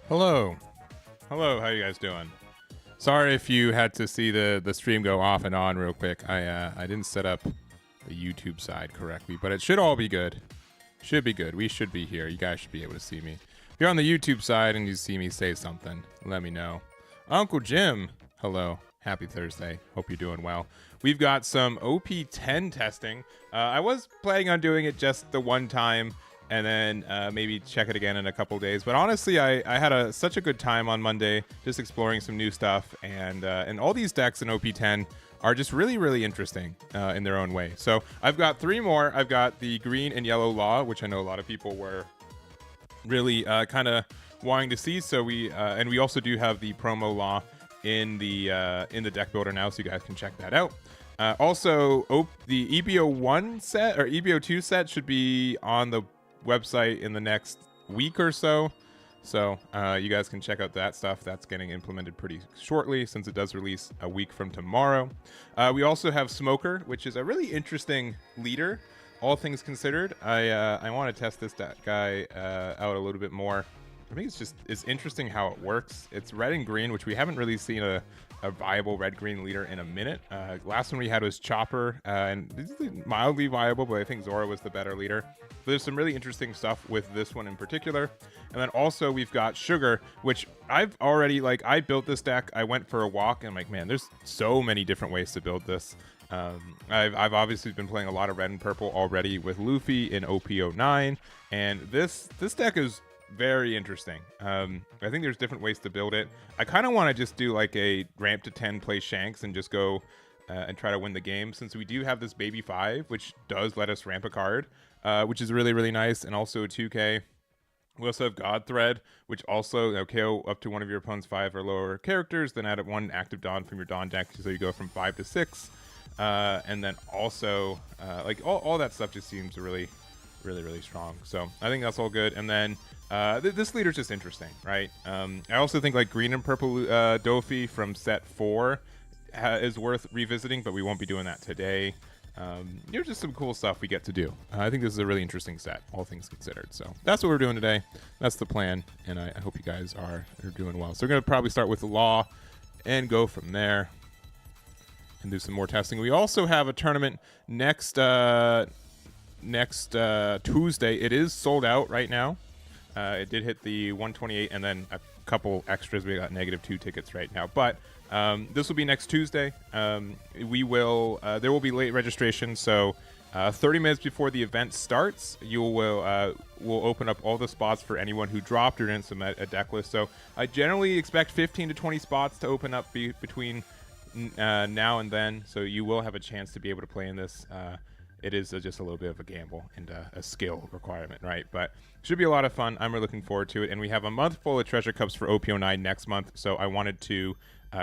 Hello. Hello, how you guys doing? Sorry if you had to see the stream go off and on real quick. I didn't set up the YouTube side correctly, but it should all be good. Should be good. We should be here. You guys should be able to see me. If you're on the YouTube side and you see me say something, let me know. Uncle Jim, hello. Happy Thursday. Hope you're doing well. We've got some OP10 testing. I was planning on doing it just the one time and then maybe check it again in a couple days. But honestly, I had such a good time on Monday just exploring some new stuff. And all these decks in OP10 are just really, really interesting in their own way. So I've got three more. I've got the green and yellow Law, which I know a lot of people were really kind of wanting to see. So we also do have the promo Law in the deck builder now, so you guys can check that out. Also, the EBO1 set or EBO2 set should be on the website in the next week or so. So you guys can check out that stuff. That's getting implemented pretty shortly since it does release a week from tomorrow. We also have Smoker, which is a really interesting leader, all things considered. I want to test this guy out a little bit more. I think it's interesting how it works. It's red and green, which we haven't really seen a viable red-green leader in a minute. Last one we had was Chopper, and this is mildly viable, but I think Zora was the better leader. But there's some really interesting stuff with this one in particular. And then also we've got Sugar, which I've already, I built this deck. I went for a walk, and I'm like, man, there's so many different ways to build this. I've obviously been playing a lot of red and purple already with Luffy in OP09, and this deck is very interesting. I think there's different ways to build it. I kind of want to just do like a ramp to 10 play Shanks and just go and try to win the game, since we do have this baby 5, which does let us ramp a card, which is really, really nice. And also a 2k. We also have God Thread, which also KO up to one of your opponent's 5 or lower characters, then add one active Dawn from your Dawn deck, so you go from 5 to 6. And then also all that stuff just seems really, really, really strong. So I think that's all good. And then this leader's just interesting, right? I also think like green and purple Dofi from set 4 is worth revisiting, but we won't be doing that today. There's just some cool stuff we get to do. I think this is a really interesting set, all things considered. So that's what we're doing today. That's the plan, and I hope you guys are doing well. So we're going to probably start with the Law and go from there and do some more testing. We also have a tournament next Tuesday. It is sold out right now. It did hit the 128 and then a couple extras. We got -2 tickets right now, but this will be next Tuesday. There will be late registration, so 30 minutes before the event starts, we'll open up all the spots for anyone who dropped or didn't submit a deck list. So I generally expect 15 to 20 spots to open up between now and then, so you will have a chance to be able to play in this. It is just a little bit of a gamble and a skill requirement, right? But should be a lot of fun. I'm really looking forward to it. And we have a month full of treasure cups for OP09 next month, so I wanted to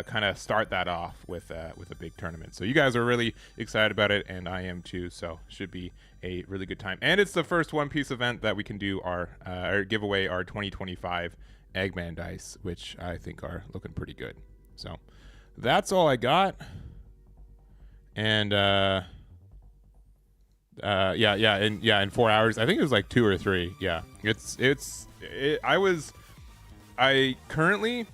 kind of start that off with a big tournament. So you guys are really excited about it, and I am too. So should be a really good time. And it's the first One Piece event that we can do or give away our 2025 Eggman dice, which I think are looking pretty good. So that's all I got. And in 4 hours, I think it was like 2 or 3. Yeah, I currently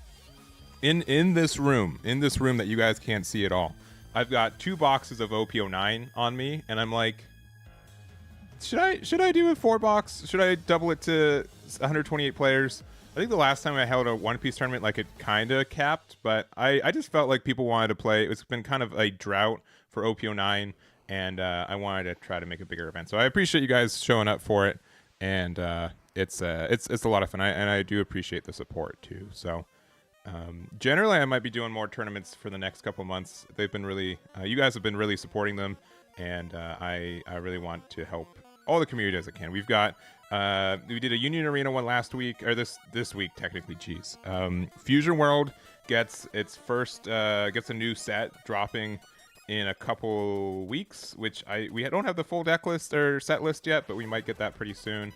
in this room that you guys can't see at all, I've got 2 boxes of OP09 on me, and I'm like, should I do a 4 box? Should I double it to 128 players? I think the last time I held a One Piece tournament, it kind of capped, but I just felt like people wanted to play. It's been kind of a drought for OP09, and I wanted to try to make a bigger event. So I appreciate you guys showing up for it, and it's a lot of fun, and I do appreciate the support too. So generally, I might be doing more tournaments for the next couple months. They've been really, you guys have been really supporting them, and I really want to help all the community as I can. We've got we did a Union Arena one last week, or this week technically. Geez, Fusion World gets its first gets a new set dropping in a couple weeks, which we don't have the full deck list or set list yet, but we might get that pretty soon.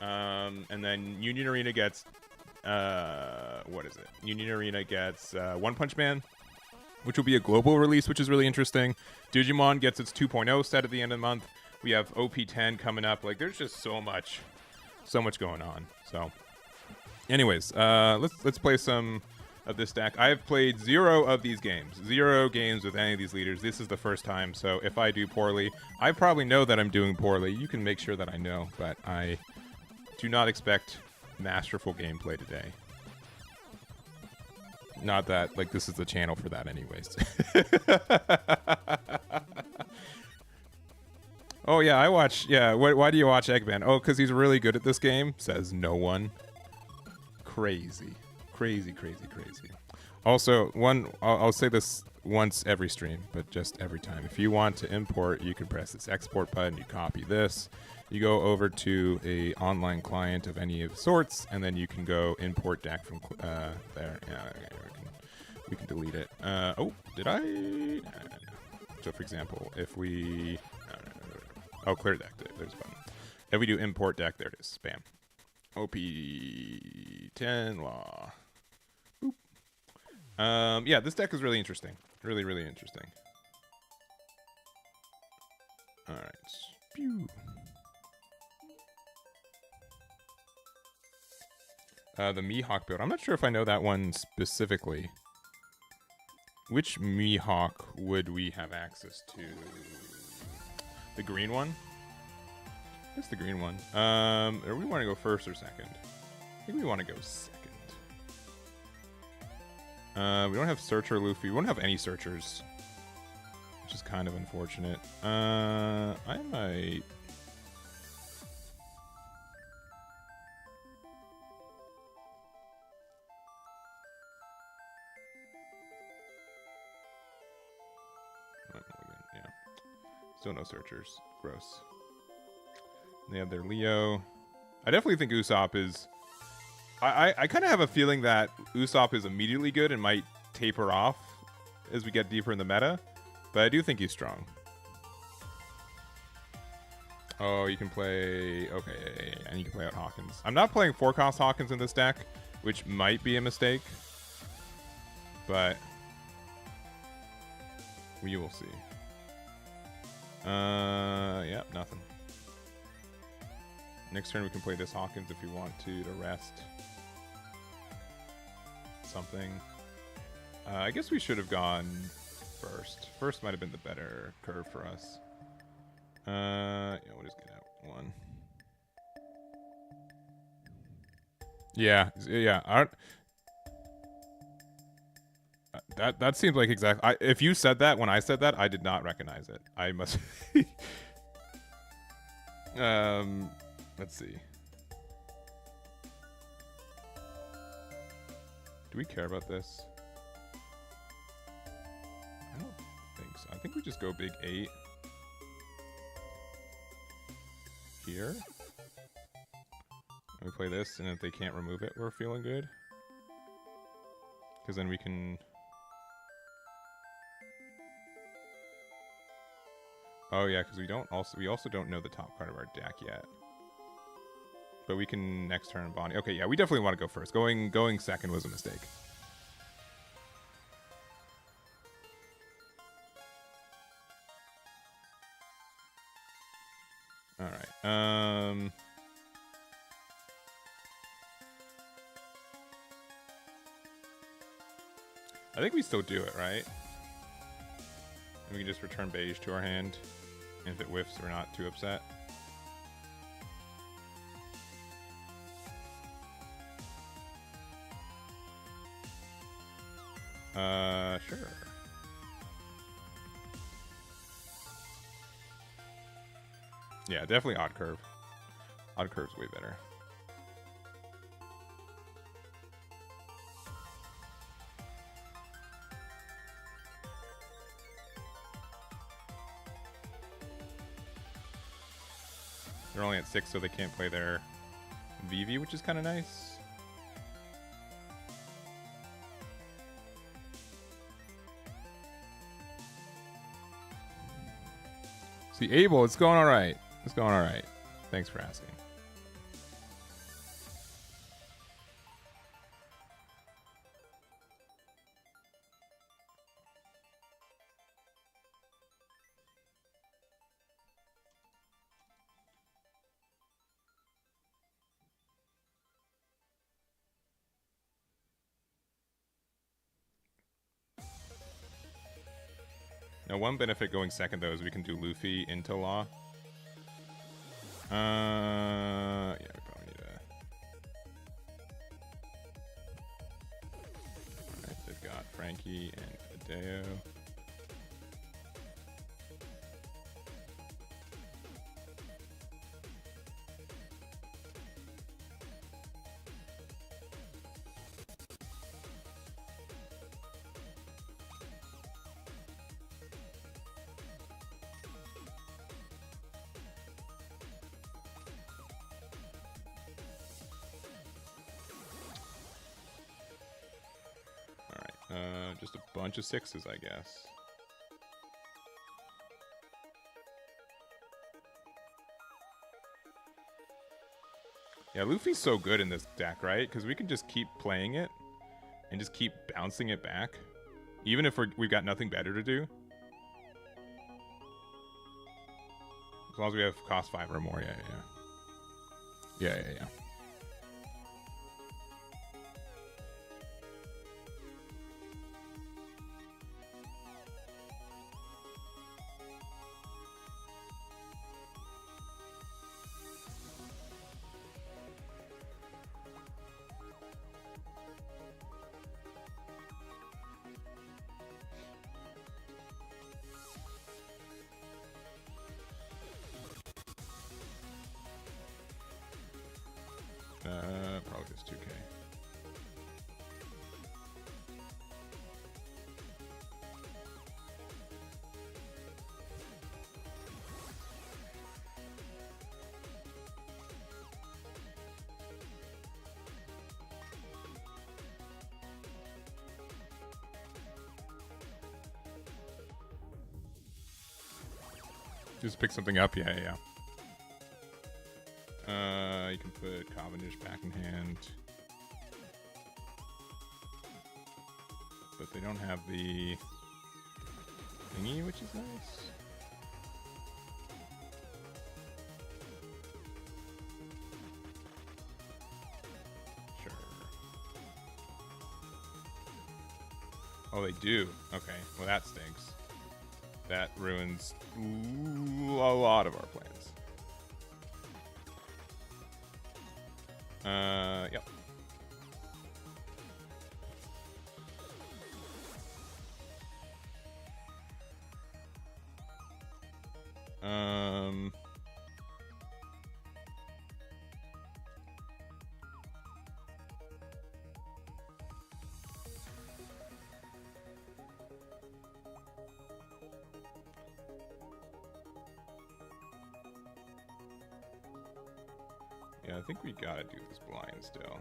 And then Union Arena gets what is it? Union Arena gets One Punch Man, which will be a global release, which is really interesting. Digimon gets its 2.0 set at the end of the month. We have OP10 coming up. There's just so much going on. So Anyways, let's play some of this deck. I have played 0 of these games. 0 games with any of these leaders. This is the first time, so if I do poorly, I probably know that I'm doing poorly. You can make sure that I know, but I do not expect masterful gameplay today. Not that, like, this is the channel for that anyways. Oh, yeah, I watch... Yeah, why do you watch Eggman? Oh, because he's really good at this game? Says no one. Crazy. Crazy, crazy, crazy. Also, I'll say this once every stream, but just every time. If you want to import, you can press this export button, you copy this, you go over to a online client of any of sorts, and then you can go import deck from there. Yeah, we can delete it. Oh, did I? No. So, for example, if we... Oh, clear deck. There's a button. If we do import deck, there it is. Bam. OP10 Law. Boop. Yeah, this deck is really interesting. Really, really interesting. All right. Pew. The Mihawk build. I'm not sure if I know that one specifically. Which Mihawk would we have access to? The green one? It's the green one. Or we want to go first or second? I think we want to go second. We don't have Searcher Luffy. We don't have any Searchers, which is kind of unfortunate. I might... Yeah. Still no Searchers. Gross. They have their Leo. I definitely think Usopp is... I kind of have a feeling that Usopp is immediately good and might taper off as we get deeper in the meta. But I do think he's strong. Oh, you can play... Okay, and you can play out Hawkins. I'm not playing 4-cost Hawkins in this deck, which might be a mistake. But... we will see. Yeah, nothing. Next turn we can play this Hawkins if you want to rest something. I guess we should have gone first. First might have been the better curve for us. Yeah, we'll just get out one. Yeah, yeah. That seems like exactly... if you said that when I said that, I did not recognize it. I must... Let's see. Do we care about this? I don't think so. I think we just go big 8. Here. And we play this, and if they can't remove it, we're feeling good. Because then we can... Oh yeah, because we also don't know the top card of our deck yet. But we can next turn Bonnie. Okay, yeah, we definitely want to go first. Going second was a mistake. All right. I think we still do it, right? And we can just return beige to our hand. And if it whiffs, we're not too upset. Sure. Yeah, definitely odd curve. Odd curve's way better. They're only at 6, so they can't play their Vivi, which is kind of nice. See, Abel, it's going all right. It's going all right. Thanks for asking. Now, one benefit going second, though, is we can do Luffy into Law. Yeah, we probably need a... Alright, they've got Frankie and Hideo. Just a bunch of sixes, I guess. Yeah, Luffy's so good in this deck, right? Because we can just keep playing it and just keep bouncing it back. Even if we've got nothing better to do. As long as we have cost 5 or more, yeah. Probably just 2K. Just pick something up, yeah. You can put Cavendish back in hand. But they don't have the thingy, which is nice. Sure. Oh, they do? Okay, well that stinks. That ruins a lot of our plans. Yep. Yeah, I think we gotta do this blind still.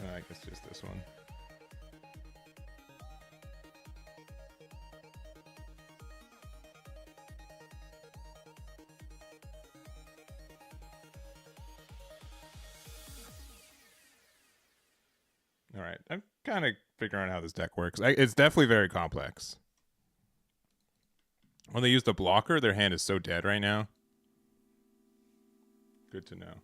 Alright. I guess just this one. All right, I'm kind of figuring out how this deck works. It's definitely very complex. When they use the blocker, their hand is so dead right now. Good to know.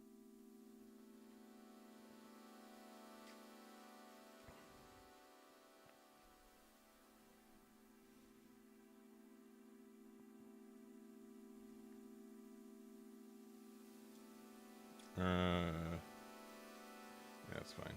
That's fine.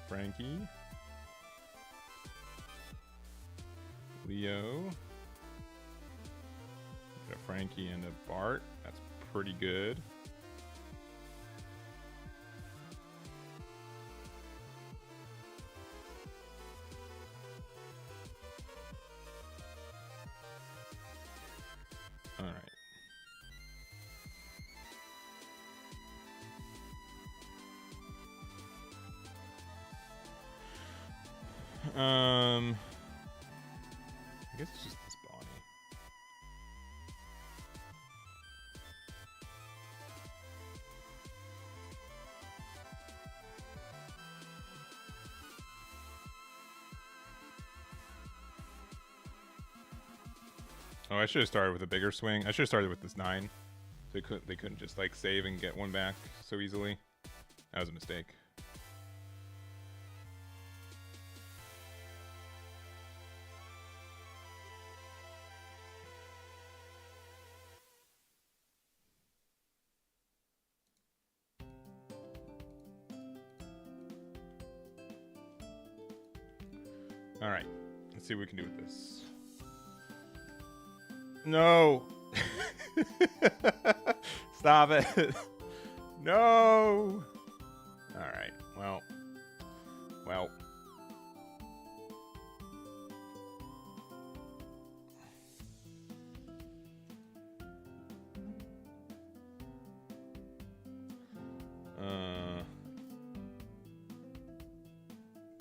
Frankie. Leo. Got a Frankie and a Bart. That's pretty good. All right. I guess it's just this Bonnie. Oh, I should have started with a bigger swing. I should have started with this 9. They couldn't just like save and get one back so easily. That was a mistake. All right, let's see what we can do with this. No. Stop it. No. All right. Well.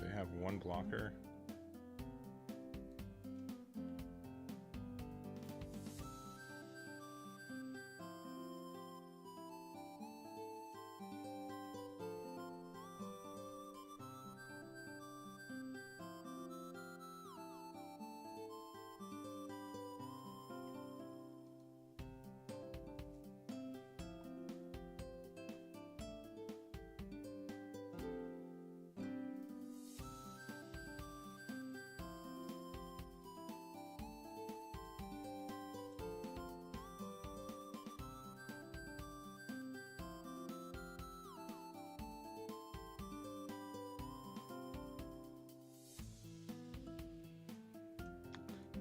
They have one blocker.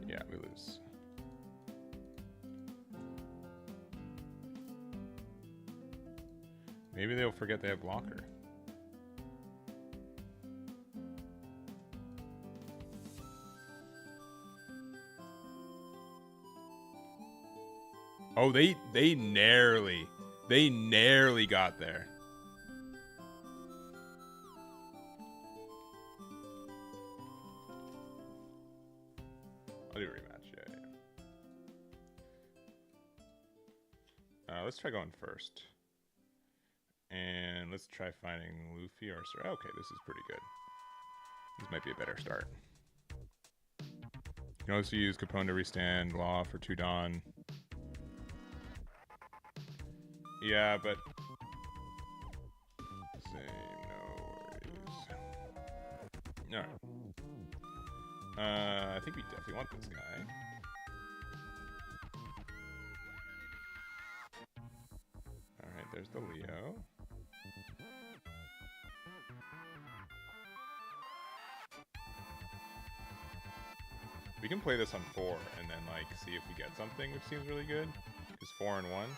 Yeah, we lose. Maybe they'll forget they have blocker. Oh, they narrowly got there. I'll do a rematch, yeah. Let's try going first. And let's try finding Luffy or... Okay, this is pretty good. This might be a better start. You can also use Capone to restand Law for 2 Dawn. Yeah, but... Same, no worries. Alright. I think we definitely want this guy. Alright, there's the Leo. We can play this on 4 and then like see if we get something, which seems really good. Because 4 and 1.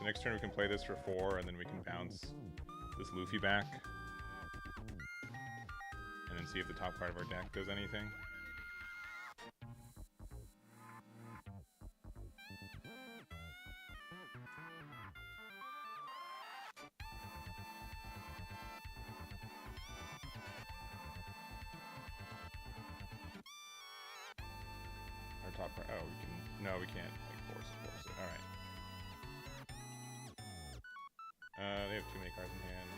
Next turn we can play this for 4, and then we can bounce this Luffy back. And then see if the top card of our deck does anything. Our top card, oh, we can, no, we can't, like, force it, alright. They have too many cards in hand.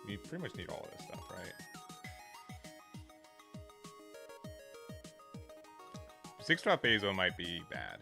We pretty much need all of this stuff, right? 6-drop Bazo might be bad.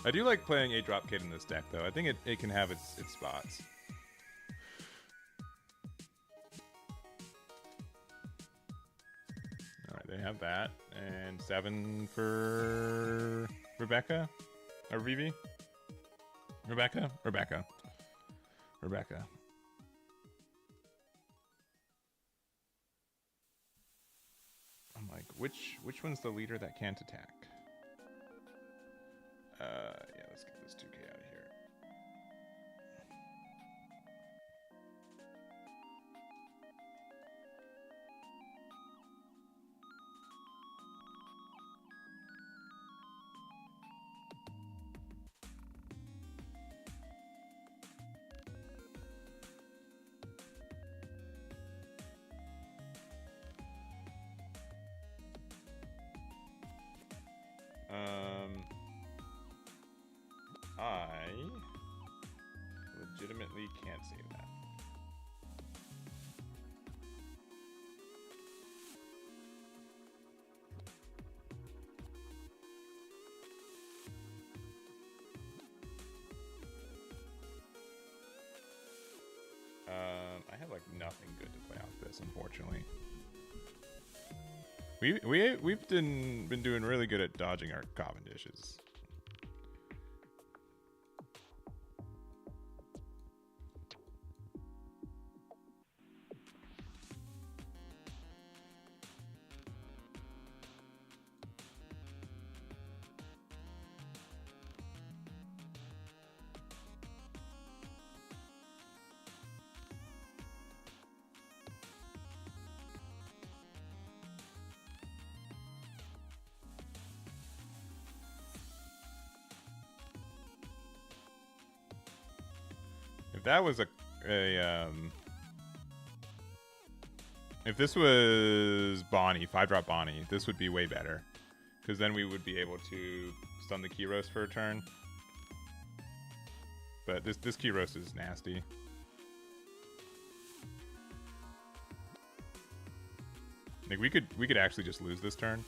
I do like playing 8-drop kit in this deck, though. I think it can have its spots. Alright, they have that. And 7 for Rebecca? Or Vivi? Rebecca? Rebecca. Rebecca. I'm like, which one's the leader that can't attack? Yeah, let's get this 2K out of here. I legitimately can't save that. I have like nothing good to play out this, unfortunately. We've been doing really good at dodging our Cavendishes. If that was if this was Bonnie, 5-drop Bonnie, this would be way better. Because then we would be able to stun the Keyros for a turn. But this Keyros is nasty. Like we could actually just lose this turn.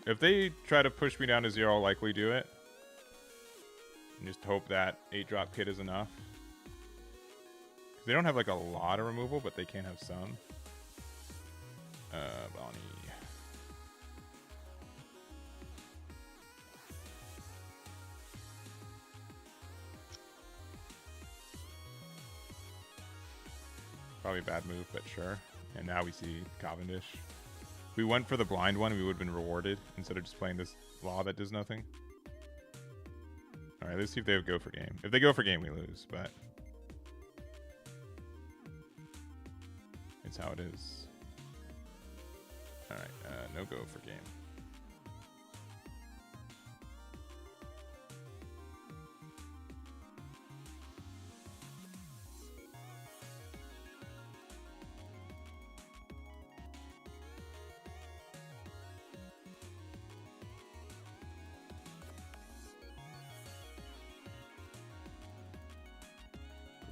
If they try to push me down to 0, I'll likely do it. And just hope that 8-drop kit is enough. Because they don't have like a lot of removal, but they can have some. Bonnie. Probably a bad move, but sure. And now we see Cavendish. If we went for the blind one, we would have been rewarded instead of just playing this law that does nothing. Alright, let's see if they go for game. If they go for game, we lose, but it's how it is. Alright, no go for game.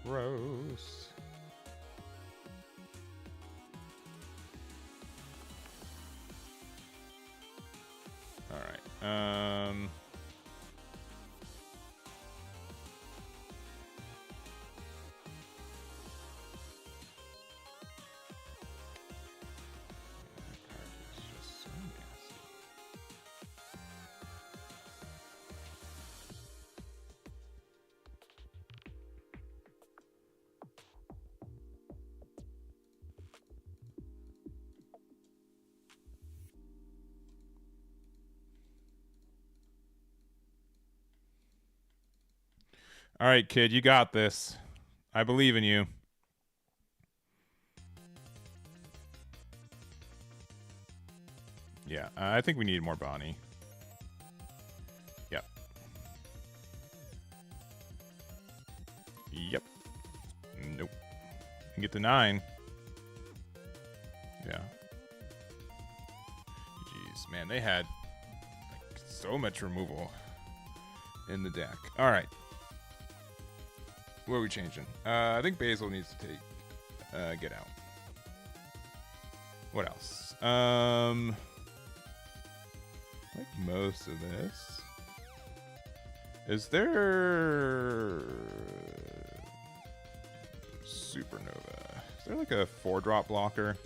Gross. All right. All right, kid, you got this. I believe in you. Yeah, I think we need more Bonnie. Yep. Yep. Nope. Can get to 9. Yeah. Jeez, man, they had like, so much removal in the deck. All right. What are we changing? I think Basil needs to take get out. What else? Like most of this. Is there Supernova? Is there like a 4-drop blocker?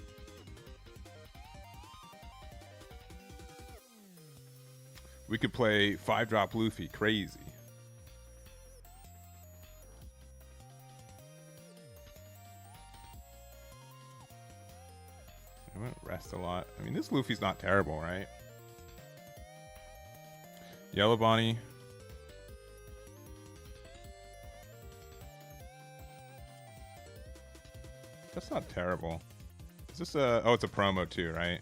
We could play 5-drop Luffy. Crazy. I went rest a lot. I mean, this Luffy's not terrible, right? Yellow Bonnie. That's not terrible. Is this a... Oh, it's a promo too, right?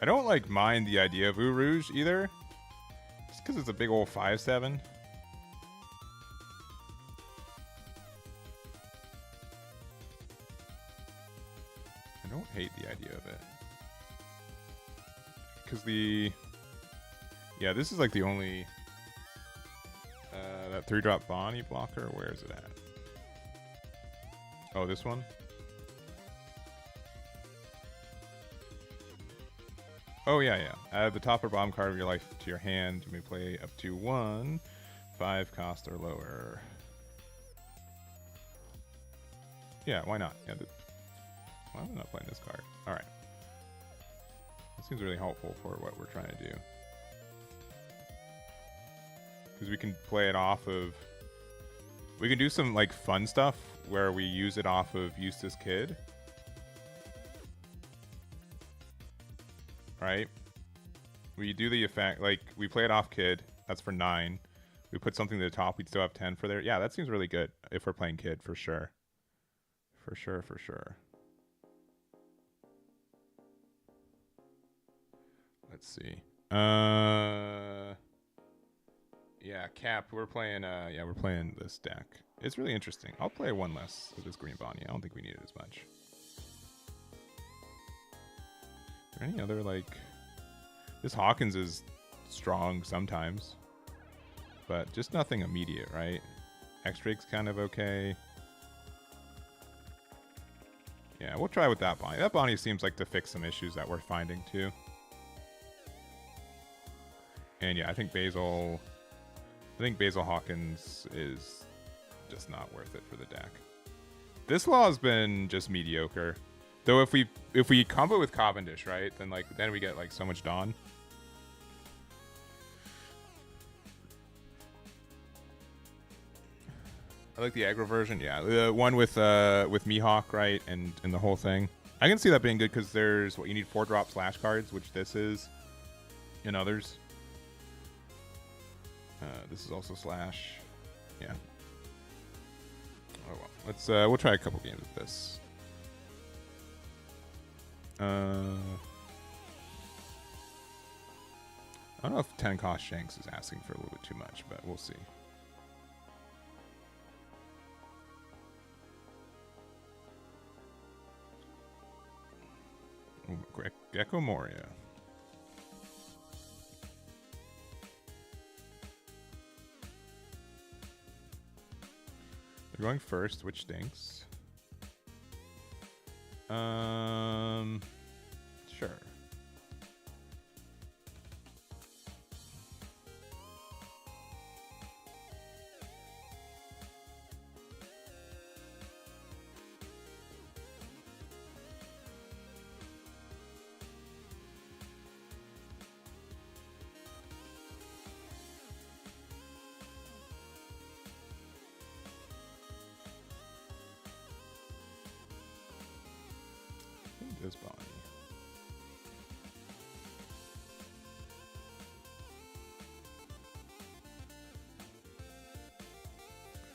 I don't like mind the idea of Eau Rouge either. Just because it's a big old 5/7. I don't hate the idea of it. Because the... Yeah, this is like the only... that 3-drop Bonnie blocker. Where is it at? Oh, this one? Oh, yeah, yeah. Add the top or bottom card of your life to your hand. You may play up to 1, 5 cost or lower. Yeah, why not? Yeah, why am I not playing this card? All right. This seems really helpful for what we're trying to do. Because we can play it off of... We can do some, like, fun stuff where we use it off of Eustace Kid. Right? We do the effect, like, we play it off Kid. That's for 9. We put something to the top, we'd still have 10 for there. Yeah, that seems really good if we're playing Kid, for sure. For sure, for sure. Let's see. Yeah, Cap, we're playing this deck. It's really interesting. I'll play one less of this Green Bonnie. I don't think we need it as much. Are there any other, like... This Hawkins is strong sometimes. But just nothing immediate, right? X-Drake's kind of okay. Yeah, we'll try with that Bonnie. That Bonnie seems like to fix some issues that we're finding, too. And yeah, I think Basil Hawkins is just not worth it for the deck. This law has been just mediocre. Though if we combo with Cavendish, right, then we get like so much Dawn. I like the aggro version, yeah. The one with Mihawk, right, and the whole thing. I can see that being good because there's you need 4-drop slash cards, which this is, and others. This is also slash, yeah. Oh well, we'll try a couple games with this. I don't know if 10 cost Shanks is asking for a little bit too much, but we'll see. Ooh, Gecko Moria. They're going first, which stinks. Sure. this Bonnie.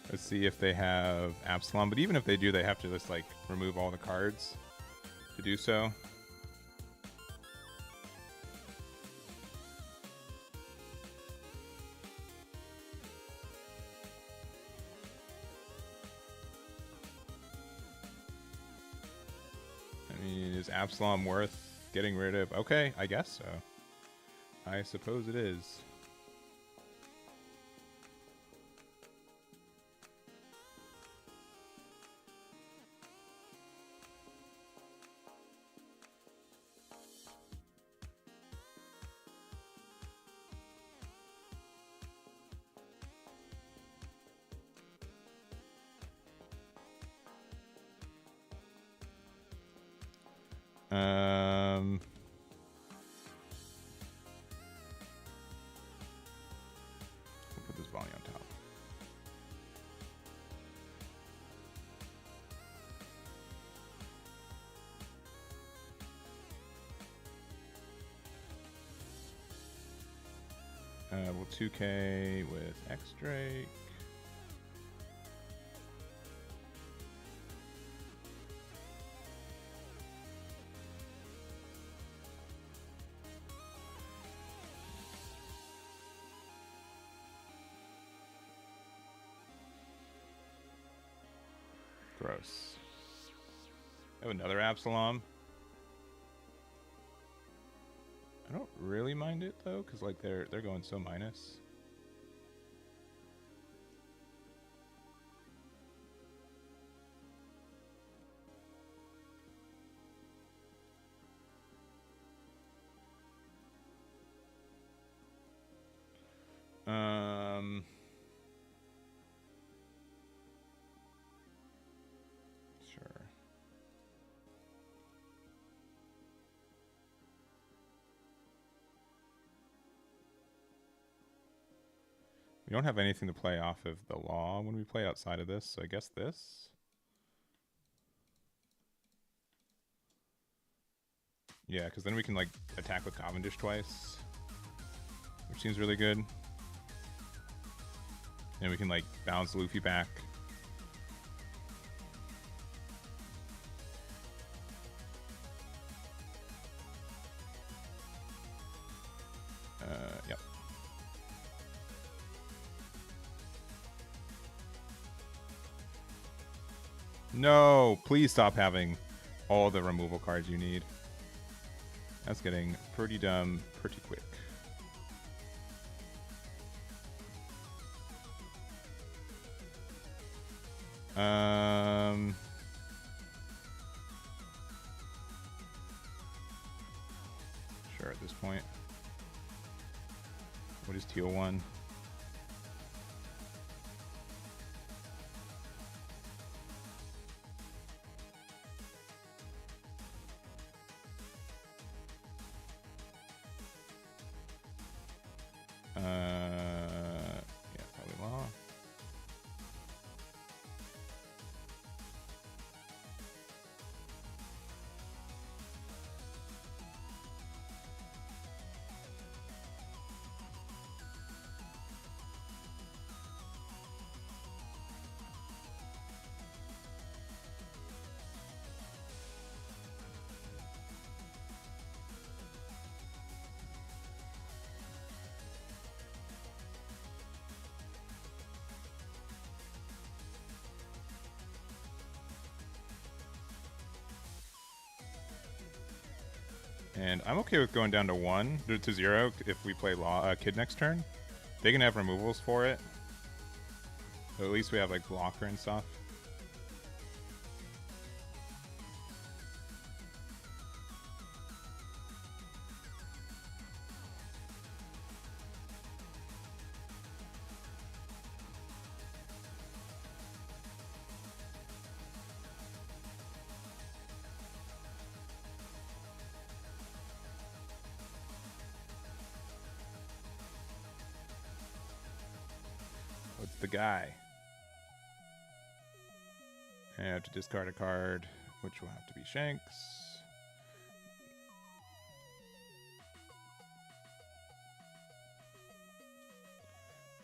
Let's see if they have Absalom, but even if they do, they have to just like remove all the cards to do so. I mean, is Absalom worth getting rid of? Okay, I guess so. I suppose it is. We'll put this Bonnie on top. We'll 2K with X-Drake. Gross. Oh, another Absalom. I don't really mind it though, because like they're going so minus. Sure. We don't have anything to play off of the law when we play outside of this, so I guess this. Yeah, because then we can like attack with Cavendish twice, which seems really good. And we can like bounce Luffy back. Yep. No, please stop having all the removal cards you need. That's getting pretty dumb pretty quick. Sure, at this point. What is teal one? Yeah, probably law. And I'm okay with going down to 1 to 0 if we play law kid next turn. They can have removals for it. So at least we have like blocker and stuff. What's the guy? I have to discard a card, which will have to be Shanks.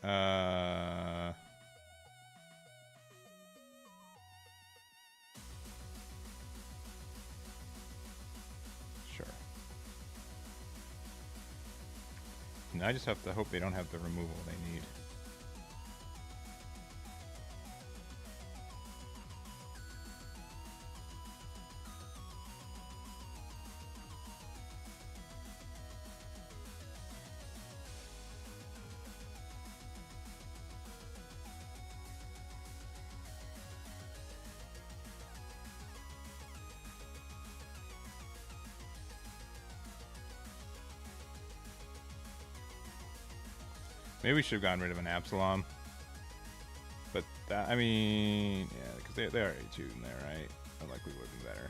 Sure. And I just have to hope they don't have the removal they need. Maybe we should have gotten rid of an Absalom. But that, I mean, yeah, because they already two in there, right? I likely would have been better.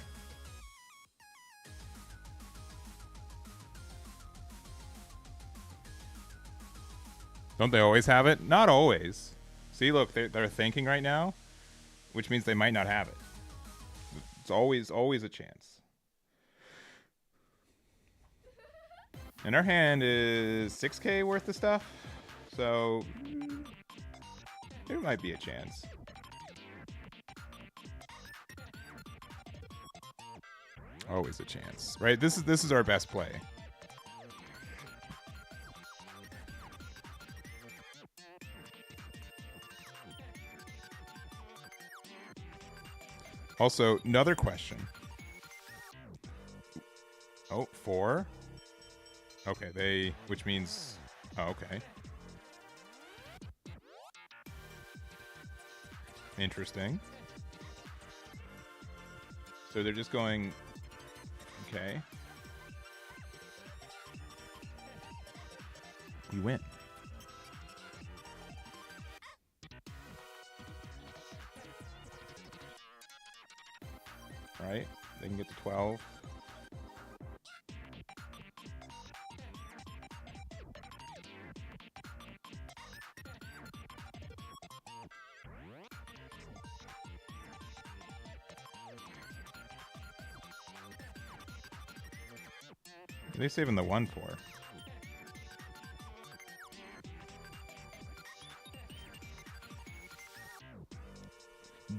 Don't they always have it? Not always. See, look, they're thinking right now, which means they might not have it. It's always a chance. And our hand is 6k worth of stuff. So there might be a chance. Always a chance, right? This is our best play. Also, another question. Oh, 4. Okay, which means, oh, okay. Interesting. So they're just going, okay. We win. Right? They can get to 12. What are they saving the 1 for?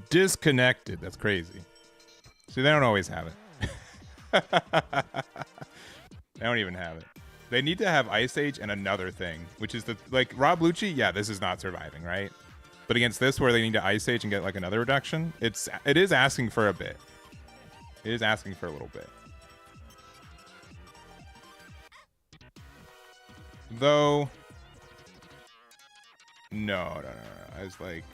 Disconnected. That's crazy. See, they don't always have it. They don't even have it. They need to have Ice Age and another thing, which is the, like, Rob Lucci, yeah, this is not surviving, right? But against this, where they need to Ice Age and get, like, another reduction, it is asking for a bit. It is asking for a little bit. Though, no. I was like,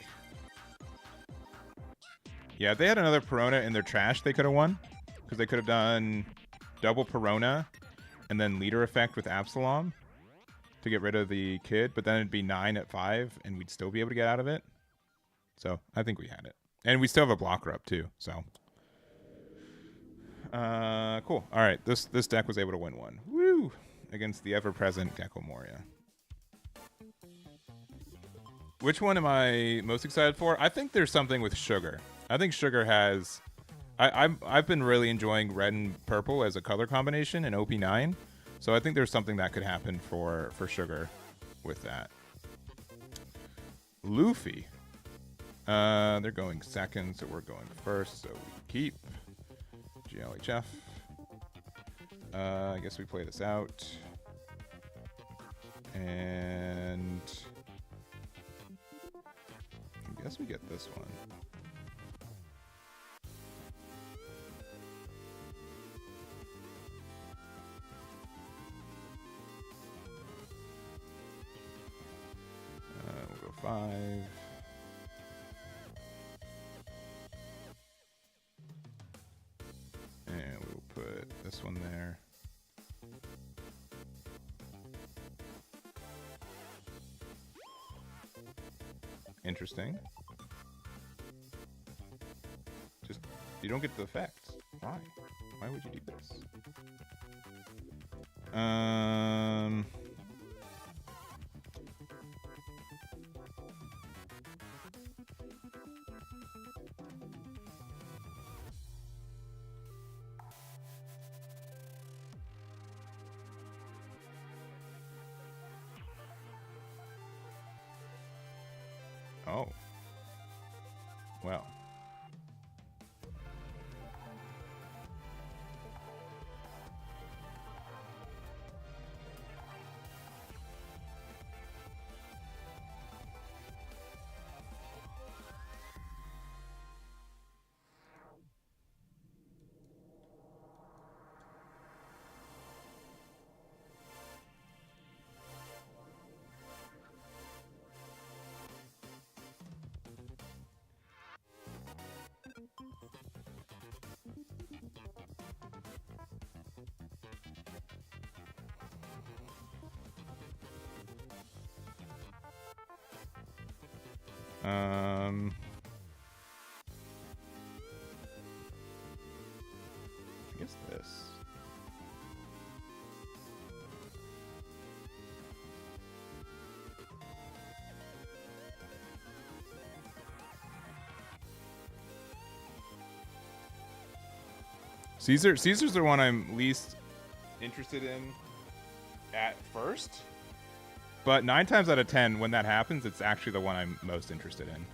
yeah, if they had another Perona in their trash, they could have won. Because they could have done double Perona and then leader effect with Absalom to get rid of the kid. But then it'd be 9 at 5, and we'd still be able to get out of it. So I think we had it. And we still have a blocker up, too. So, cool. All right, this deck was able to win one. Woo! Against the ever-present Gecko Moria. Which one am I most excited for? I think there's something with Sugar. I think Sugar has... I've been really enjoying red and purple as a color combination in OP9. So I think there's something that could happen for Sugar with that. Luffy. They're going second, so we're going first. So we keep. GLHF. I guess we play this out. And I guess we get this one. We'll go 5. And we'll put this one there. Interesting. Just, you don't get the effects. Why? Why would you do this? Oh. Well. I guess this. Caesar's the one I'm least interested in at first. But 9 times out of 10, when that happens, it's actually the one I'm most interested in.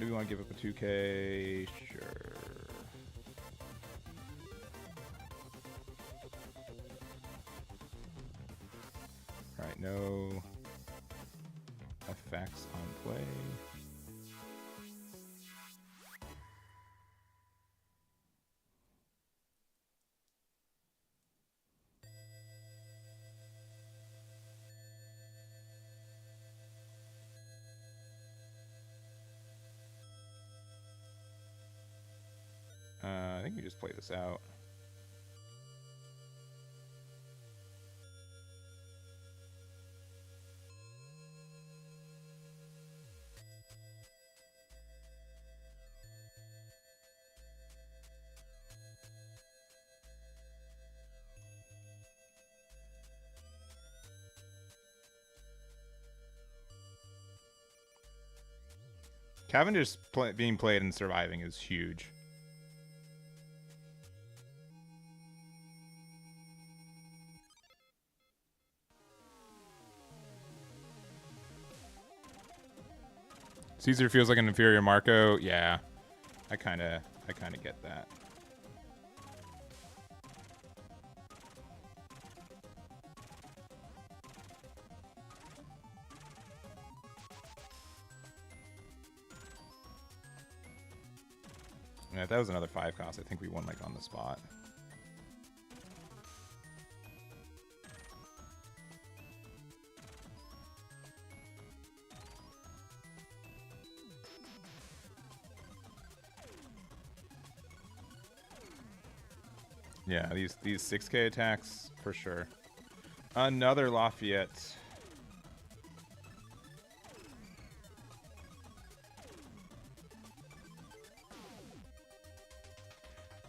Do we want to give up a 2K? Sure. All right, no effects on play. I think we just play this out. Cavendish being played and surviving is huge. Caesar feels like an inferior Marco. Yeah, I kind of get that. Yeah, if that was another 5 cost, I think we won like on the spot. Yeah, these 6K attacks for sure. Another Lafayette.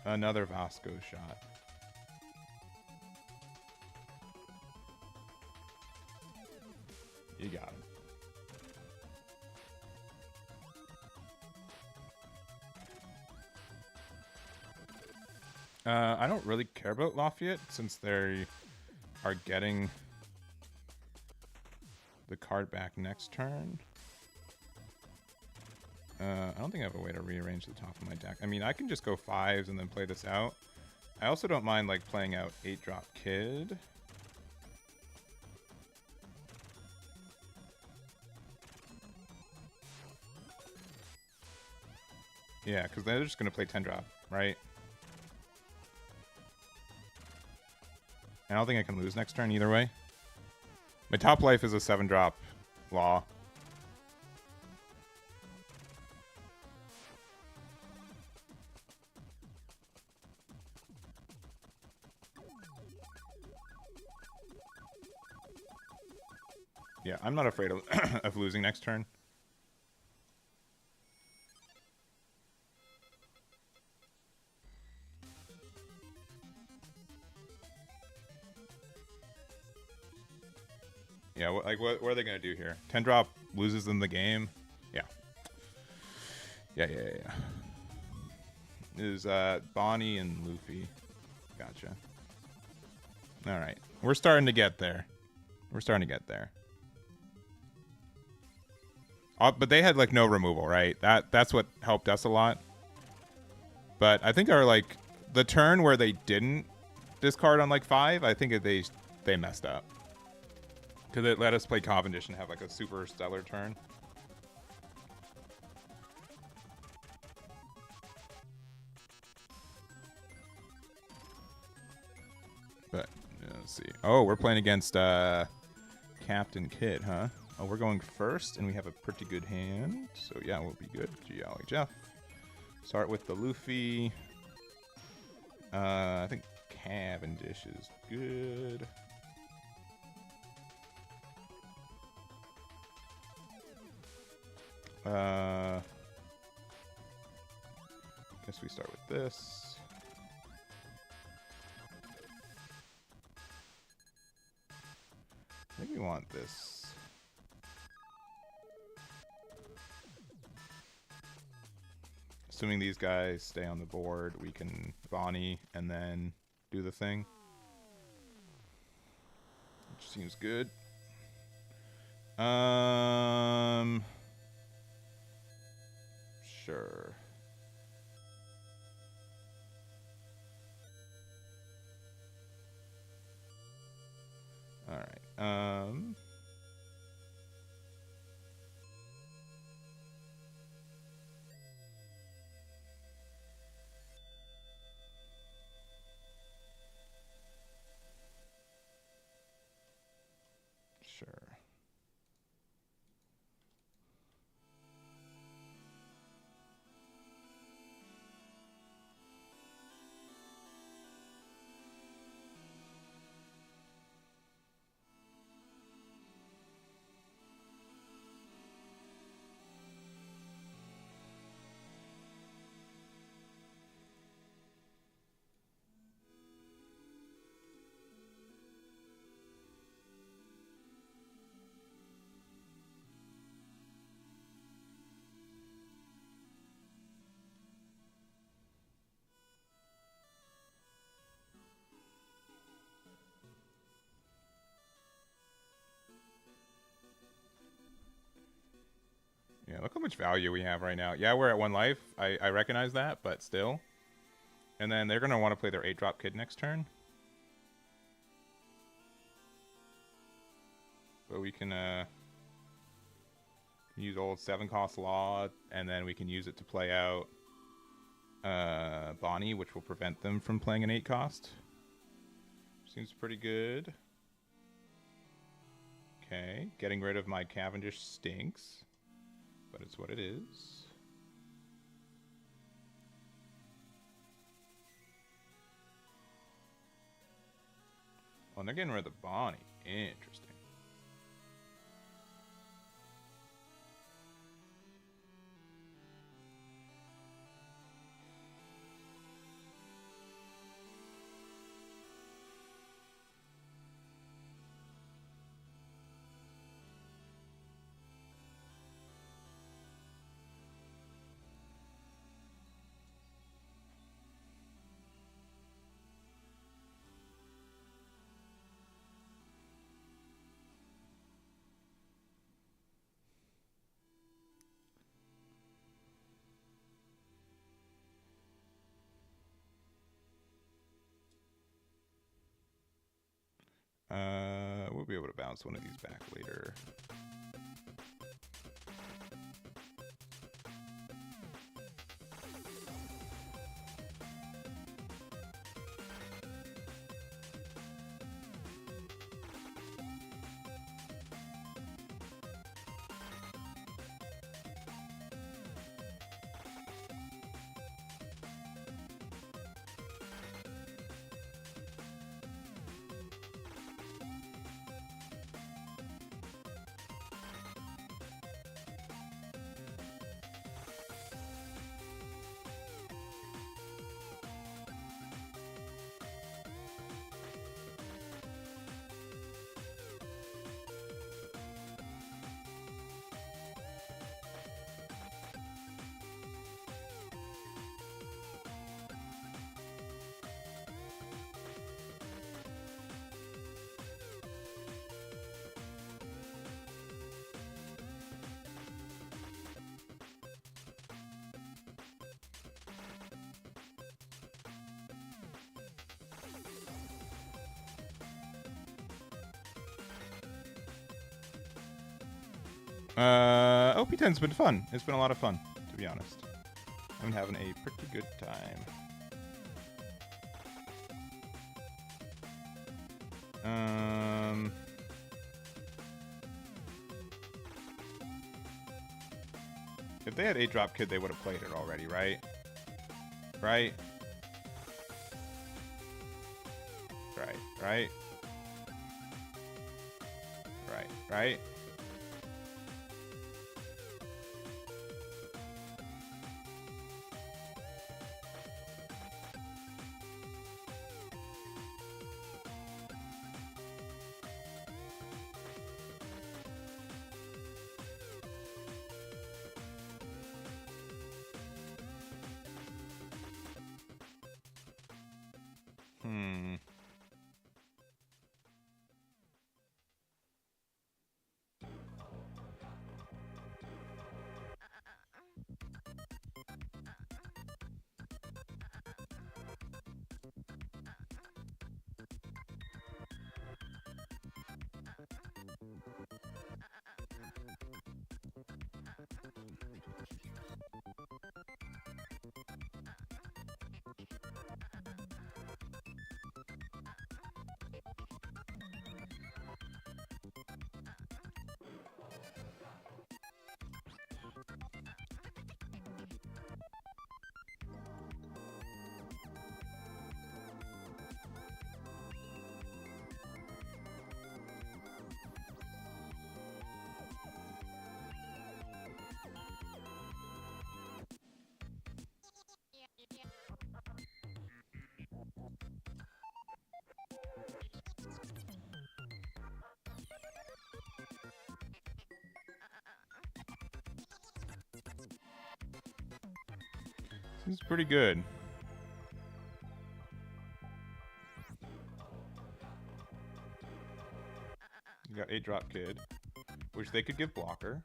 Another Vasco shot. You got him. I don't really care about Lafayette since they are getting the card back next turn. I don't think I have a way to rearrange the top of my deck. I mean, I can just go 5s and then play this out. I also don't mind like playing out 8-drop Kid. Yeah, because they're just going to play 10-drop, right? I don't think I can lose next turn either way. My top life is a 7-drop Law. Yeah, I'm not afraid of, of losing next turn. Yeah, what are they going to do here? 10-drop loses them the game? Yeah. Yeah. Is Bonnie and Luffy. Gotcha. All right. We're starting to get there. We're starting to get there. But they had like no removal, right? That's what helped us a lot. But I think our like the turn where they didn't discard on like 5, I think they messed up. Because it let us play Cavendish and have like a super stellar turn. But let's see. Oh, we're playing against Captain Kid, huh? Oh, we're going first, and we have a pretty good hand. So yeah, we'll be good. Jolly Jeff. Start with the Luffy. I think Cavendish is good. Guess we start with this. I think we want this. Assuming these guys stay on the board, we can Bonnie and then do the thing. Which seems good. Sure. All right. Sure. Yeah, look how much value we have right now. Yeah, we're at 1 life. I recognize that, but still. And then they're going to want to play their 8-drop Kid next turn. But we can use old 7-cost Law, and then we can use it to play out Bonnie, which will prevent them from playing an 8-cost. Seems pretty good. Okay, getting rid of my Cavendish stinks. But it's what it is. Oh, and they're getting rid of the Bonnie. Interesting. We'll be able to bounce one of these back later. OP10's been fun. It's been a lot of fun, to be honest. I'm having a pretty good time. If they had 8-drop Kid, they would have played it already, right? Right? Right, right? Right, right? This is pretty good. You got 8-drop Kid, which they could give blocker.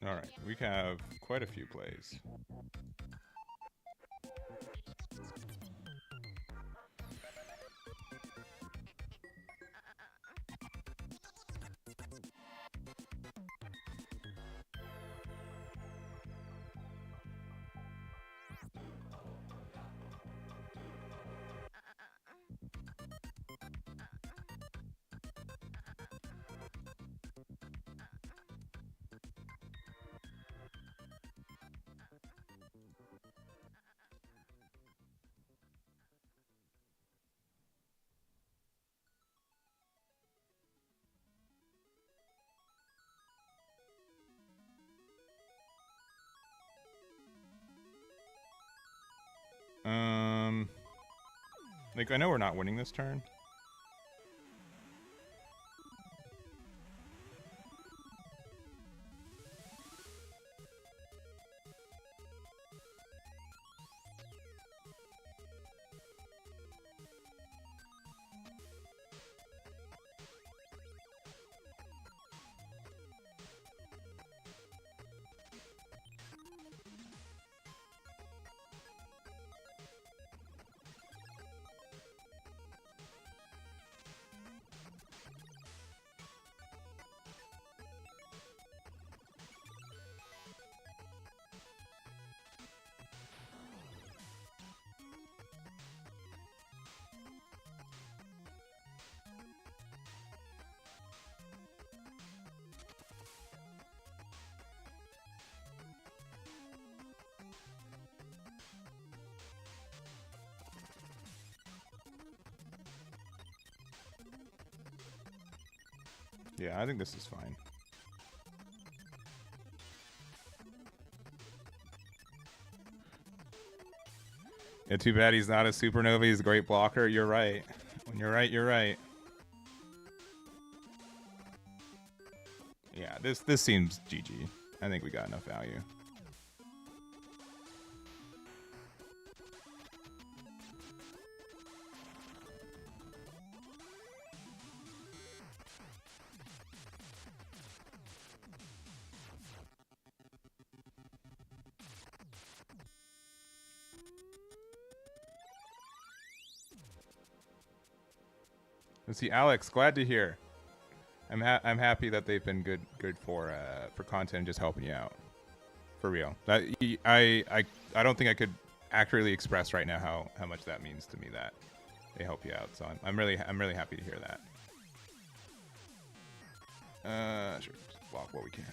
All right, we have quite a few plays. Like, I know we're not winning this turn. Yeah, I think this is fine. Yeah, too bad he's not a supernova. He's a great blocker. You're right. When you're right, you're right. Yeah, this seems GG. I think we got enough value. Let's see, Alex. Glad to hear. I'm happy that they've been good for content and just helping you out. For real. That I don't think I could accurately express right now how much that means to me that they help you out. So I'm really happy to hear that. Sure. Just block what we can.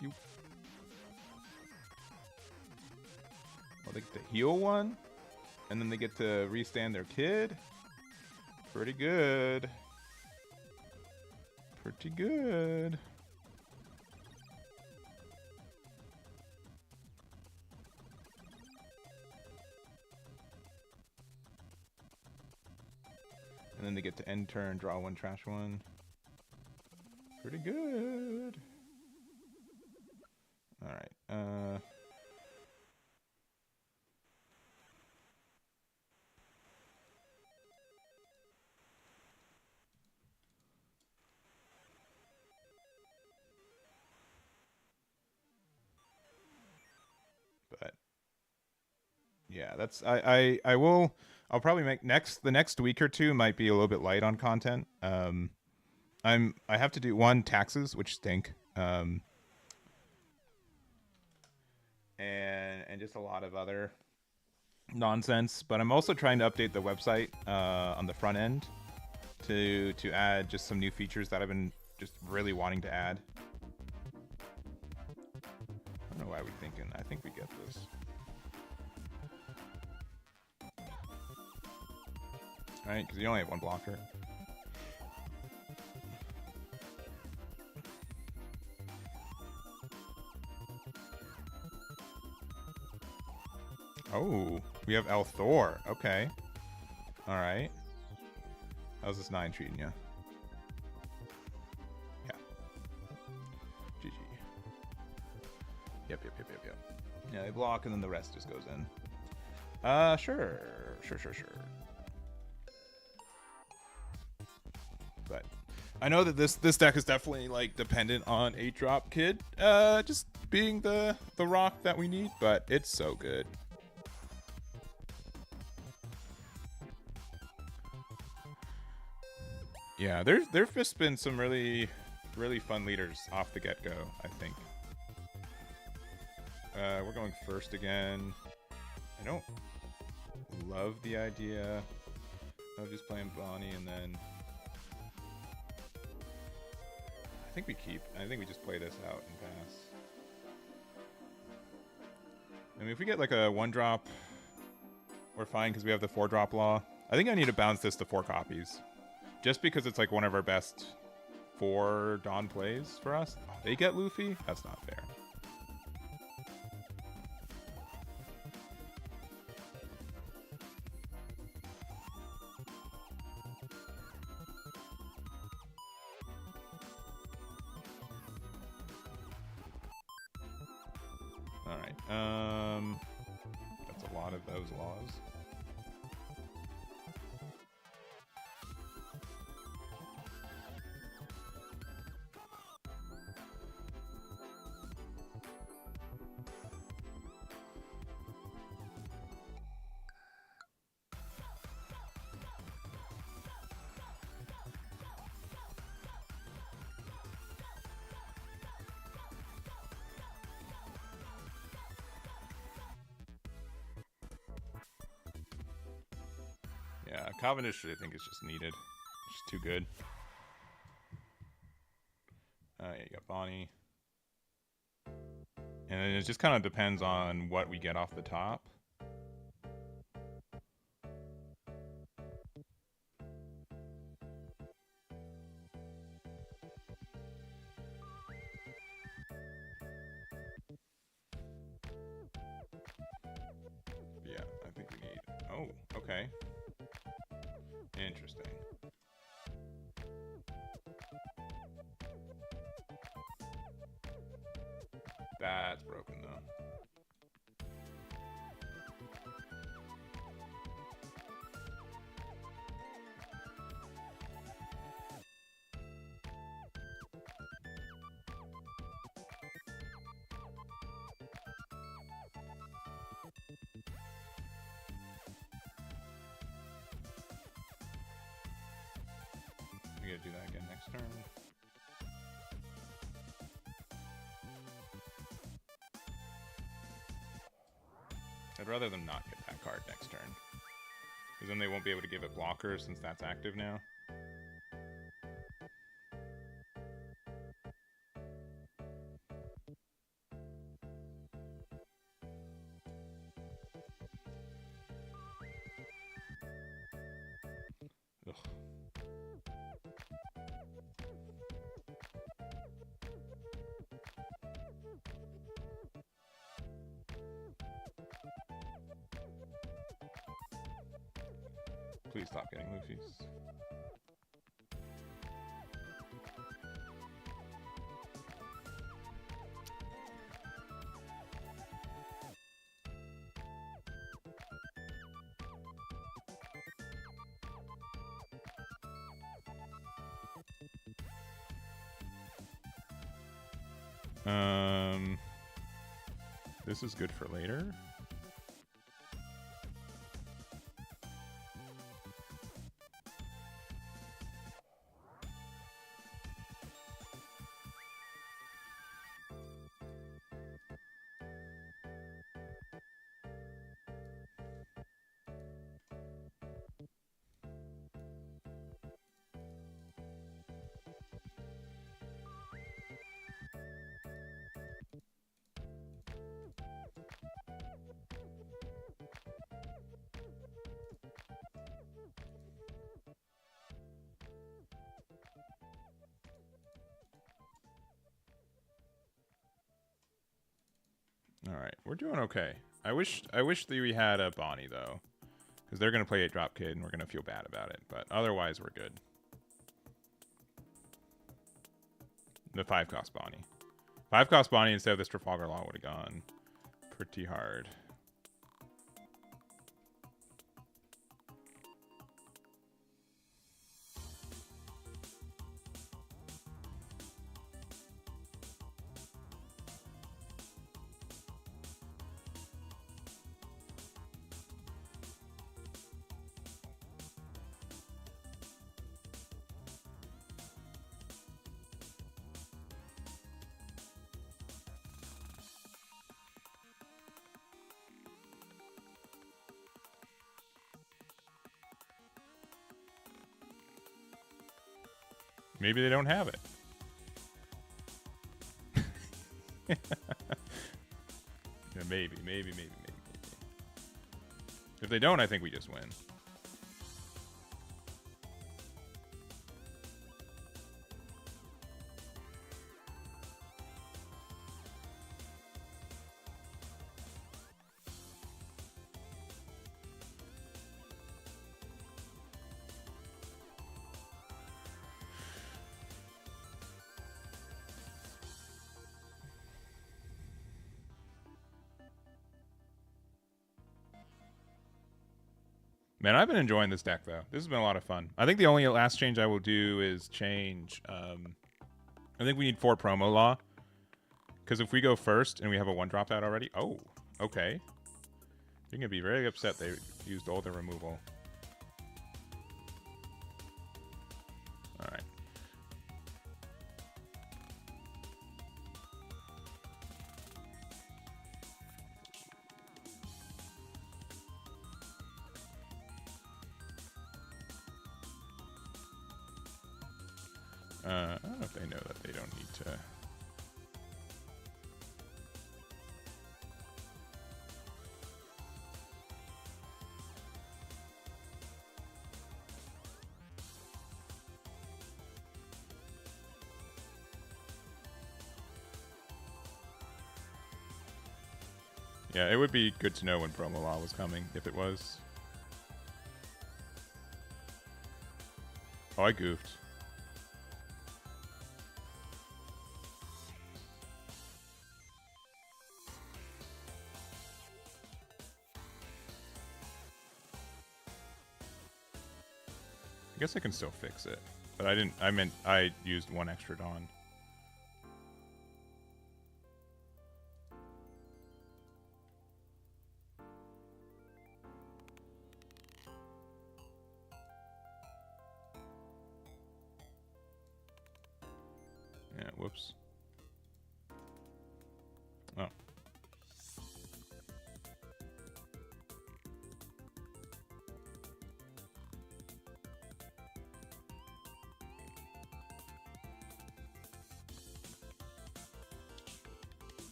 You. Well, they get to heal one, and then they get to restand their kid. Pretty good. Pretty good. And then they get to end turn, draw one, trash one. Pretty good. All right. But yeah, that's I'll probably make the next week or two might be a little bit light on content. I have to do one taxes, which stink. And just a lot of other nonsense. But I'm also trying to update the website on the front end to add just some new features that I've been just really wanting to add. I don't know why we're thinking. I think we get this. Right? Because you only have one blocker. Oh, we have El Thor. Okay. All right. How's this 9 treating you? Yeah. GG. Yep. Yeah, they block and then the rest just goes in. Sure. But I know that this deck is definitely like dependent on 8-drop Kid just being the rock that we need, but it's so good. Yeah, there's just been some really fun leaders off the get-go, I think. We're going first again. I don't love the idea of just playing Bonnie and then I think we just play this out and pass. I mean, if we get like a 1-drop, we're fine because we have the 4-drop law. I think I need to bounce this to 4 copies. Just because it's like one of our best 4 Dawn plays for us. They get Luffy? That's not fair. Alright, that's a lot of those laws. Yeah, Cavendish I think is just needed. It's just too good. Yeah, you got Bonnie. And it just kind of depends on what we get off the top. Okay. Interesting. That's broken, though. We gotta do that again next turn. I'd rather them not get that card next turn. Because then they won't be able to give it blockers since that's active now. Ugh. Please stop getting Luffy's. This is good for later. All right, we're doing okay. I wish that we had a Bonnie though, because they're gonna play 8-drop kid and we're gonna feel bad about it. But otherwise, we're good. The 5-cost Bonnie. 5-cost Bonnie instead of this Trafalgar Law would have gone pretty hard. Maybe they don't have it. Yeah, maybe. If they don't, I think we just win. Man, I've been enjoying this deck, though. This has been a lot of fun. I think the only last change I will do is change... I think we need 4 promo law. Because if we go first and we have a 1-drop out already... Oh, okay. You're going to be very upset they used all the removal. All right. I don't know if they know that they don't need to... Yeah, it would be good to know when promo law was coming, if it was. Oh, I goofed. I guess I can still fix it. But I didn't, I meant I used one extra Dawn. Yeah, whoops. Oh.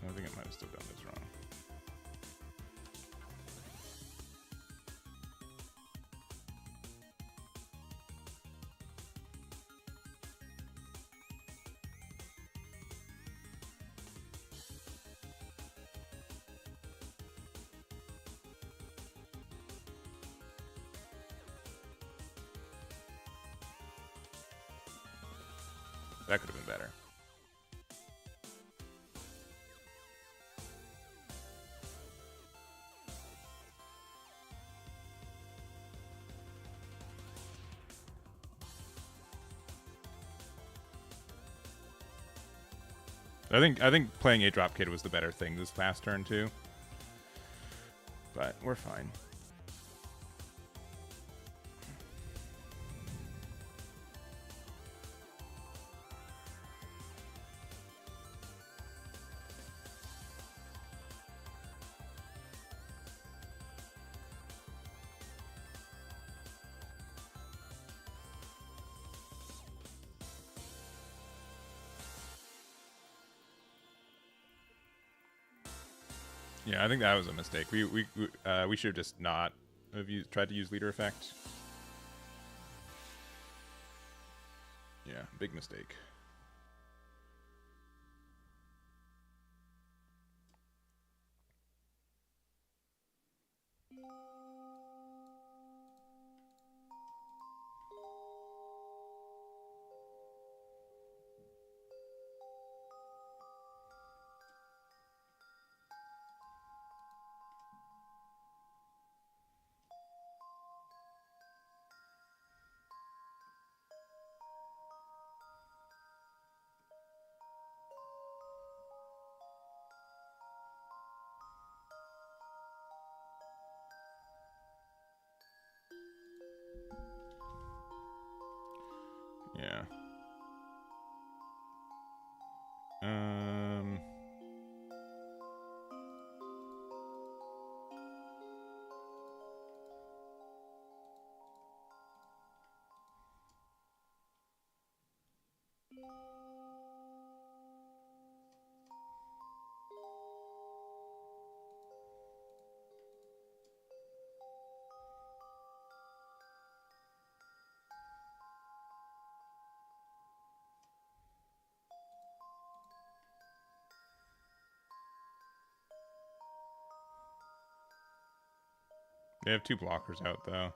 I think I might have still done this wrong. That could have been better. I think playing a drop kid was the better thing this last turn too. But we're fine. Yeah, I think that was a mistake. We should have just not have tried to use leader effect. Yeah, big mistake. Yeah. They have 2 blockers out though.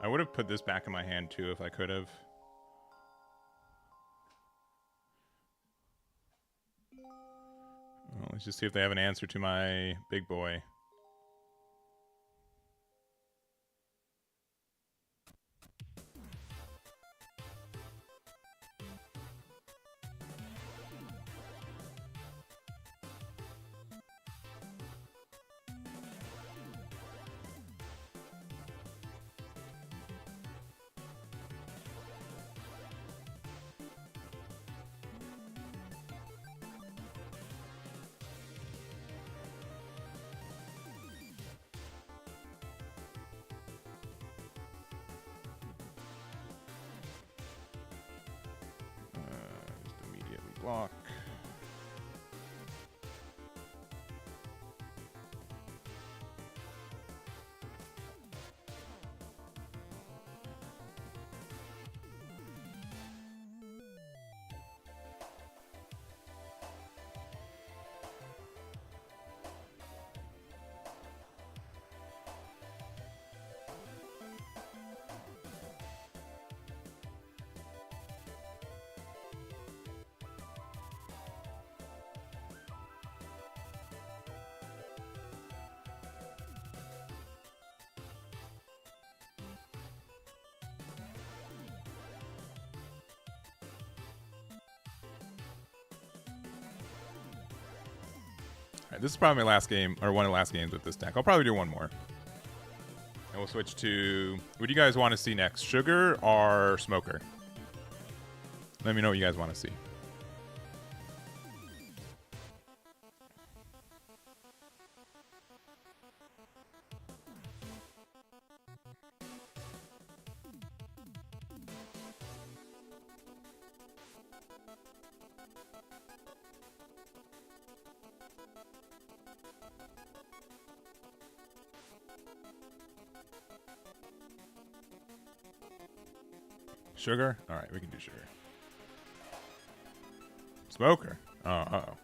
I would have put this back in my hand too if I could have. Well, let's just see if they have an answer to my big boy. Just immediately block. Alright, this is probably my last game, or one of the last games with this deck. I'll probably do one more. And we'll switch to... What do you guys want to see next? Sugar or Smoker? Let me know what you guys want to see. Sugar? Alright, we can do sugar. Smoker? Oh, uh-oh.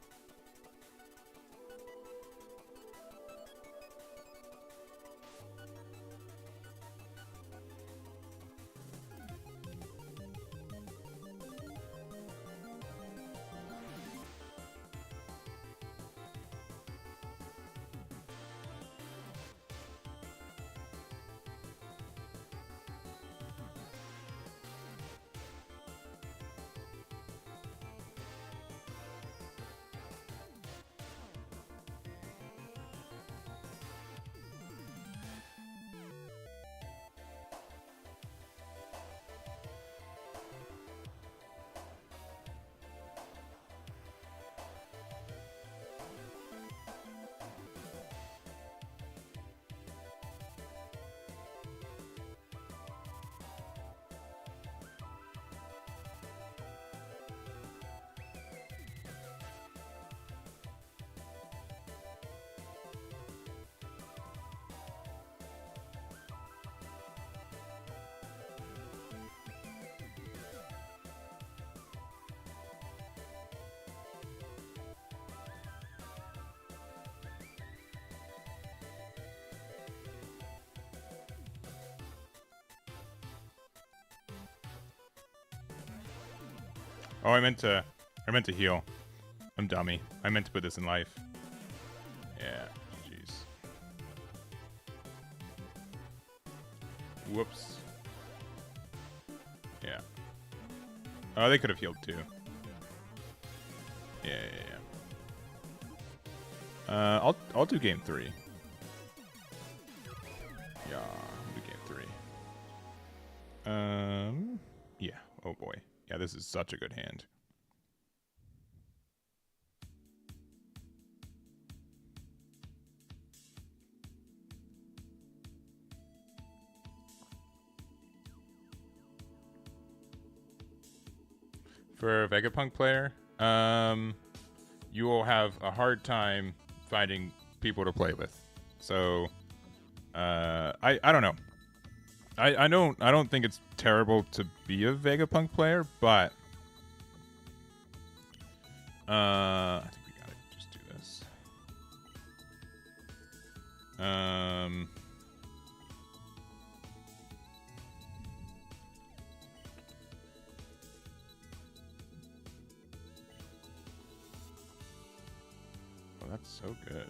Oh, I meant to heal. I'm dummy. I meant to put this in life. Yeah, jeez. Whoops. Yeah. Oh, they could have healed too. Yeah. I'll do game 3. Yeah, I'll do game 3. Yeah. Oh boy. Yeah, this is such a good hand. For a Vegapunk player, you will have a hard time finding people to play with. So, I don't know. I don't think it's terrible to be a Vegapunk player, but I think we gotta just do this. Oh, that's so good.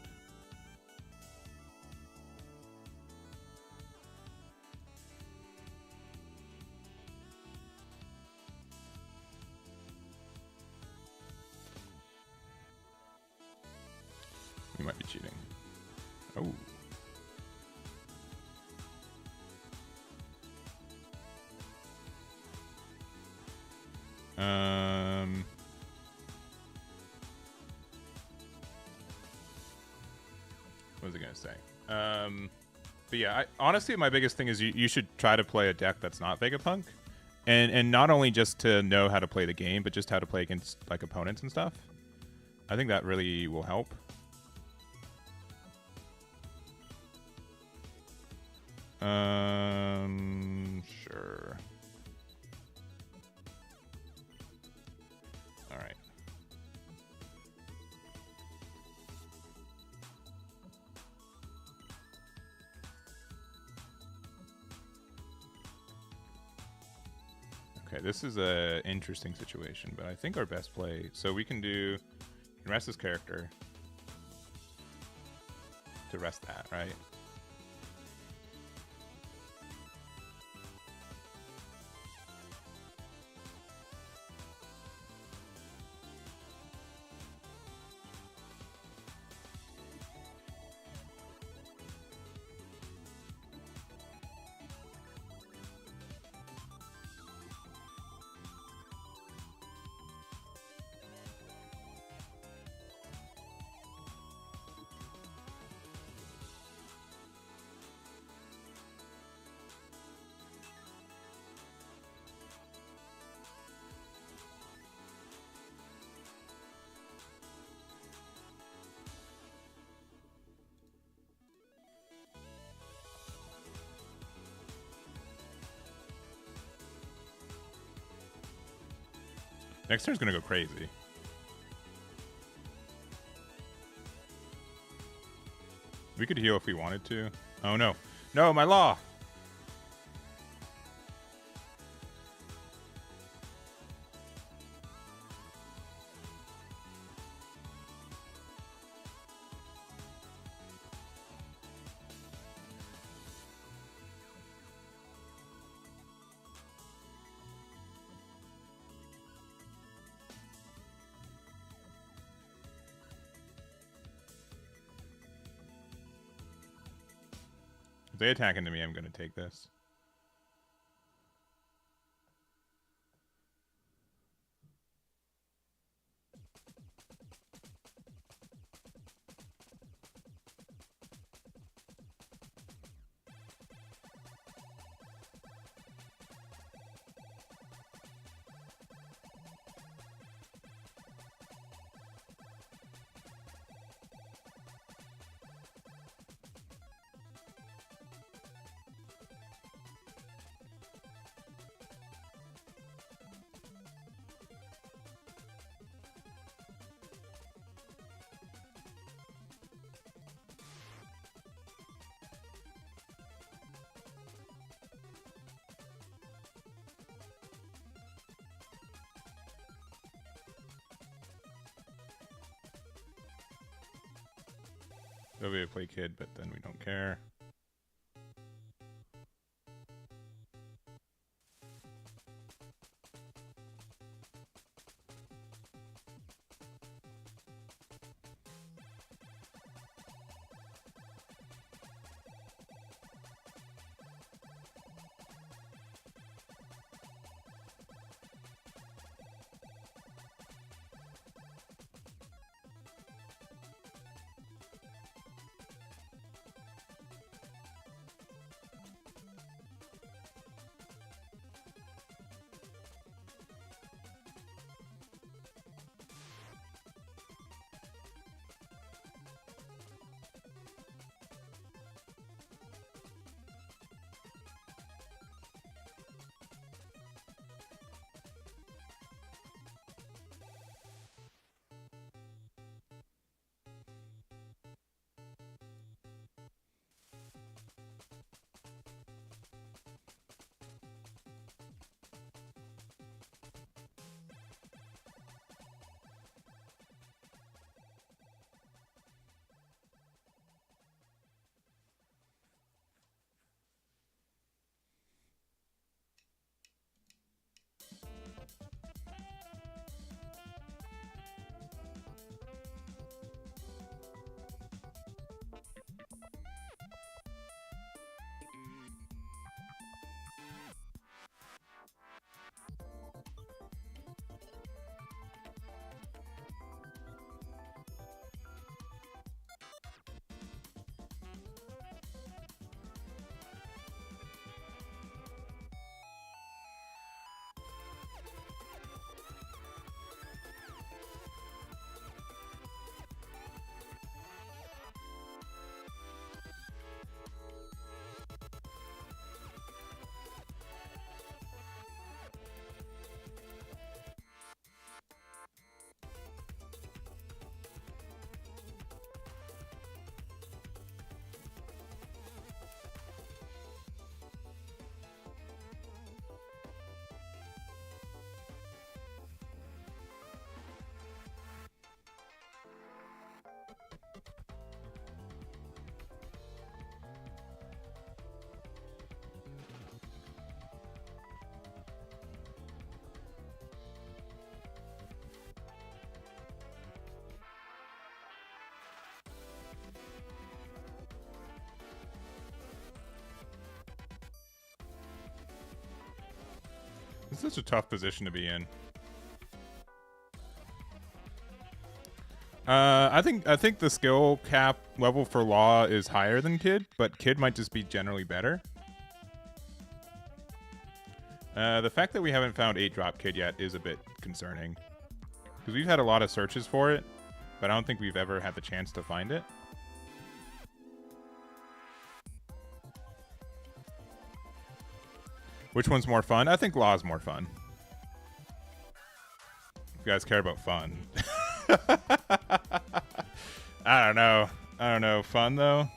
We might be cheating. Oh. What was I gonna say? But yeah, honestly, my biggest thing is you should try to play a deck that's not Vegapunk, and not only just to know how to play the game, but just how to play against like opponents and stuff. I think that really will help. Sure. All right. Okay, this is a interesting situation, but I think our best play. So we can rest this character to rest that, right? Next turn's gonna go crazy. We could heal if we wanted to. Oh no. No, my law! If they attack into me, I'm gonna take this. They'll be a play kid, but then we don't care. This is such a tough position to be in. I think the skill cap level for Law is higher than Kid, but Kid might just be generally better. The fact that we haven't found 8-drop Kid yet is a bit concerning. Because we've had a lot of searches for it, but I don't think we've ever had the chance to find it. Which one's more fun? I think Law's more fun. You guys care about fun. I don't know. I don't know. Fun though.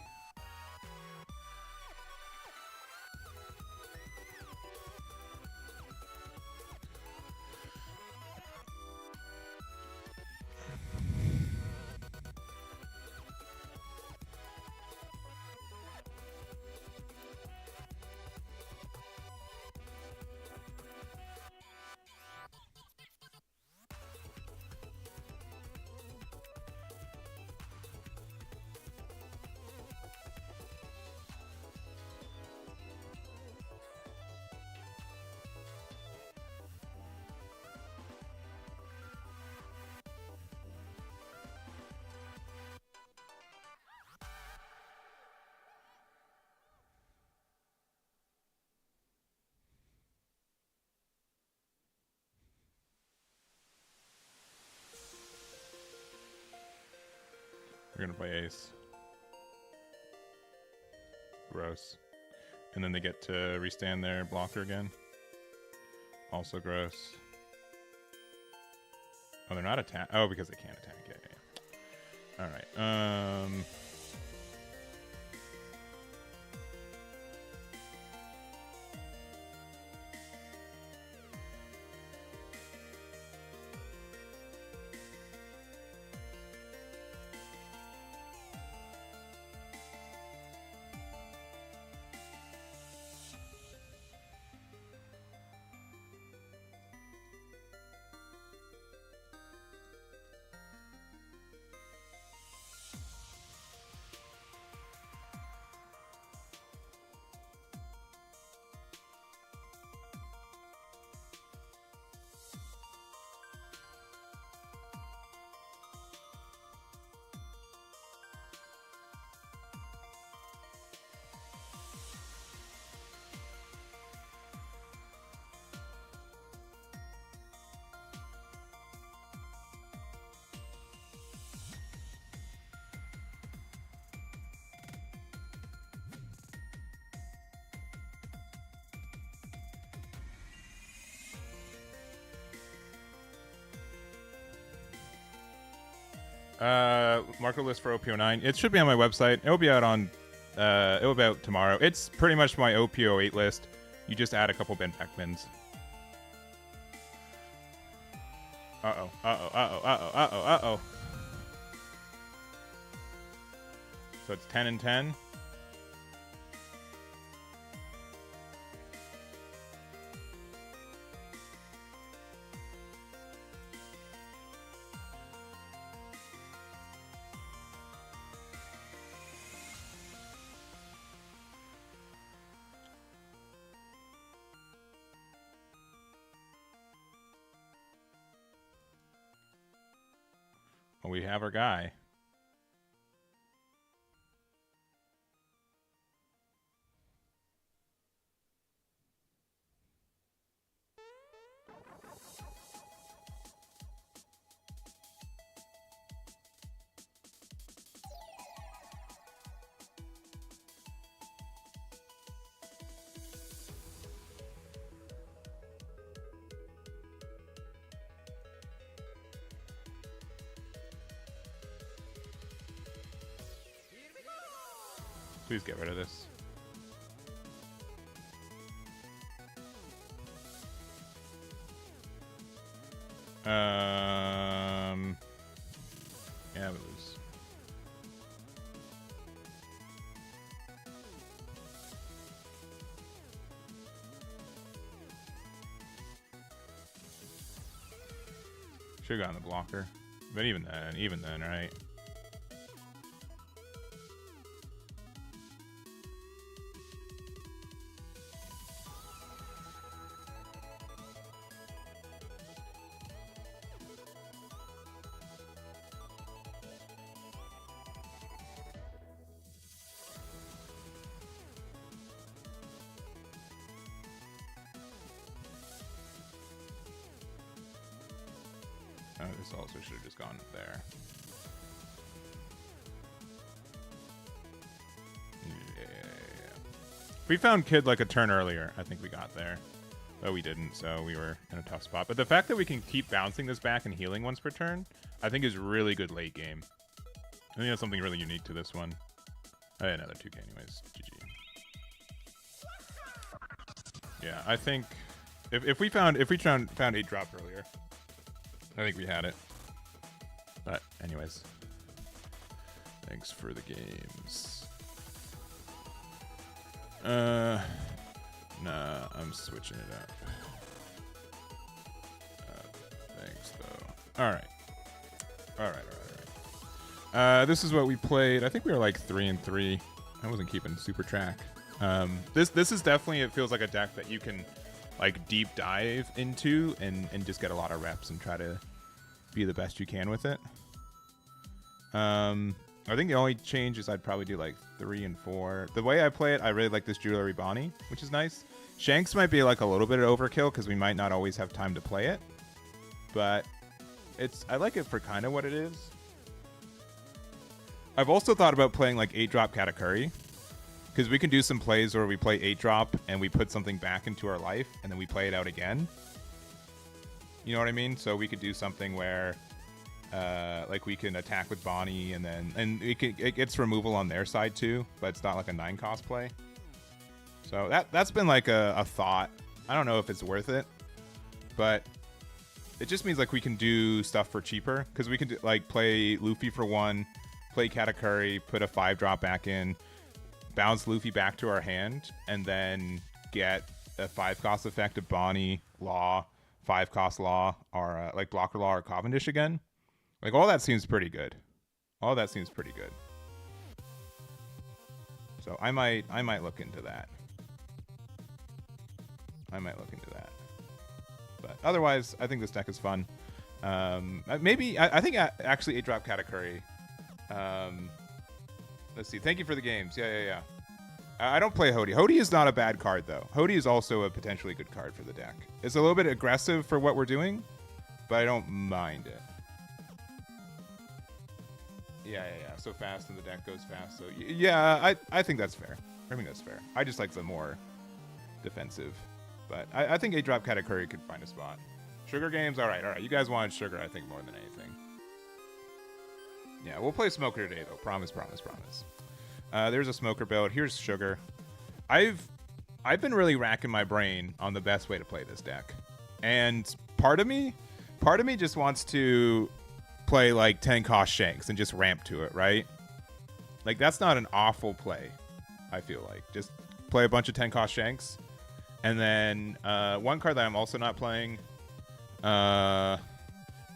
We're gonna play ace. Gross. And then they get to restand their blocker again. Also gross. Oh, they're not attack. Oh, because they can't attack. Yeah, yeah. All right. Market list for OP09. It should be on my website. It will be out on. It will be out tomorrow. It's pretty much my OP08 list. You just add a couple bin pack bins. Uh-oh. Uh-oh. Uh-oh. Uh-oh. Uh-oh. Uh-oh. So it's 10 and 10. Well, we have our guy. Please get rid of this. Yeah, we lose. Should've gotten the blocker. But even then, right? This also should have just gone there. Yeah. We found Kid like a turn earlier. I think we got there. But we didn't, so we were in a tough spot. But the fact that we can keep bouncing this back and healing once per turn, I think is really good late game. I think that's something really unique to this one. Oh, yeah, another 2K anyways. GG. Yeah, I think if we found 8 drop earlier, I think we had it. But anyways, thanks for the games. Nah, I'm switching it up. Thanks though. All right. This is what we played. I think we were like 3-3. I wasn't keeping super track. This is definitely, it feels like a deck that you can like deep dive into and just get a lot of reps and try to be the best you can with it. I think the only change is I'd probably do like 3 and 4. The way I play it, I really like this Jewelry Bonnie, which is nice. Shanks might be like a little bit of overkill because we might not always have time to play it, but I like it for kind of what it is. I've also thought about playing like 8-drop Katakuri, because we can do some plays where we play 8-drop and we put something back into our life and then we play it out again. You know what I mean? So we could do something where like we can attack with Bonnie and it gets removal on their side too, but it's not like a 9-cost play. So that's been like a thought. I don't know if it's worth it, but it just means like we can do stuff for cheaper, because we can do, like play Luffy for 1, play Katakuri, put a 5-drop back in, bounce Luffy back to our hand, and then get a 5-cost effect of Bonnie, Law, 5-cost Law, or like Blocker Law or Cavendish again. Like all that seems pretty good. So I might look into that. But otherwise, I think this deck is fun. Maybe I think actually 8-drop Katakuri. Let's see. Thank you for the games. Yeah. I don't play Hody. Hody is not a bad card though. Hody is also a potentially good card for the deck. It's a little bit aggressive for what we're doing, but I don't mind it. Yeah. So fast and the deck goes fast. So yeah, I think that's fair. I just like the more defensive. But I think 8-drop Katakuri could find a spot. Sugar games, all right. You guys wanted Sugar, I think, more than anything. Yeah, we'll play Smoker today, though. Promise. There's a Smoker build. Here's Sugar. I've been really racking my brain on the best way to play this deck. And part of me just wants to play, like, 10-cost Shanks and just ramp to it, right? Like, that's not an awful play, I feel like. Just play a bunch of 10-cost Shanks. And then one card that I'm also not playing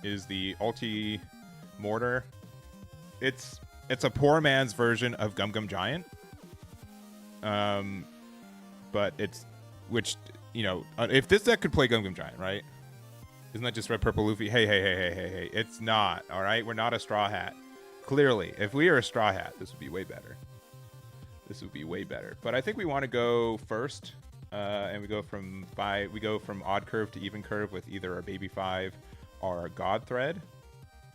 is the Ulti Mortar. It's a poor man's version of Gum Gum Giant. But if this deck could play Gum Gum Giant, right? Isn't that just Red Purple Luffy? Hey. It's not, all right? We're not a Straw Hat. Clearly, if we are a Straw Hat, this would be way better. But I think we want to go first. And we go from odd curve to even curve with either our Baby 5 or our God Thread.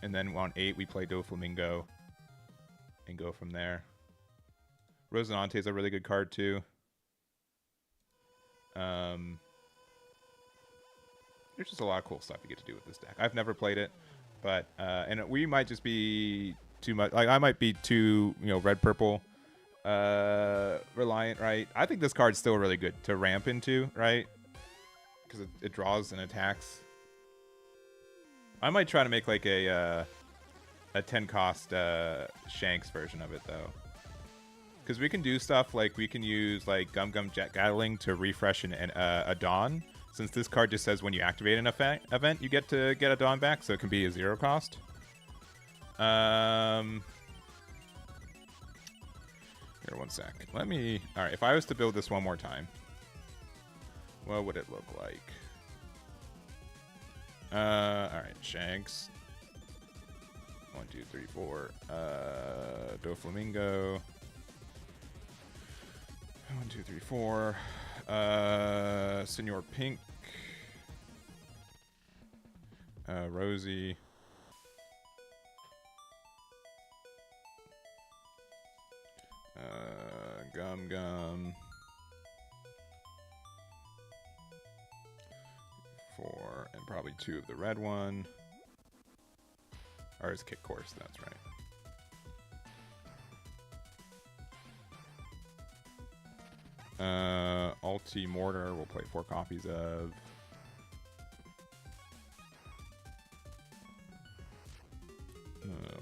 And then on 8, we play Doflamingo and go from there. Rosinante is a really good card, too. There's just a lot of cool stuff you get to do with this deck. I've never played it, but and we might just be too much. Like, I might be too, red-purple reliant, right? I think this card's still really good to ramp into, right? Because it draws and attacks. I might try to make like a 10-cost Shanks version of it though, because we can do stuff like we can use like Gum Gum Jet Gatling to refresh a Dawn, since this card just says when you activate an event you get to get a Dawn back, so it can be a 0-cost. Here, one sec. Alright, if I was to build this one more time, what would it look like? Alright, Shanks. 1, 2, 3, 4. Doflamingo. 1, 2, 3, 4. Senor Pink. Rosie. Gum Gum. Probably 2 of the red one. Or is kick course, that's right. Ulti Mortar we'll play 4 copies of.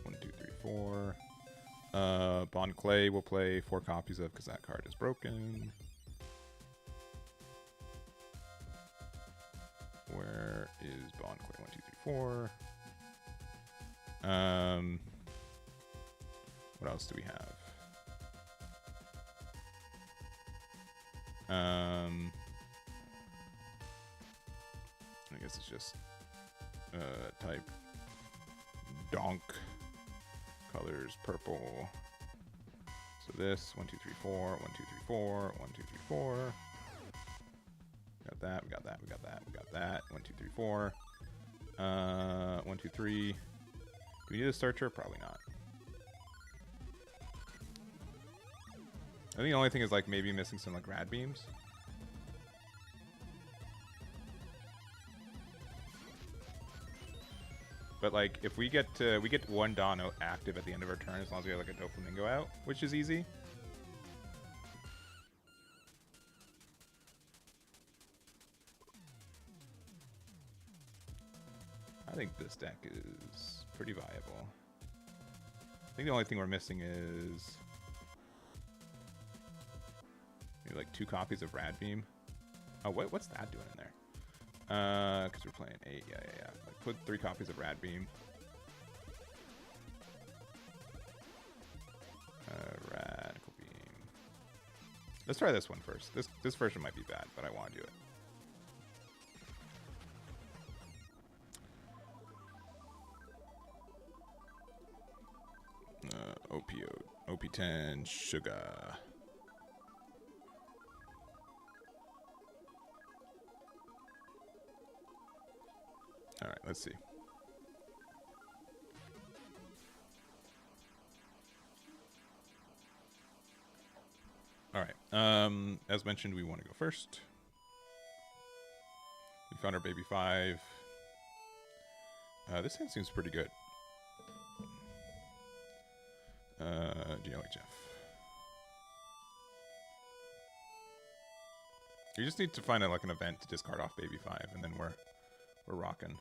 One, two, three, 4. Bon Clay we'll play 4 copies of because that card is broken. Where is Bon Clay? 1, 2, 3, 4. What else do we have? I guess it's just type donk, colors purple. So this 1, 2, 3, 4, 1, 2, 3, 4, 1, 2, 3, 4. Got that, we got that, we got that, we got that. 1, 2, 3, 4. 1, 2, 3. Do we need a searcher? Probably not. I think the only thing is like maybe missing some like rad beams. But like if we get 1 Dawn active at the end of our turn as long as we have like a Doflamingo out, which is easy. I think this deck is pretty viable. I think the only thing we're missing is maybe like 2 copies of Rad Beam. Oh, what's that doing in there? Because we're playing 8. Yeah. Like put 3 copies of Rad Beam. Radical Beam. Let's try this one first. This version might be bad, but I want to do it. OP10 Sugar. All right, let's see. All right. As mentioned, we want to go first. We found our baby 5. This hand seems pretty good. Do you know Jeff? You just need to find like an event to discard off baby 5, and then we're rocking.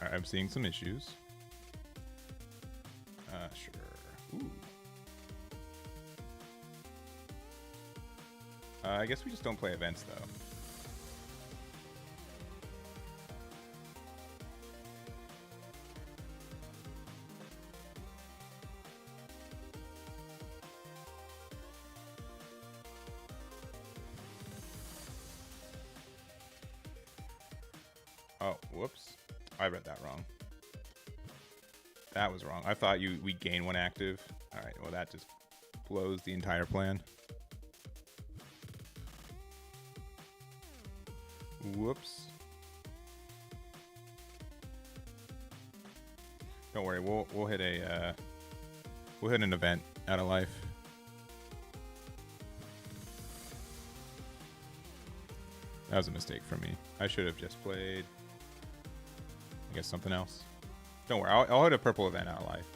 Alright, I'm seeing some issues. Sure. Ooh. I guess we just don't play events, though. Oh, whoops. I read that wrong. That was wrong. I thought we gain 1 active. All right, well that just blows the entire plan. Whoops. Don't worry, we'll hit an event out of life. That was a mistake from me. I should have just played, I guess, something else. Don't worry, I'll hit a purple event out of life.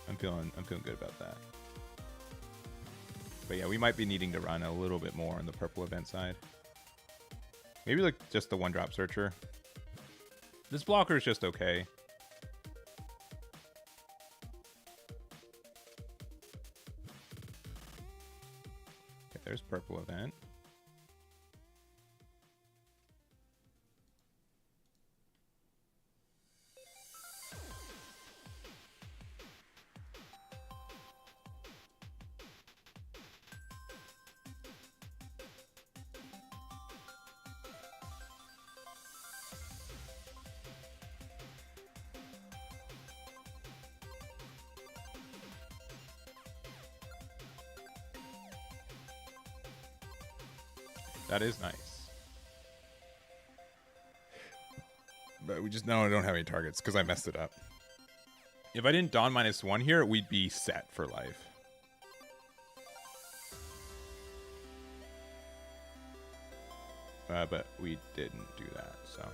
I'm feeling good about that. But yeah, we might be needing to run a little bit more on the purple event side. Maybe like just the 1-drop searcher. This blocker is just okay. Okay, There's purple event. That is nice. But we just now don't have any targets because I messed it up. If I didn't Dawn -1 here, we'd be set for life. But we didn't do that, so.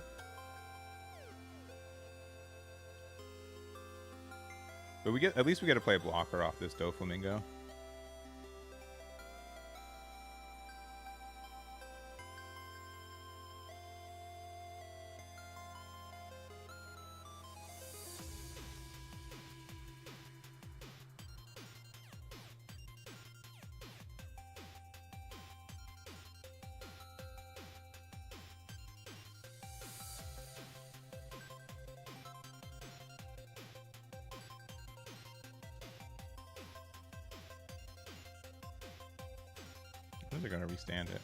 But at least we get to play a blocker off this Doflamingo. They're going to restand it.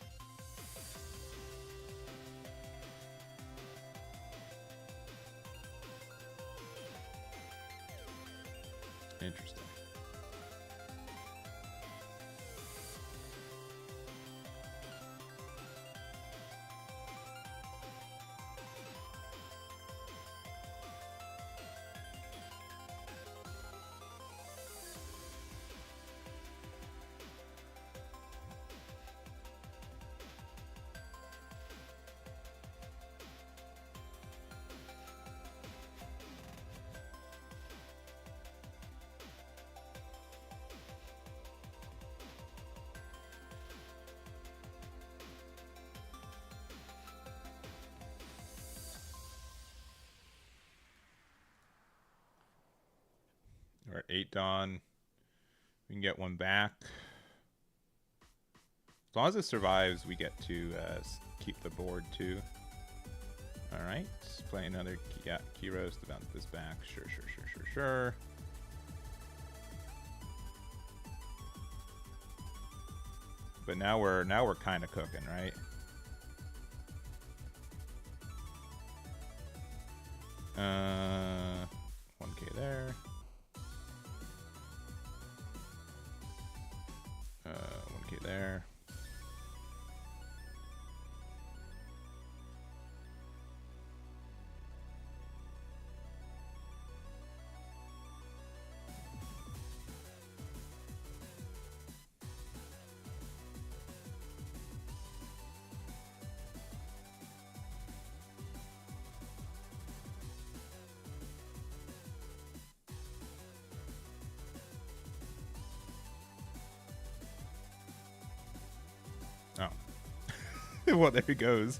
Interesting. We're at 8 Dawn. We can get one back. As long as it survives, we get to keep the board too. All right, let's play another Kiros to bounce this back. Sure. But now we're kind of cooking, right? Uh, 1K there. 1K there. Oh. Well, there he goes.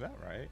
Is that right?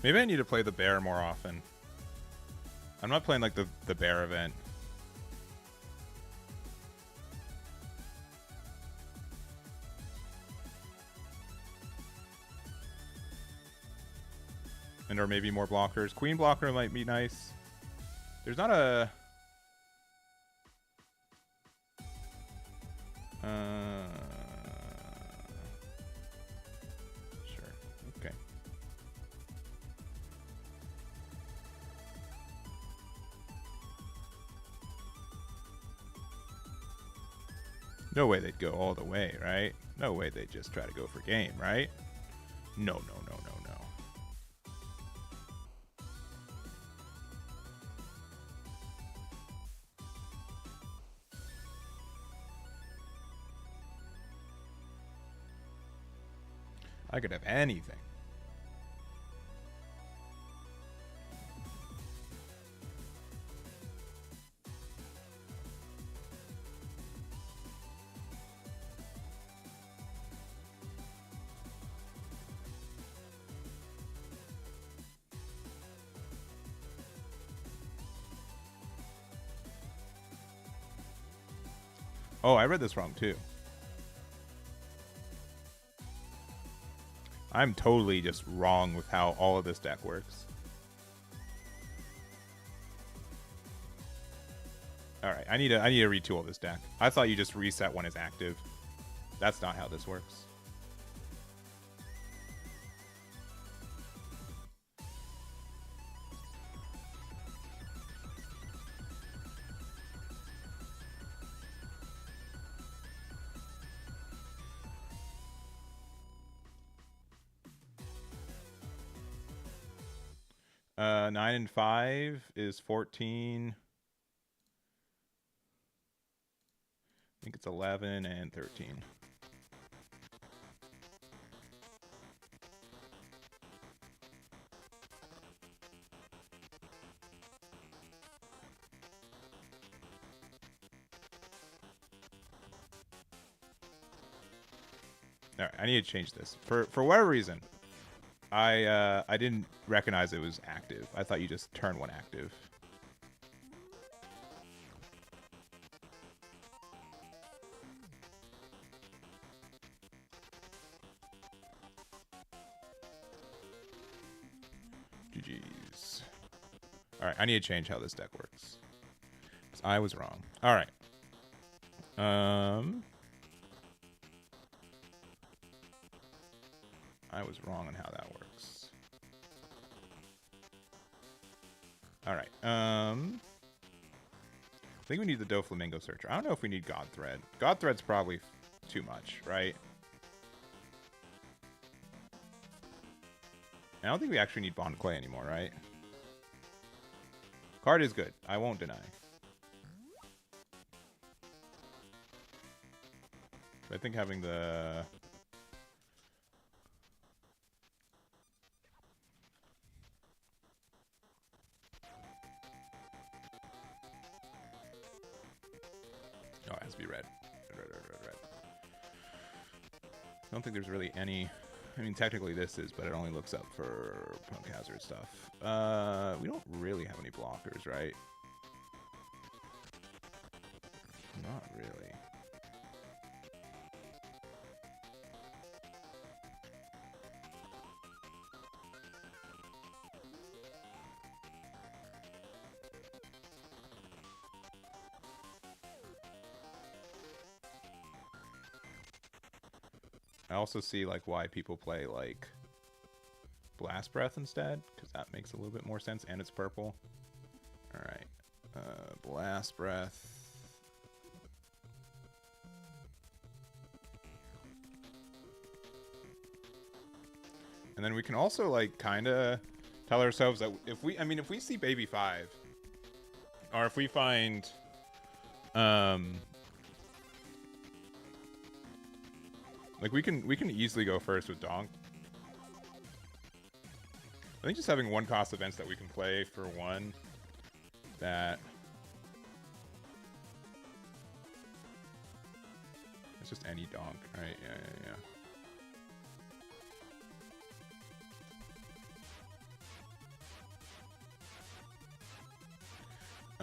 Maybe I need to play the bear more often. I'm not playing like the bear event. And or maybe more blockers. Queen blocker might be nice. There's not a... Sure. Okay. No way they'd go all the way, right? No way they'd just try to go for game, right? No, no, no, no, no. I could have anything. Oh, I read this wrong too. I'm totally just wrong with how all of this deck works. All right, I need to retool this deck. I thought you just reset when it's active. That's not how this works. Uh, 9 and 5 is 14. I think it's 11 and 13. All right, I need to change this. For whatever reason, I didn't recognize it was active. I thought you just turn one active. GG's. All right, I need to change how this deck works. 'Cause I was wrong. All right. I was wrong on how that works. All right. I think we need the Doflamingo Searcher. I don't know if we need God Thread. God Thread's probably too much, right? I don't think we actually need Bond Clay anymore, right? Card is good. I won't deny. But I think having the... Oh, it has to be red. Red. I don't think there's really any... I mean, technically this is, but it only looks up for Punk Hazard stuff. We don't really have any blockers, right? Not really. I also see like why people play like Blast Breath instead, because that makes a little bit more sense, and it's purple. All right, Blast Breath. And then we can also like kind of tell ourselves that if we see Baby 5, or if we find like we can easily go first with Donk. I think just having one cost events that we can play for one that it's just any Donk, right? Yeah.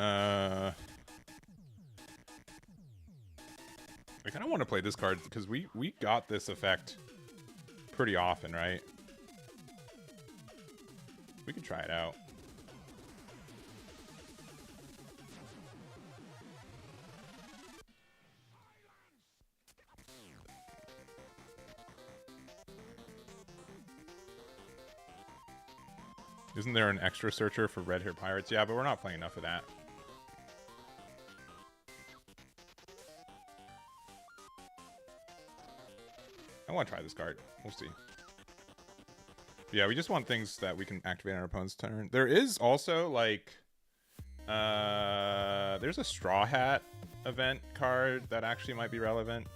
I kind of want to play this card because we got this effect pretty often, right? We could try it out. Isn't there an extra searcher for Red Hair Pirates? Yeah, but we're not playing enough of that. I want to try this card. We'll see. Yeah, we just want things that we can activate on our opponent's turn. There is also, like... there's a Straw Hat event card that actually might be relevant.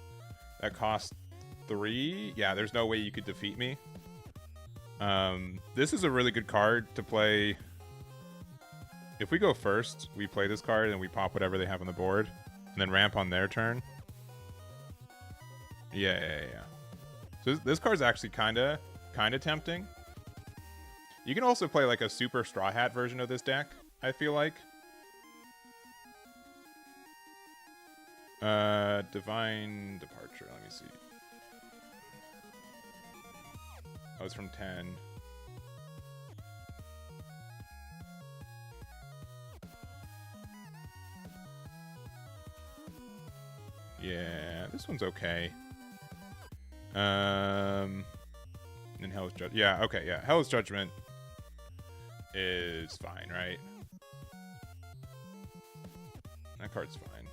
That costs 3. Yeah, there's no way you could defeat me. This is a really good card to play. If we go first, we play this card and we pop whatever they have on the board, and then ramp on their turn. Yeah. So this card's actually kind of tempting. You can also play like a super Straw Hat version of this deck, I feel like. Divine Departure, let me see. Oh, it's from 10. Yeah, this one's okay. And Hell's Judgment. Yeah, okay, yeah. Hell's Judgment is fine, right? That card's fine.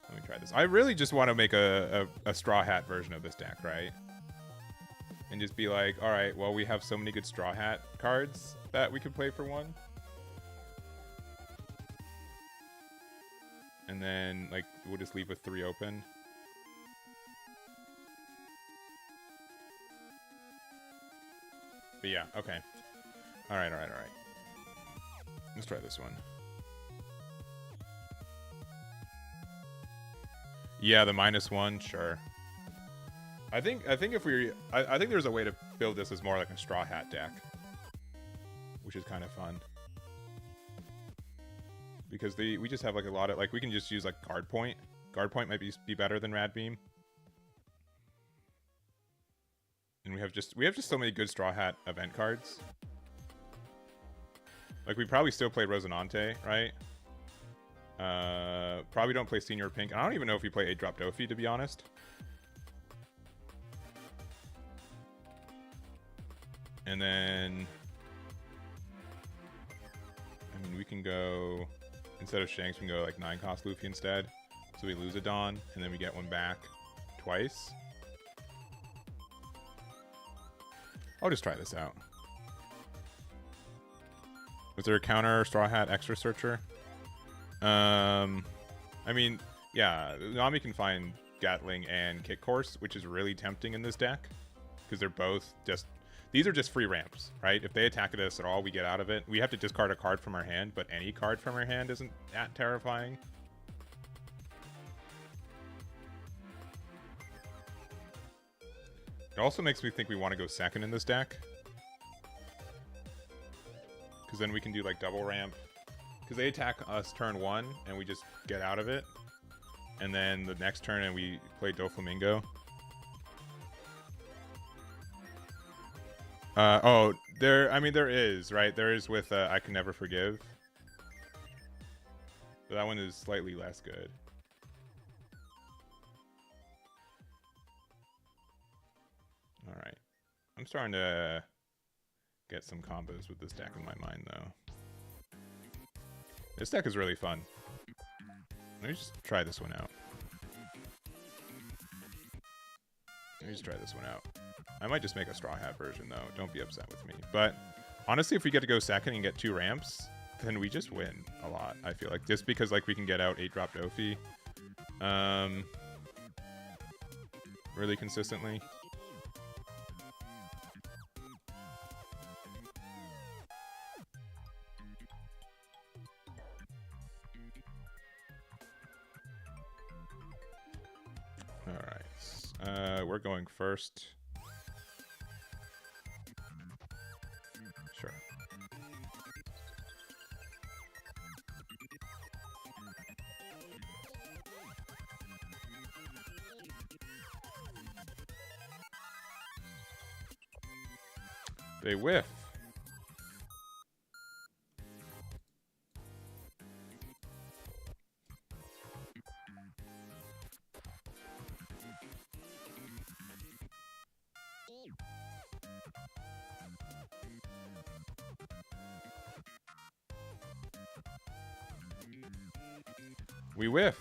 Let me try this. I really just want to make a Straw Hat version of this deck, right? And just be like, all right, well, we have so many good Straw Hat cards that we could play for one. And then, like, we'll just leave with 3 open. But yeah, okay. All right. Let's try this one. Yeah, the -1, sure. I think if we, I think there's a way to build this as more like a Straw Hat deck, which is kind of fun. Because we just have like a lot of, like, we can just use like Guard Point. Guard Point might be better than Rad Beam. And we have just so many good Straw Hat event cards. Like, we probably still play Rosinante, right? Probably don't play Senior Pink. I don't even know if we play 8-drop Dofi, to be honest. And then, I mean, we can go, instead of Shanks, we can go like 9-cost Luffy instead. So we lose a Dawn, and then we get one back twice. I'll just try this out. Was there a counter Straw Hat extra searcher? I mean, yeah, Nami can find Gatling and Kick Course, which is really tempting in this deck. Because they're both just... These are just free ramps, right? If they attack at us at all, we get out of it. We have to discard a card from our hand, but any card from our hand isn't that terrifying. It also makes me think we want to go second in this deck. Because then we can do like double ramp. Because they attack us turn 1, and we just get out of it. And then the next turn, and we play Doflamingo. Oh, there is, right? There is with I Can Never Forgive. But that one is slightly less good. Alright. I'm starting to get some combos with this deck in my mind, though. This deck is really fun. Let me just try this one out. I might just make a Straw Hat version, though. Don't be upset with me. But honestly, if we get to go second and get 2 ramps, then we just win a lot, I feel like. Just because like we can get out 8-drop Dofi really consistently. Alright. We're going first. Sure. They whiff. We whiff.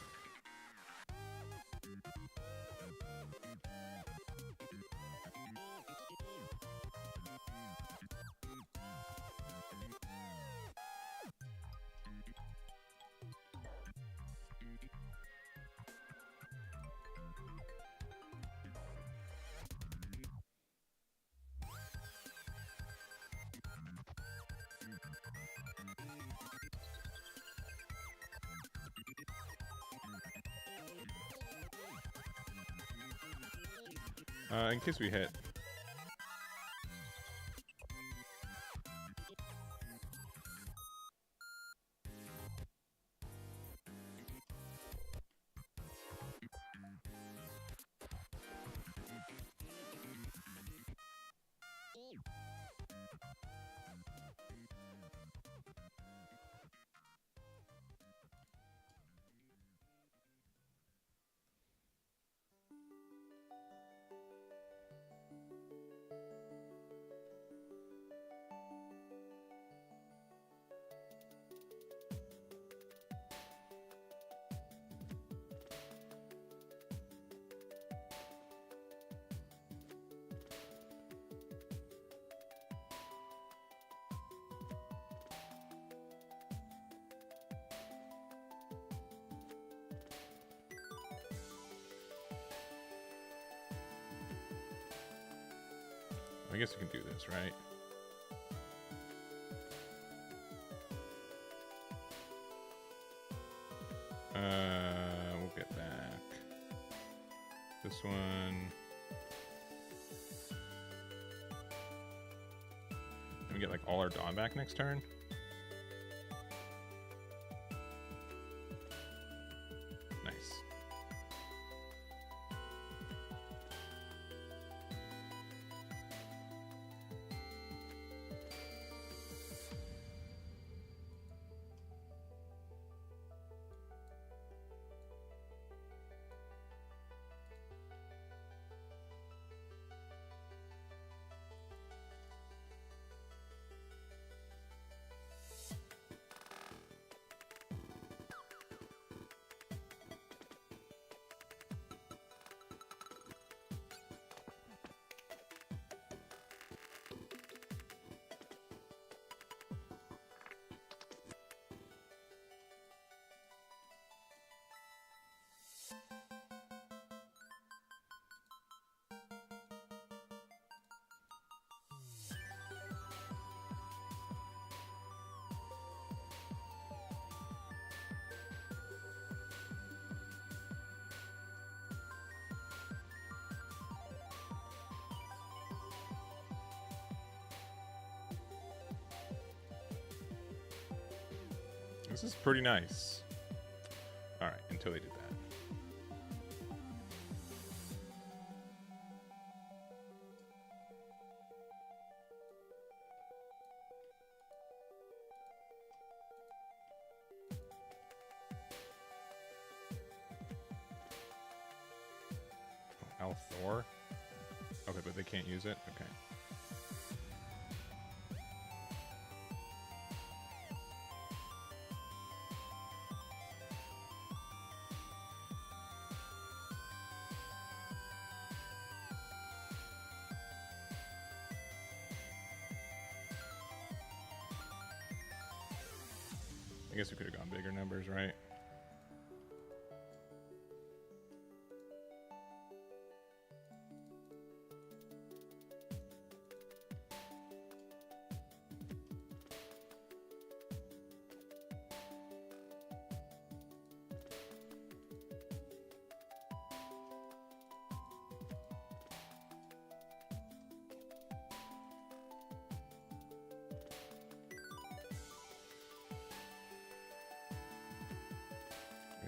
In case we hit. I guess we can do this, right? We'll get back this one. And we get like all our Dawn back next turn. Nice. This is pretty nice. All right, until they did that. Thor. Okay, but they can't use it. Okay. I guess we could have gone bigger numbers, right?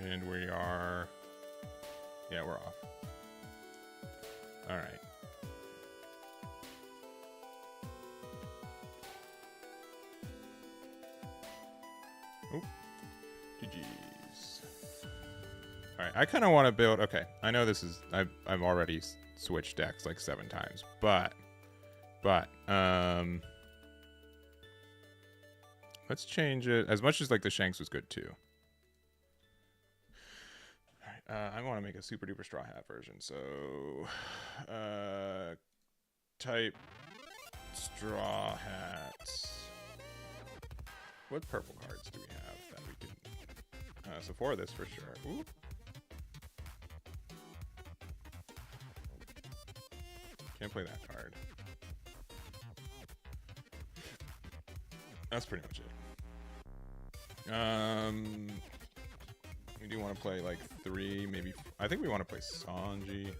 And we are, yeah, we're off. All right. Oh, GG's. All right, I kind of want to build. Okay, I know this is. I've already switched decks like 7 times, but let's change it. As much as like the Shanks was good too. All right, I want to make a super duper straw hat version. So, type straw hats. What purple cards do we have that we can? So 4 of this for sure. Ooh. Can't play that card. That's pretty much it. We do want to play like 3, maybe. I think we want to play Sanji.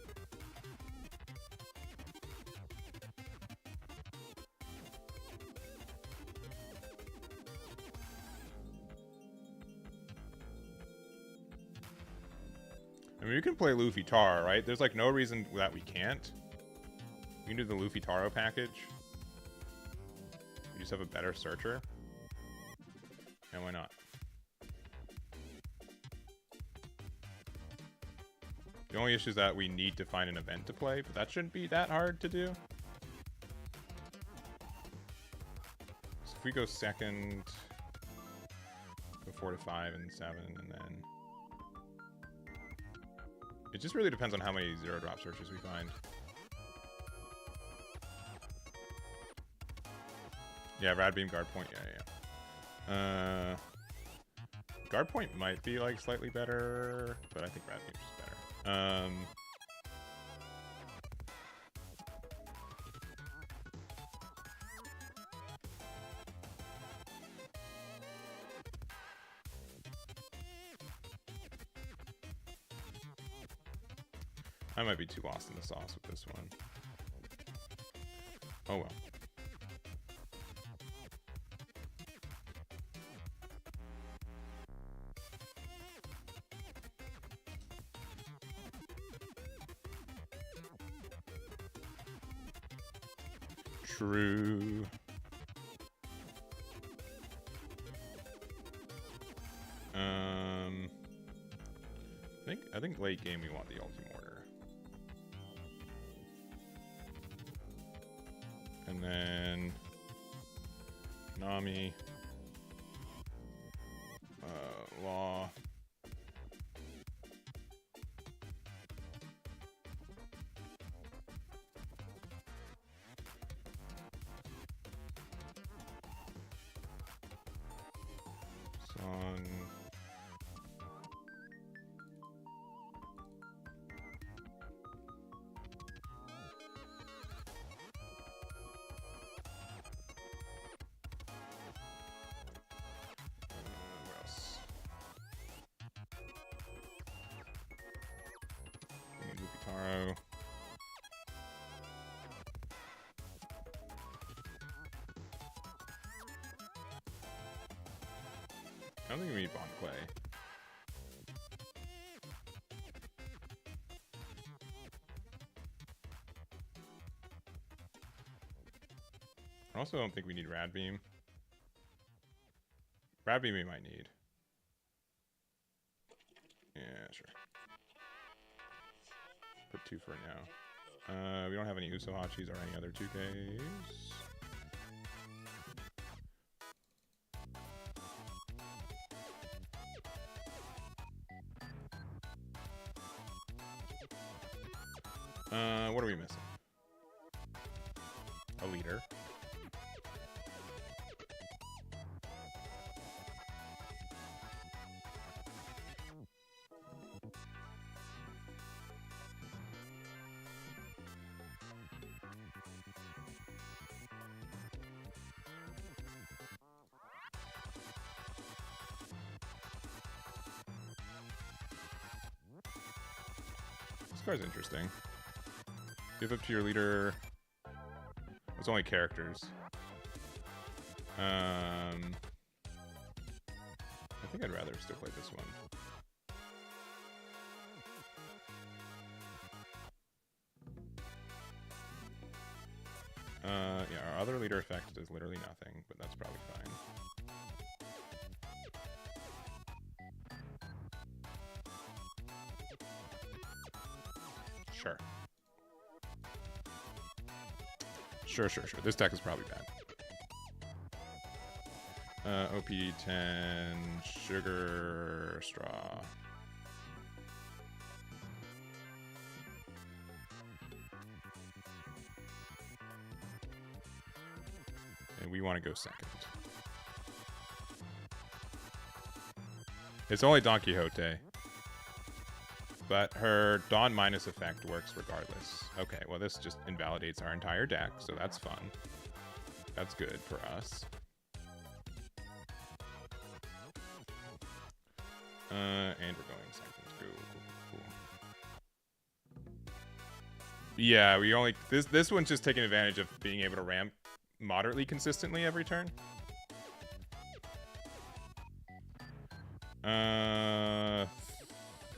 I mean, we can play Luffy Taro, right? There's like no reason that we can't. We can do the Luffy Taro package. We just have a better searcher. And why not? The only issue is that we need to find an event to play, but that shouldn't be that hard to do. So if we go second, go 4 to 5 and 7, and then it just really depends on how many 0-drop searches we find. Yeah, Rad Beam, Guard Point, yeah. Guard Point might be like slightly better, but I think Rad Beam's just better. I might be too lost in the sauce with this one. Oh well. True. I think late game we want the ultimate order. And then Nami, Law. Song. What else? Luffy Taro. I don't think we need Bond Clay. I also don't think we need Rad Beam. Rad Beam we might need. Yeah, sure. Put 2 for now. We don't have any Usohachis or any other 2Ks. What are we missing? A leader. This card's interesting. Give up to your leader. It's only characters. I think I'd rather still play this one. Yeah, our other leader effect does literally nothing, but that's probably fine. Sure. Sure. This deck is probably bad. OP10 Sugar Straw. And we want to go second. It's only Don Quixote. But her Dawn minus effect works regardless. Okay, well this just invalidates our entire deck, so that's fun. That's good for us. And we're going second. Cool. Yeah, we only this one's just taking advantage of being able to ramp moderately consistently every turn.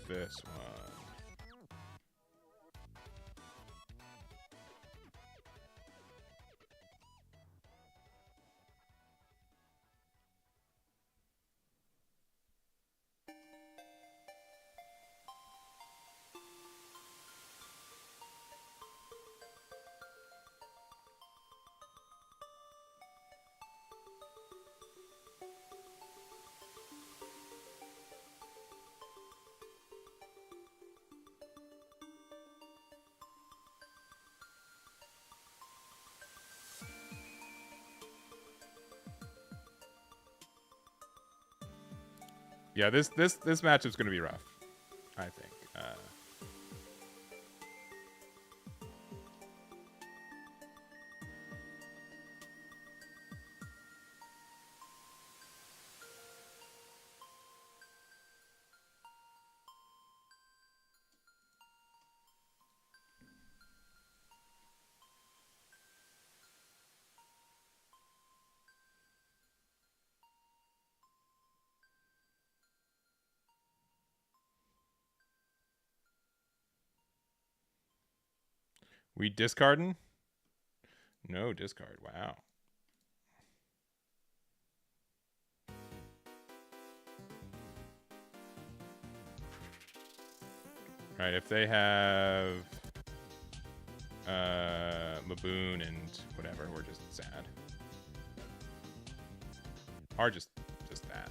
This one. Yeah, this matchup's gonna be rough, I think. We discarding? No discard. Wow. All right, if they have Maboon and whatever, we're just sad. Or just that.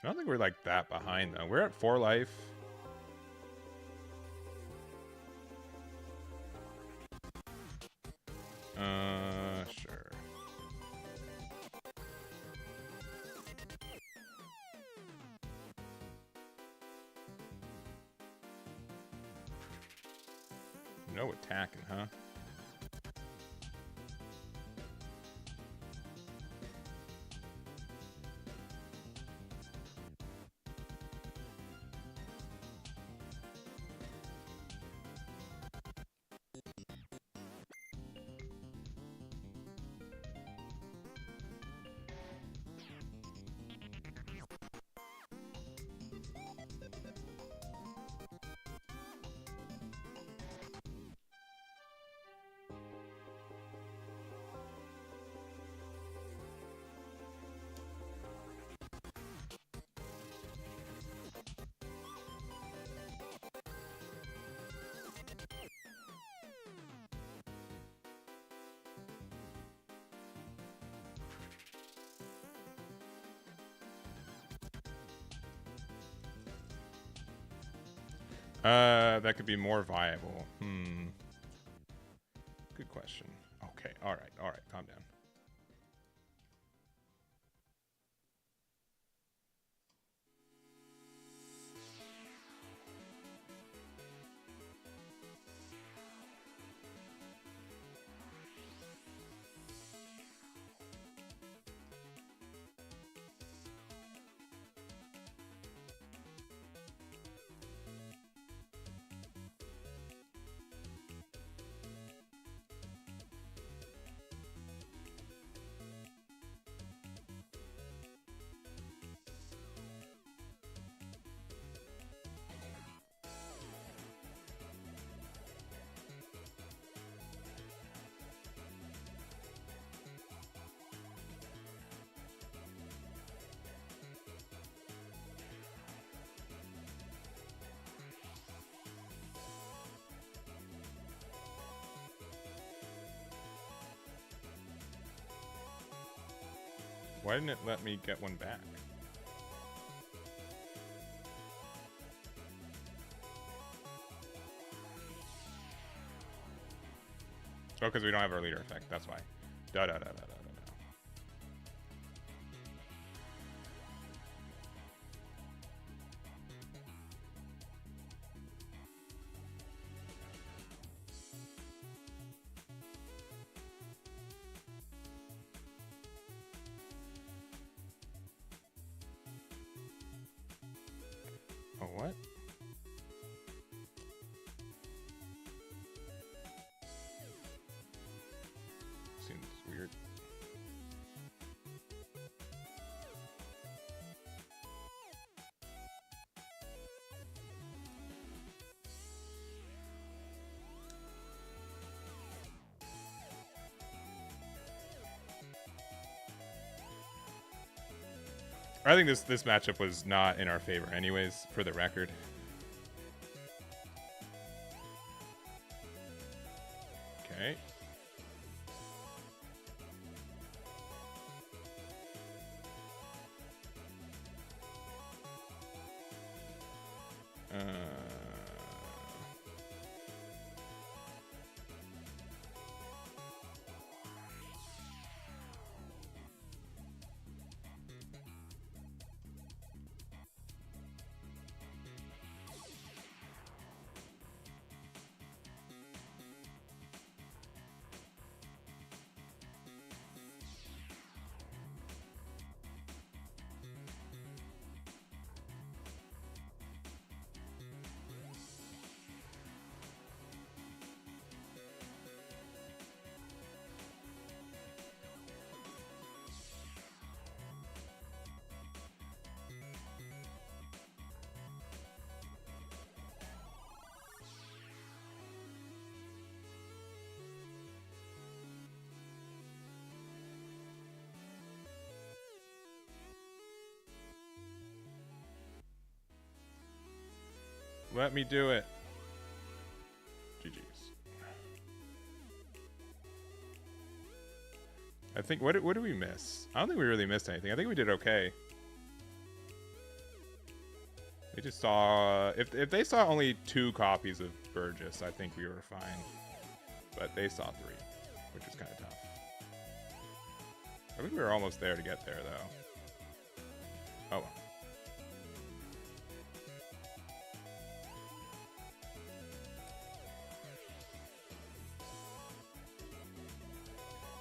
I don't think we're like that behind though. We're at 4 life. Sure. No attacking, huh? That could be more viable. Good question. Okay, all right, calm down. Why didn't it let me get one back? Oh, because we don't have our leader effect. That's why. Da da da da da da. Oh, what? Seems weird. I think this matchup was not in our favor anyways, for the record. Okay. Let me do it. GG's. I think, what did we miss? I don't think we really missed anything. I think we did okay. We just saw, if they saw only 2 copies of Burgess, I think we were fine. But they saw 3, which was kind of tough. I think we were almost there to get there, though. Oh well.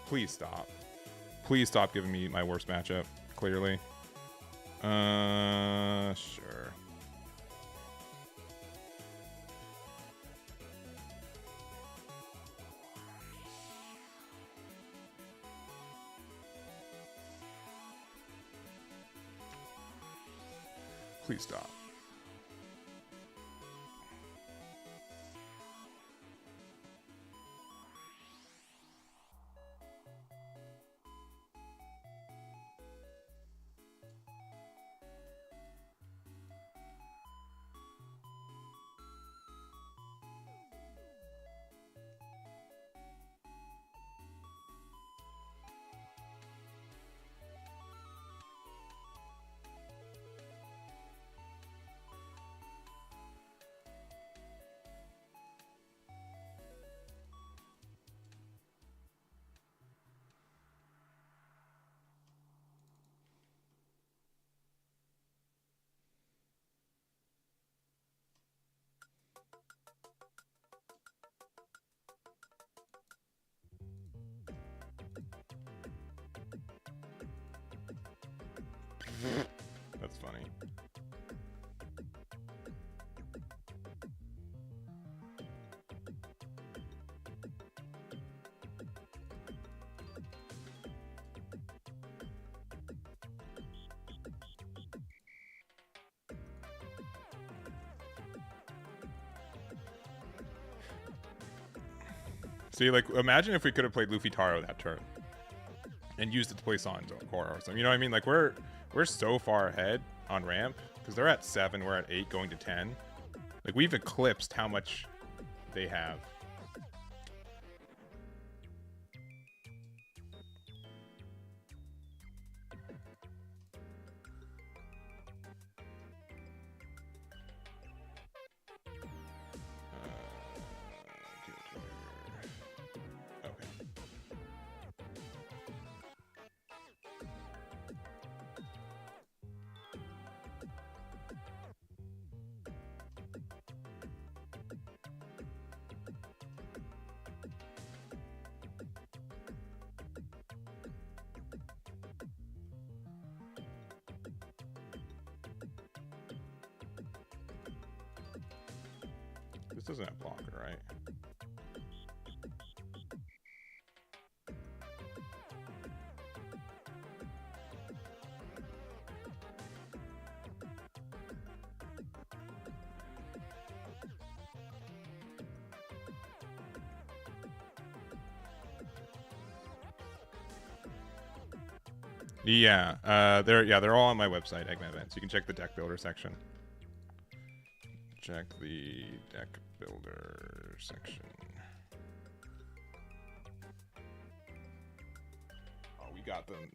Please stop. Please stop giving me my worst matchup, clearly. Sure. Please stop. That's funny. See, like, imagine if we could have played Luffy Taro that turn and used it to play Sanzo or something. You know what I mean? Like, we're so far ahead on ramp because they're at 7, we're at 8, going to 10. Like, we've eclipsed how much they have. This doesn't have blocker, right? Yeah, they're all on my website, Eggman Events. You can check the deck builder section. Check the deck builder section. Oh, we got them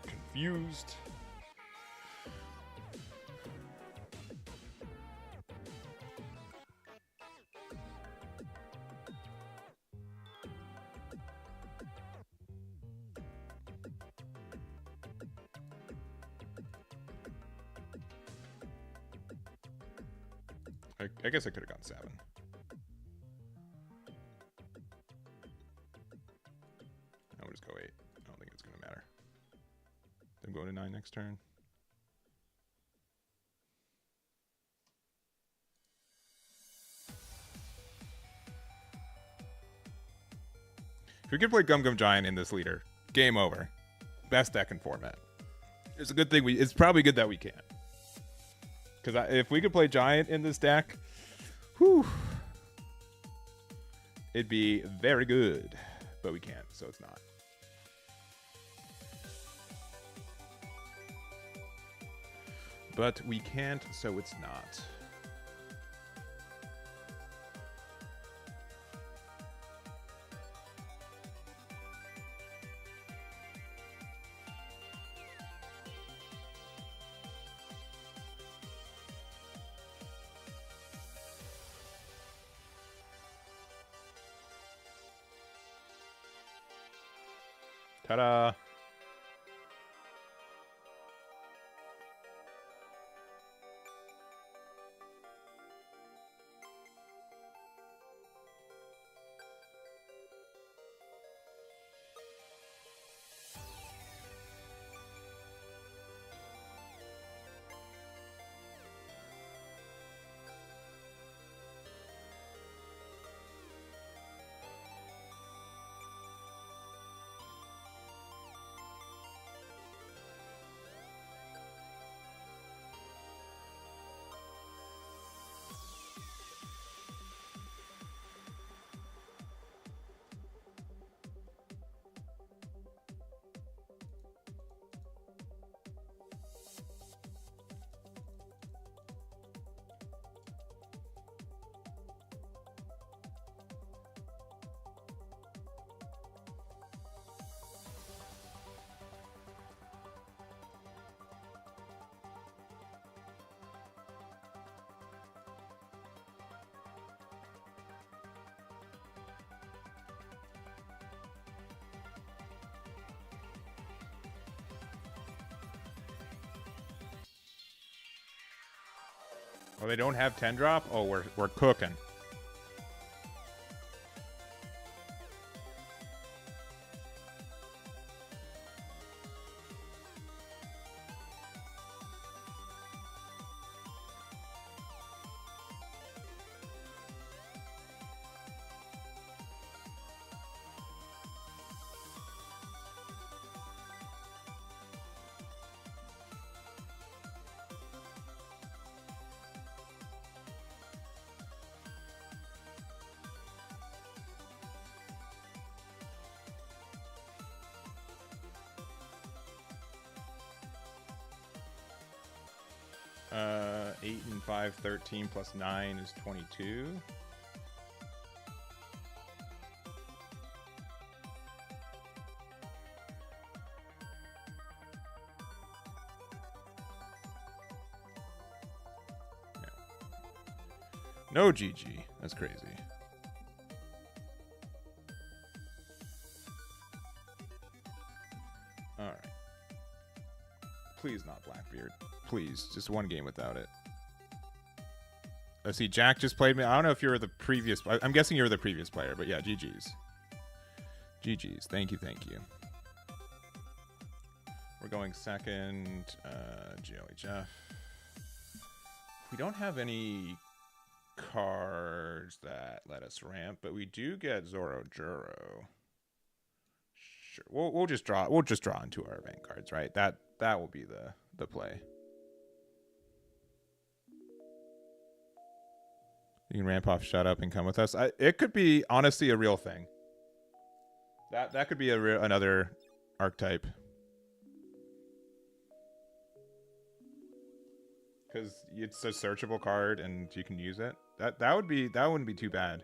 confused. I guess I could have gone 7. I'll just go 8. I don't think it's going to matter. Then go to 9 next turn. If we could play Gum Gum Giant in this leader, game over. Best deck in format. It's a good thing it's probably good that we can't. Because if we could play Giant in this deck, whew, it'd be very good. But we can't, so it's not. But we can't, so it's not. Ta-da! Oh, they don't have 10 drop? Oh, we're cooking. Uh, 8 and 5, 13 plus 9 is 22. No GG. That's crazy. All right. Please not Blackbeard. Please, just one game without it. Let's see, Jack just played me. I don't know if you're the previous. I'm guessing you're the previous player, but yeah, GG's. GG's. Thank you, thank you. We're going second. GLHF. We don't have any cards that let us ramp, but we do get Zoro Juro. Sure, we'll just draw. We'll just draw into our event cards, right? That will be the play. You can ramp off, shut up, and come with us. It could be honestly a real thing. That could be another archetype. Because it's a searchable card and you can use it. That wouldn't be too bad.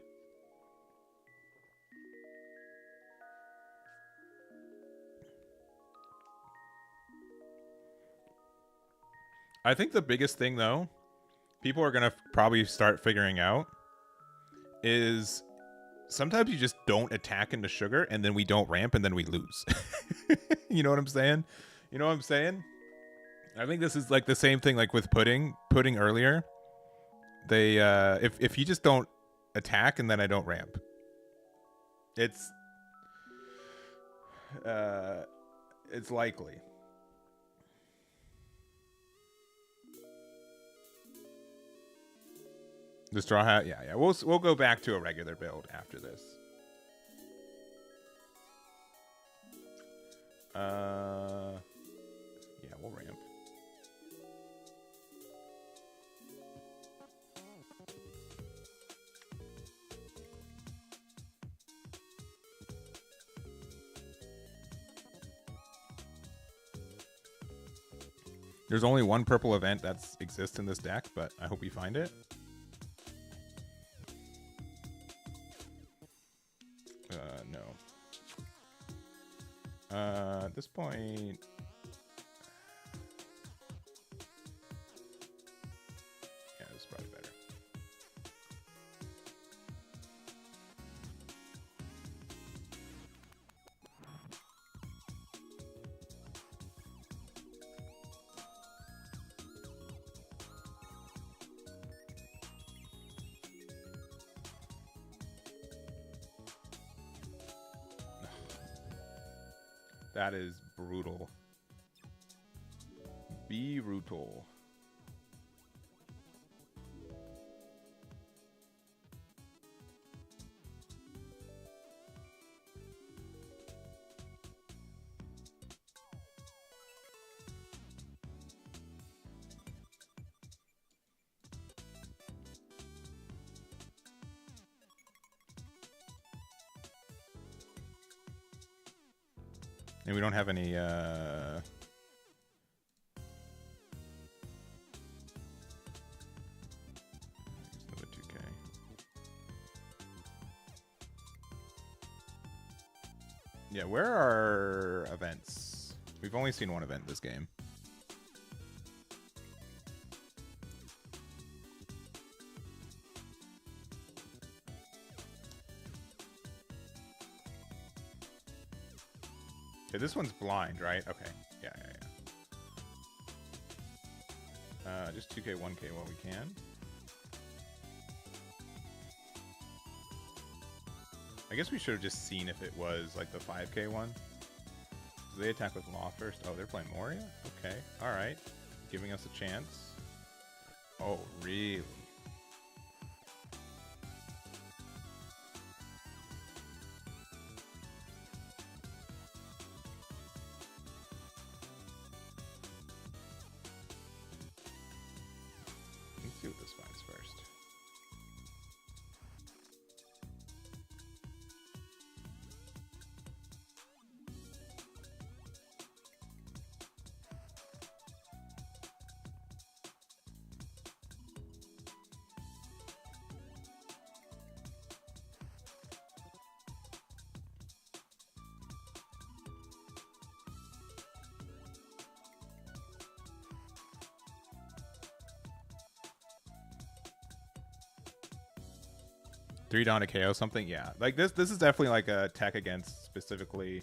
I think the biggest thing though, people are gonna probably start figuring out is sometimes you just don't attack into sugar and then we don't ramp and then we lose. You know what I'm saying? You know what I'm saying? I think this is like the same thing like with pudding earlier. They if you just don't attack and then I don't ramp, it's likely. The straw hat, yeah. We'll go back to a regular build after this. Yeah, we'll ramp. There's only one purple event that exists in this deck, but I hope we find it. No. At this point... Yeah, this is probably better. That is brutal. Brutal. And we don't have any another 2K. Yeah, where are events? We've only seen one event this game. Okay, this one's blind, right? Okay. Yeah. Just 2K, 1K while we can. I guess we should have just seen if it was like the 5K one. Do they attack with Law first? Oh, they're playing Moria? Okay. Alright. Giving us a chance. Oh, really? Let's see what this finds first. Three down to KO something, yeah. Like this is definitely like a tech against specifically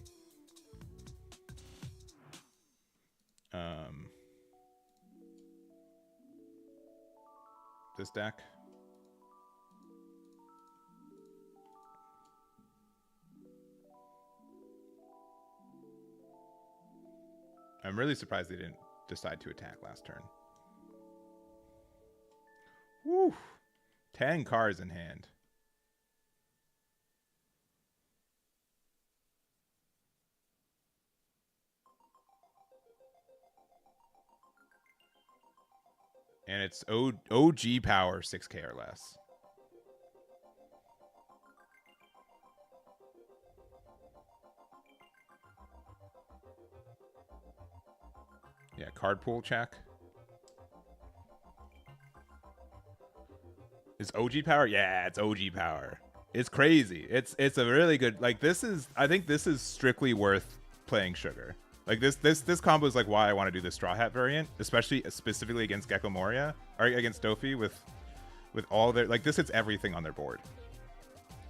this deck. I'm really surprised they didn't decide to attack last turn. Woo! 10 cards in hand. And it's OG power 6k or less. Yeah, card pool check. Is OG power? Yeah, it's OG power. It's crazy. It's a really good, like, this is, I think this is strictly worth playing Sugar. Like this combo is like why I want to do the Straw Hat variant, especially specifically against Gecko Moria or against Dofi with all their, like, this hits everything on their board.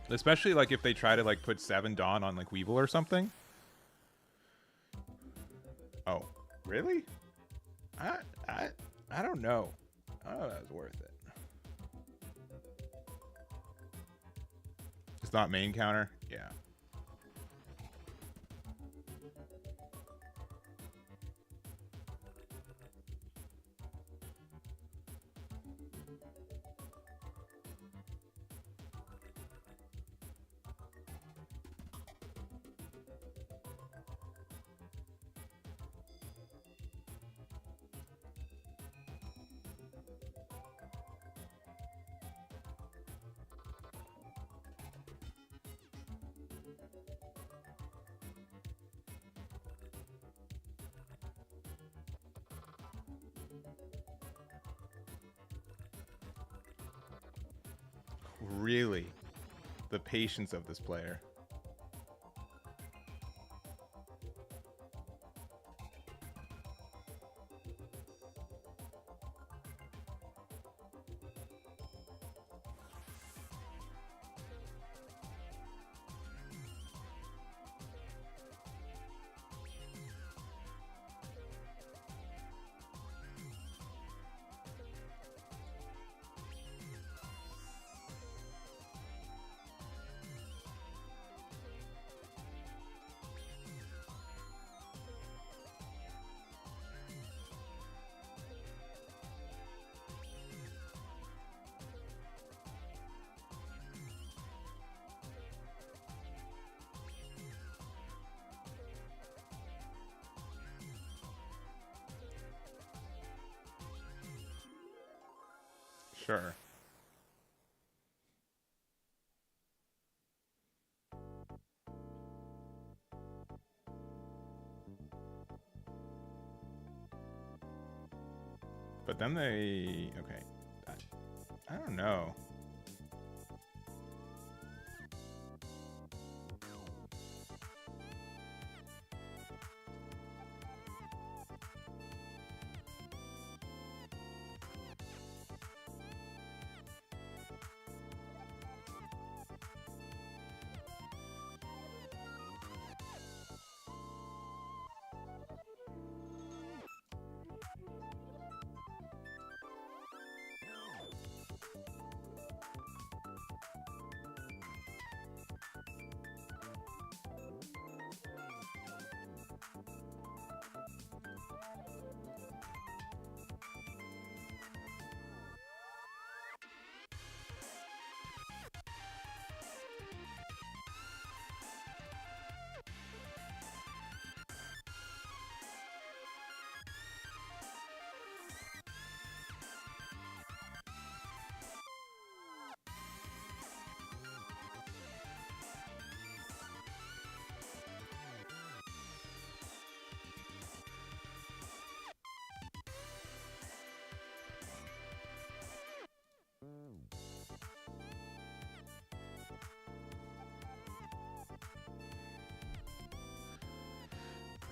Especially like if they try to like put 7 Dawn on like Weevil or something. Oh, really? I don't know. I don't know if that was worth it. It's not main counter? Yeah. Really? The patience of this player. Sure. But then they... Okay. I don't know.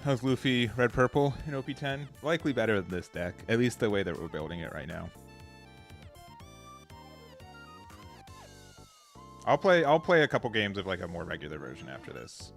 How's Luffy red purple in OP10? Likely better than this deck, at least the way that we're building it right now. I'll play a couple games of like a more regular version after this.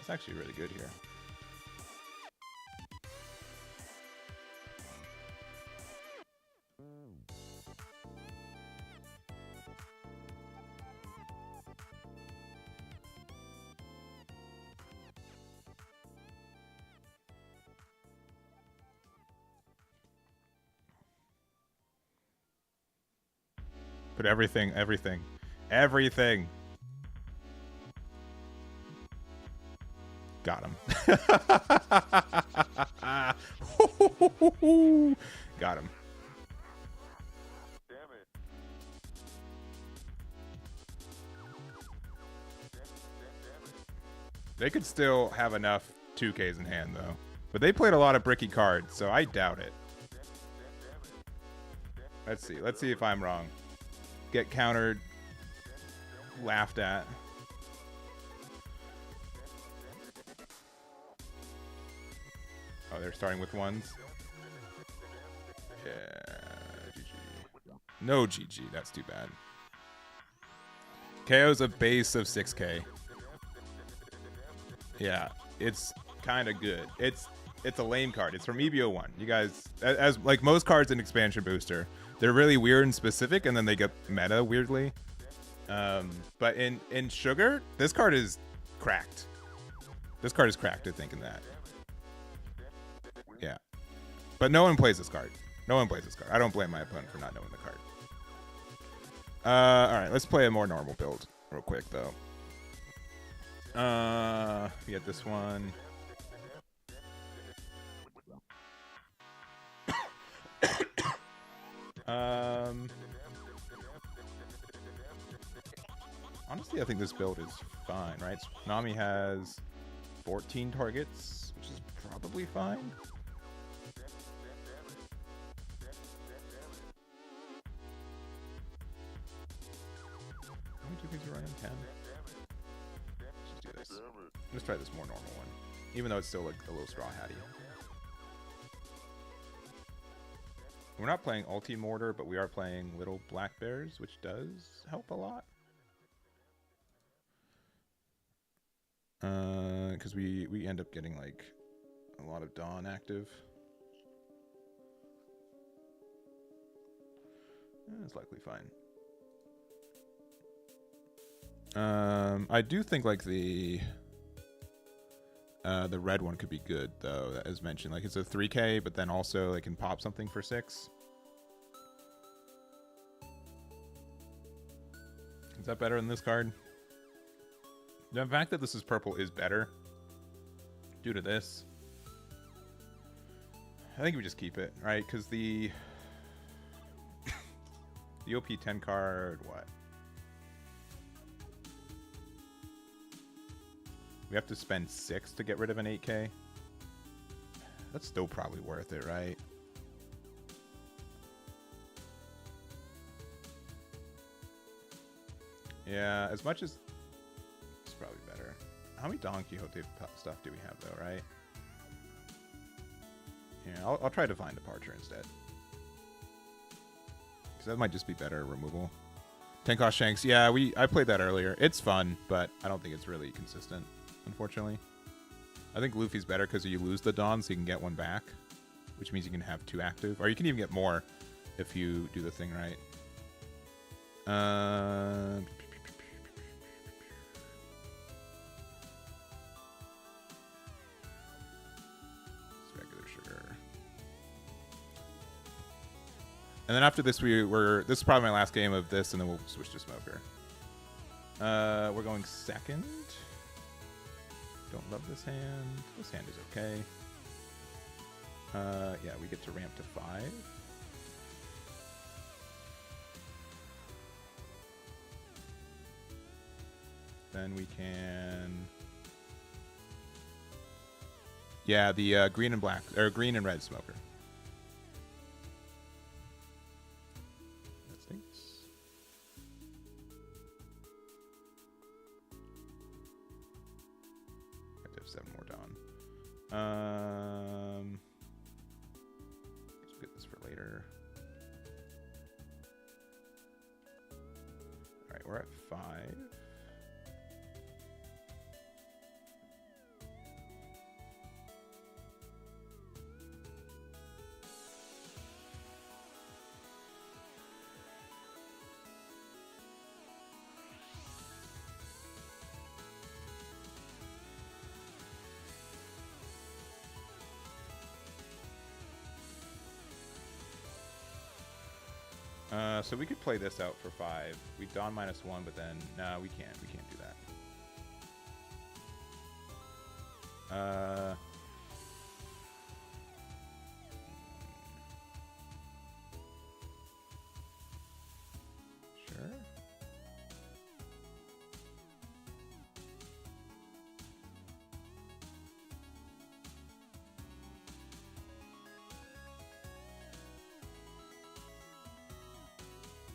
That's actually really good here. Put everything. Got him. Got him. Damn it. They could still have enough 2Ks in hand, though. But they played a lot of bricky cards, so I doubt it. Let's see. Let's see if I'm wrong. Get countered. Laughed at. Oh, they're starting with ones. Yeah, GG. No GG. That's too bad. KO's a base of 6K. Yeah, it's kind of good. It's a lame card. It's from EBO 1. You guys, as like most cards in Expansion Booster, they're really weird and specific, and then they get meta weirdly. But in Sugar, this card is cracked. This card is cracked at thinking that. Yeah. But no one plays this card. No one plays this card. I don't blame my opponent for not knowing the card. Alright, let's play a more normal build real quick, though. We had this one. Honestly, I think this build is fine, right? Nami has 14 targets, which is probably fine. How many 2Ks are running? 10? Let's just do this. Let's try this more normal one. Even though it's still like a little straw hatty. We're not playing Ulti Mortar, but we are playing Little Black Bears, which does help a lot. Because we end up getting like a lot of Dawn active. It's likely fine. I do think like the red one could be good though, as mentioned. Like it's a 3K, but then also it can pop something for 6. Is that better than this card? The fact that this is purple is better due to this. I think we just keep it, right? Because the OP10 card, what? We have to spend 6 to get rid of an 8K. That's still probably worth it, right? Yeah, as much as... It's probably better. How many Don Quixote stuff do we have, though, right? Yeah, I'll try to find Departure instead. Because that might just be better removal. Tenkosh Shanks, yeah, I played that earlier. It's fun, but I don't think it's really consistent, unfortunately. I think Luffy's better because you lose the Dawn, so you can get one back. Which means you can have 2 active. Or you can even get more if you do the thing right. And then after this, this is probably my last game of this, and then we'll switch to Smoker. We're going second. Don't love this hand. This hand is okay. Yeah, we get to ramp to 5. Then we can... Yeah, the green and black, or green and red Smoker. That stinks. I have to have 7 more Dawn. Let's get this for later. All right, we're at 5. So we could play this out for 5. We Dawn -1, but then no, we can't. We can't do that. Sure.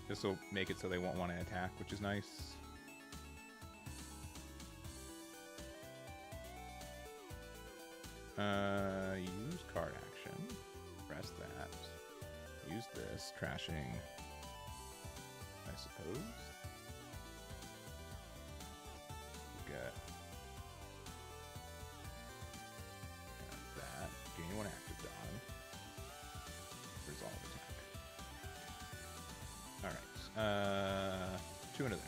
This will make it so they won't want to attack, which is nice. Use card action. Press that. Use this. Trashing, I suppose. Got that. Gain 1 active Dawn. Resolve attack. Alright. 2 into there.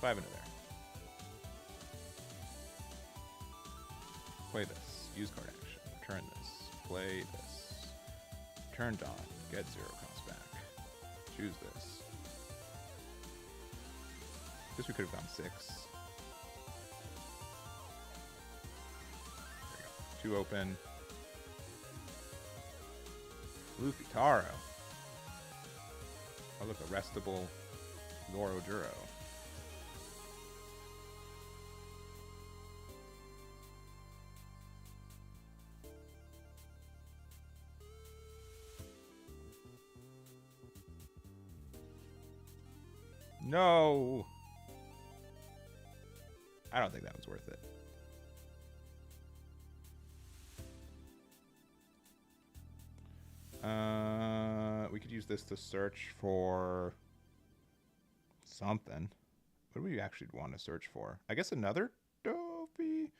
5 into there. Play this. Use card action. Return this. Play this. Return Dawn. Get 0 cost back. Choose this. Guess we could have gone 6. There we go. 2 open. Luffy Taro. Oh look, a restable Goro Duro. No! I don't think that was worth it. We could use this to search for something. What do we actually want to search for? I guess another Dofi?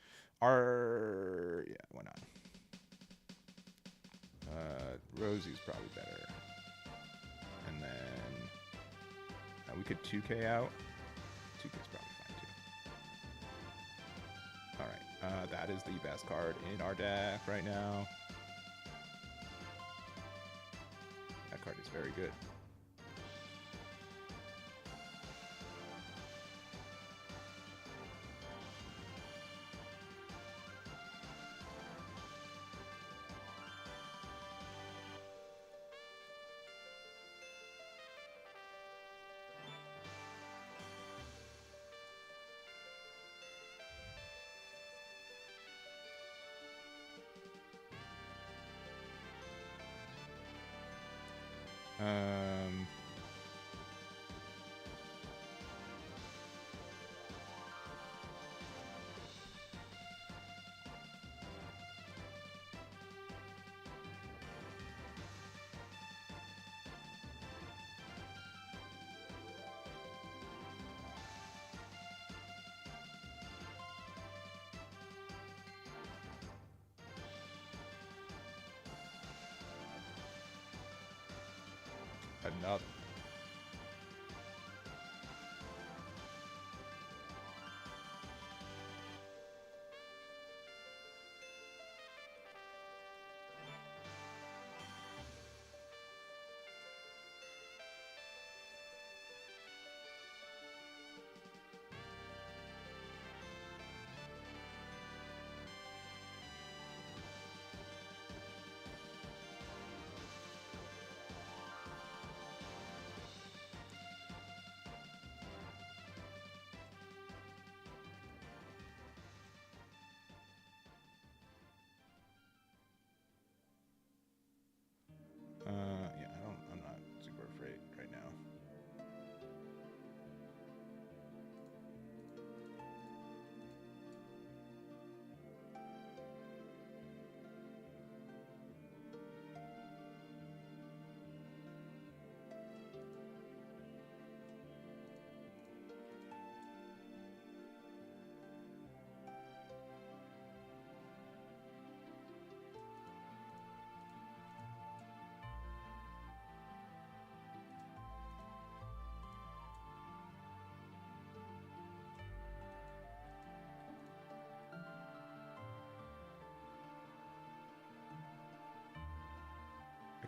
Yeah, why not? Rosie's probably better. And then we could 2K out. 2K's probably fine too. Alright, that is the best card in our deck right now. That card is very good. Another.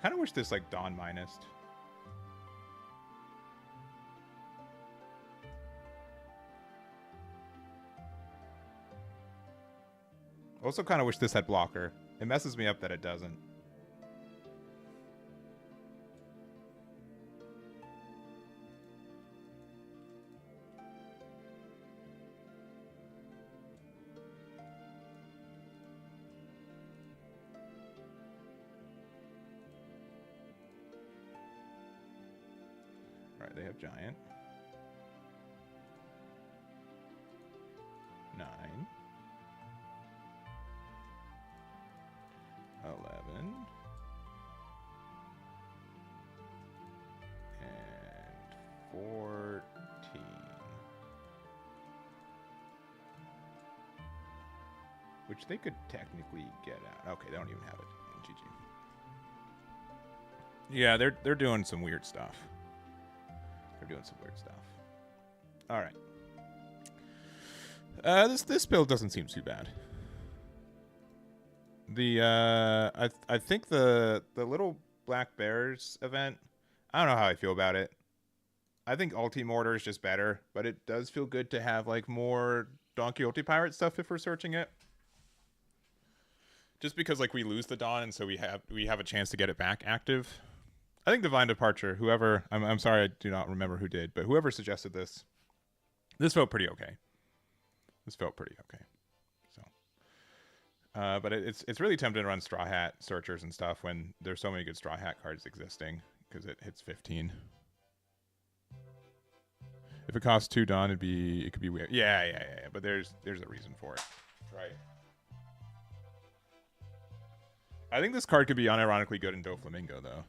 kind of wish this like Dawn minused. Also kind of wish this had blocker. It messes me up that it doesn't. All right, they have giant. 9. 11. And 14. Which they could technically get out. Okay, they don't even have it. GG. Yeah, they're doing some weird stuff. All right. This build doesn't seem too bad. I think the little Black Bears event, I don't know how I feel about it. I think Ulti Mortar is just better, but it does feel good to have like more Donkey Ulti Pirate stuff if we're searching it. Just because like we lose the Dawn and so we have a chance to get it back active. I think Divine Departure, whoever, I'm sorry I do not remember who did, but whoever suggested this felt pretty okay. So, but it's really tempting to run Straw Hat searchers and stuff when there's so many good Straw Hat cards existing because it hits 15. If it costs 2 Dawn, it could be weird. Yeah. But there's a reason for it, right? I think this card could be unironically good in Doflamingo though.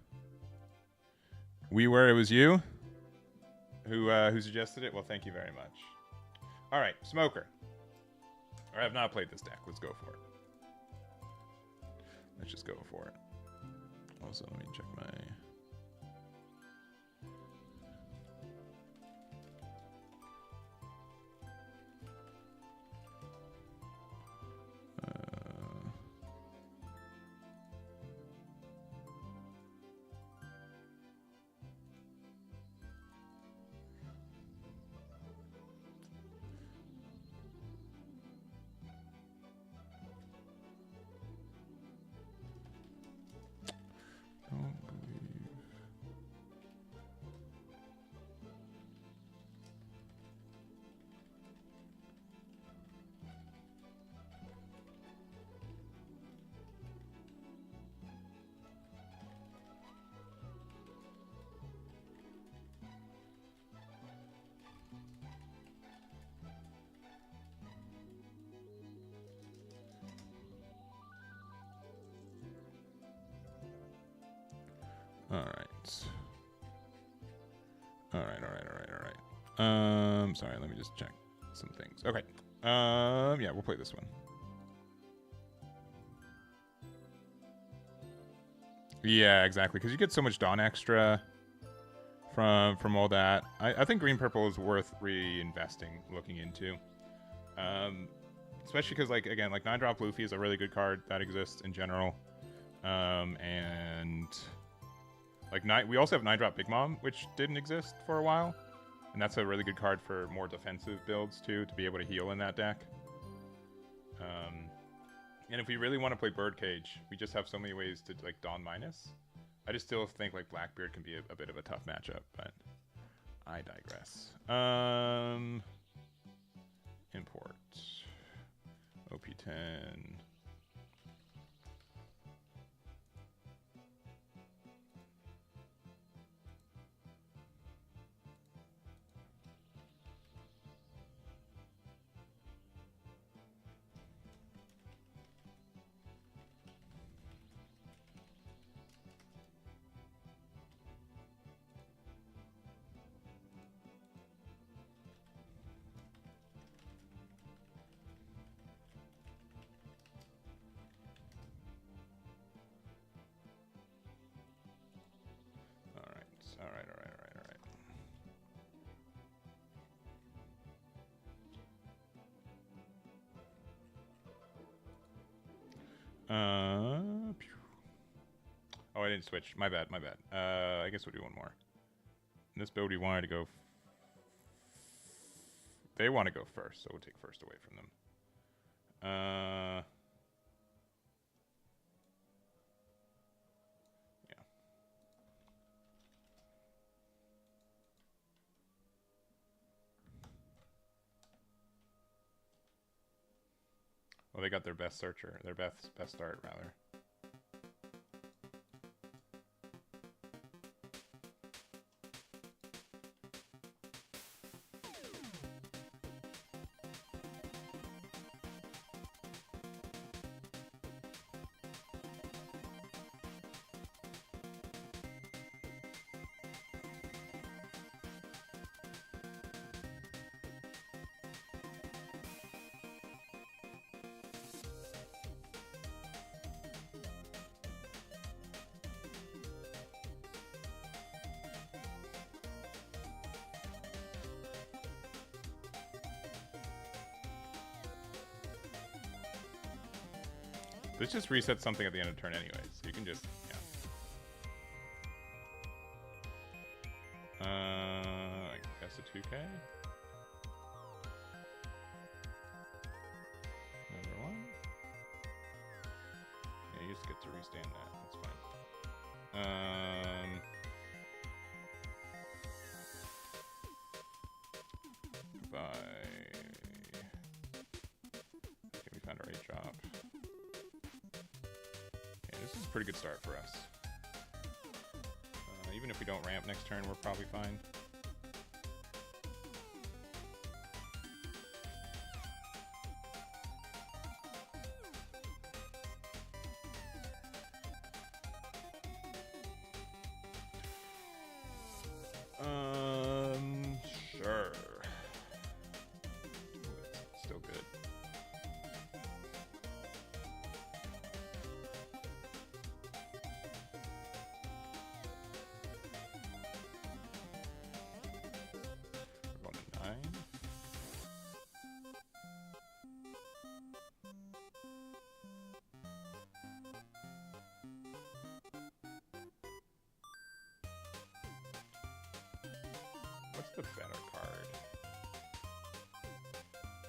We were, it was you who suggested it. Well, thank you very much. All right, Smoker. I have not played this deck. Let's go for it. Let's just go for it. Also, let me check my... All right. Sorry, let me just check some things. Okay. Yeah, we'll play this one. Yeah, exactly, because you get so much Dawn extra from all that. I think green purple is worth reinvesting, looking into. Especially because, like, again, like 9-drop Luffy is a really good card that exists in general. And like we also have 9-drop Big Mom, which didn't exist for a while. And that's a really good card for more defensive builds, too, to be able to heal in that deck. And if we really want to play Birdcage, we just have so many ways to, like, Dawn minus. I just still think, like, Blackbeard can be a bit of a tough matchup, but I digress. Import. OP10. Oh, I didn't switch. My bad, my bad. I guess we'll do one more. In this build, we wanted to go... They want to go first, so we'll take first away from them. Yeah. Well, they got their best searcher. Their best start, rather. This just resets something at the end of turn anyways. So you can just, yeah. I guess a 2K. Another one. Yeah, you just get to restand that. That's fine. Goodbye. Okay, we found our 8 drop. This is a pretty good start for us. Even if we don't ramp next turn, we're probably fine. Sure. It's still good. What's the better card?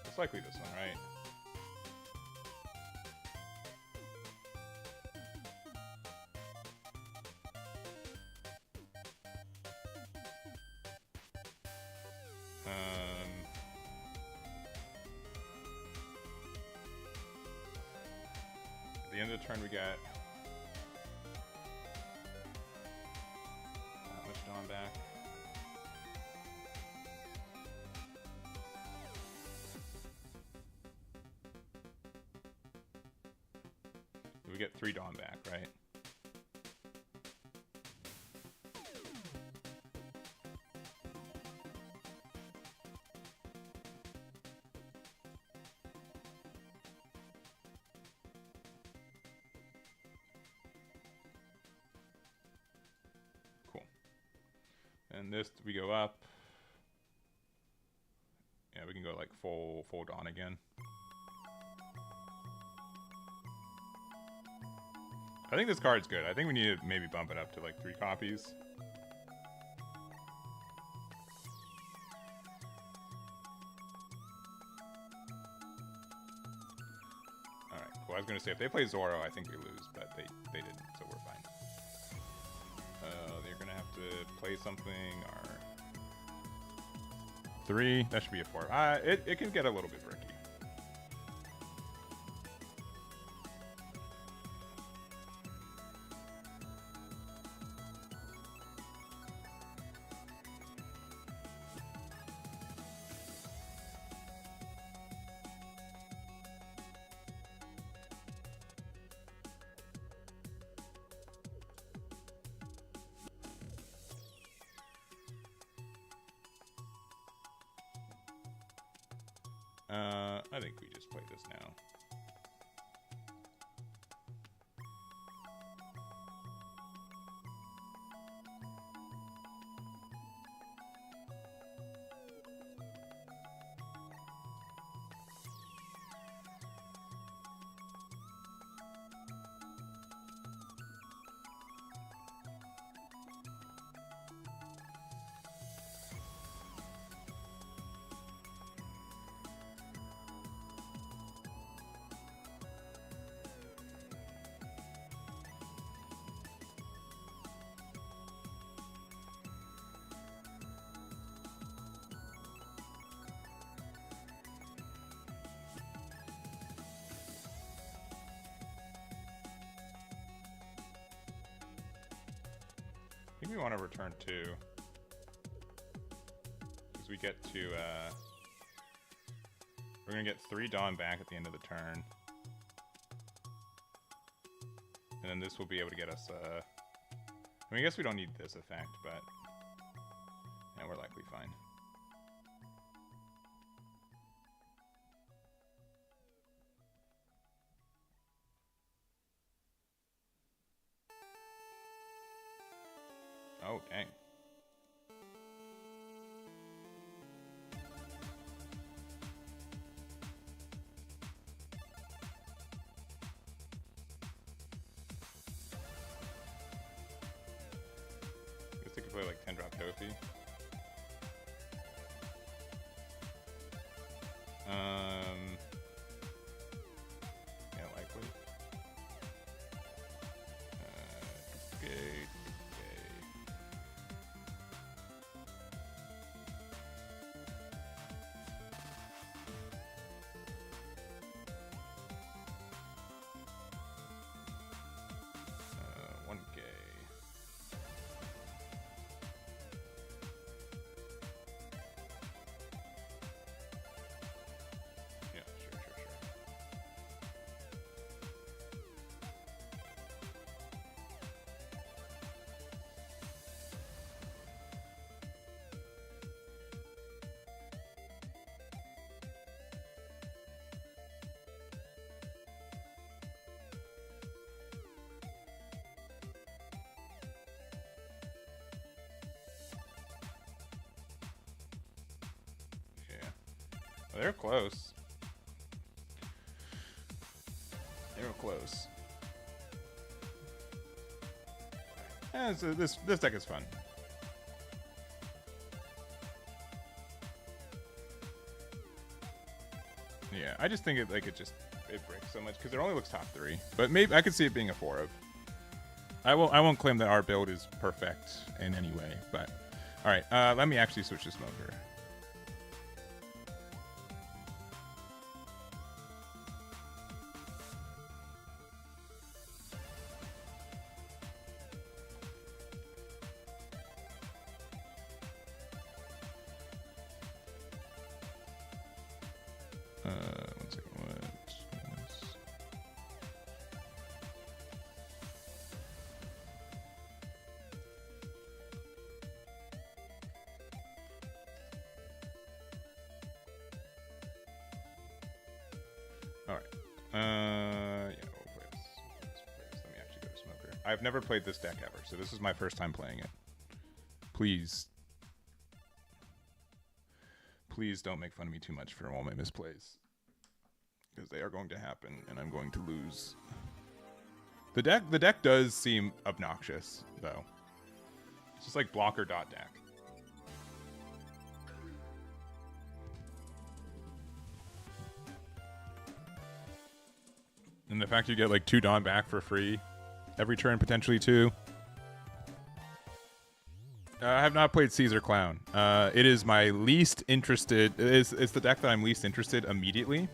It's likely this one, right? At the end of the turn, we get not much Dawn back. We get 3 Dawn back, right? Cool. And this, we go up. Yeah, we can go like full Dawn again. I think this card's good. I think we need to maybe bump it up to like 3 copies. Alright, cool. I was going to say, if they play Zoro, I think we lose, but they didn't, so we're fine. They're going to have to play something, or... 3, that should be a 4. It can get a little bit bricky. I think we just play this now. Maybe we want to return 2. Because we get to, we're going to get 3 Dawn back at the end of the turn. And then this will be able to get us, I mean, I guess we don't need this effect, but yeah, we're likely fine. Oh, dang. Guess they could play like 10 drop Kofi. Yeah, likely. Okay. Well, they're close. They were close. Yeah, so this deck is fun. Yeah, I just think it breaks so much because it only looks top 3. But maybe I could see it being a 4 of. I won't claim that our build is perfect in any way, but all right. Let me actually switch to Smoker. One second. All right. Yeah, we'll play this. Let me actually go to Smoker. I've never played this deck ever, so this is my first time playing it. Please don't make fun of me too much for all my misplays, because they are going to happen, and I'm going to lose. The deck does seem obnoxious, though. It's just like blocker dot deck. And the fact you get like 2 Dawn back for free every turn, potentially 2. I have not played Caesar Clown. It is my least interested. It's the deck that I'm least interested immediately.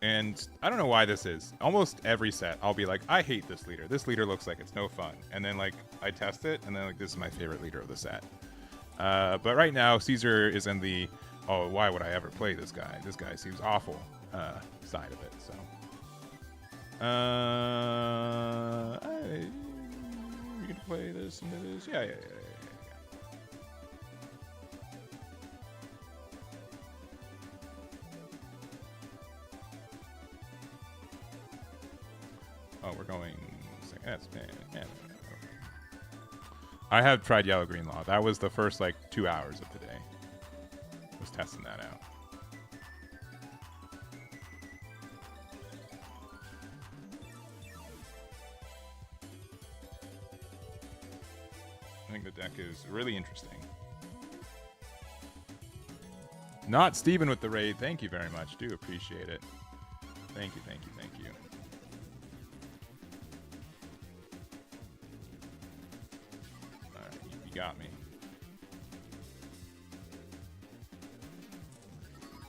And I don't know why this is. Almost every set, I'll be like, I hate this leader. This leader looks like it's no fun. And then like I test it, and then like this is my favorite leader of the set. But right now, Caesar is in the, oh, why would I ever play this guy? This guy seems awful side of it. So, we can play this and this. Yeah. Oh, we're going. Man. I have tried Yellow Green Law. That was the first like 2 hours of the day. Was testing that out. I think the deck is really interesting. Not Steven with the raid. Thank you very much. Do appreciate it. Thank you. You got me.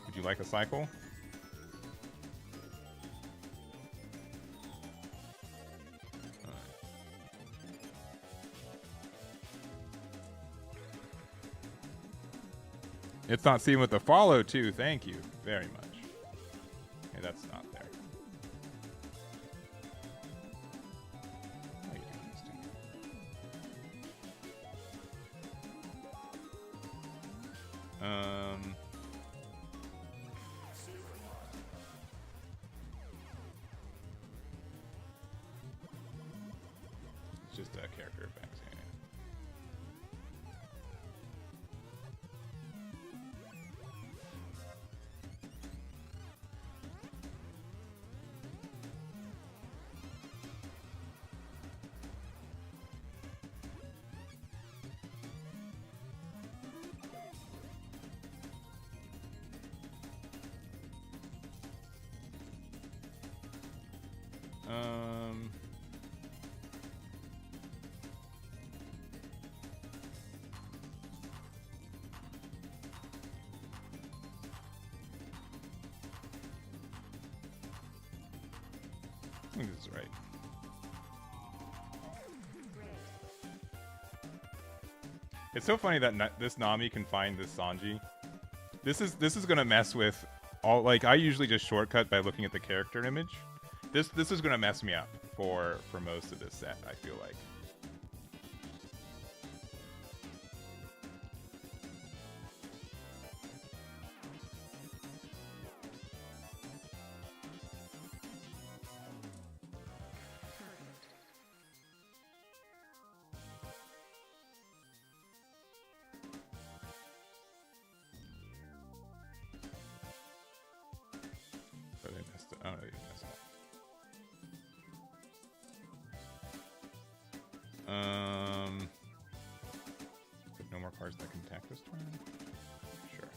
Would you like a cycle? It's not seen with the follow too. Thank you very much. Okay, that's not there. How you doing, this dude? It's just a character effects. Yeah. I think this is right. It's so funny that this Nami can find this Sanji. This is gonna mess with all. Like, I usually just shortcut by looking at the character image. This is gonna mess me up for most of this set, I feel like. But I messed it. Oh, no, you messed up. No more cards that can attack this turn? Sure.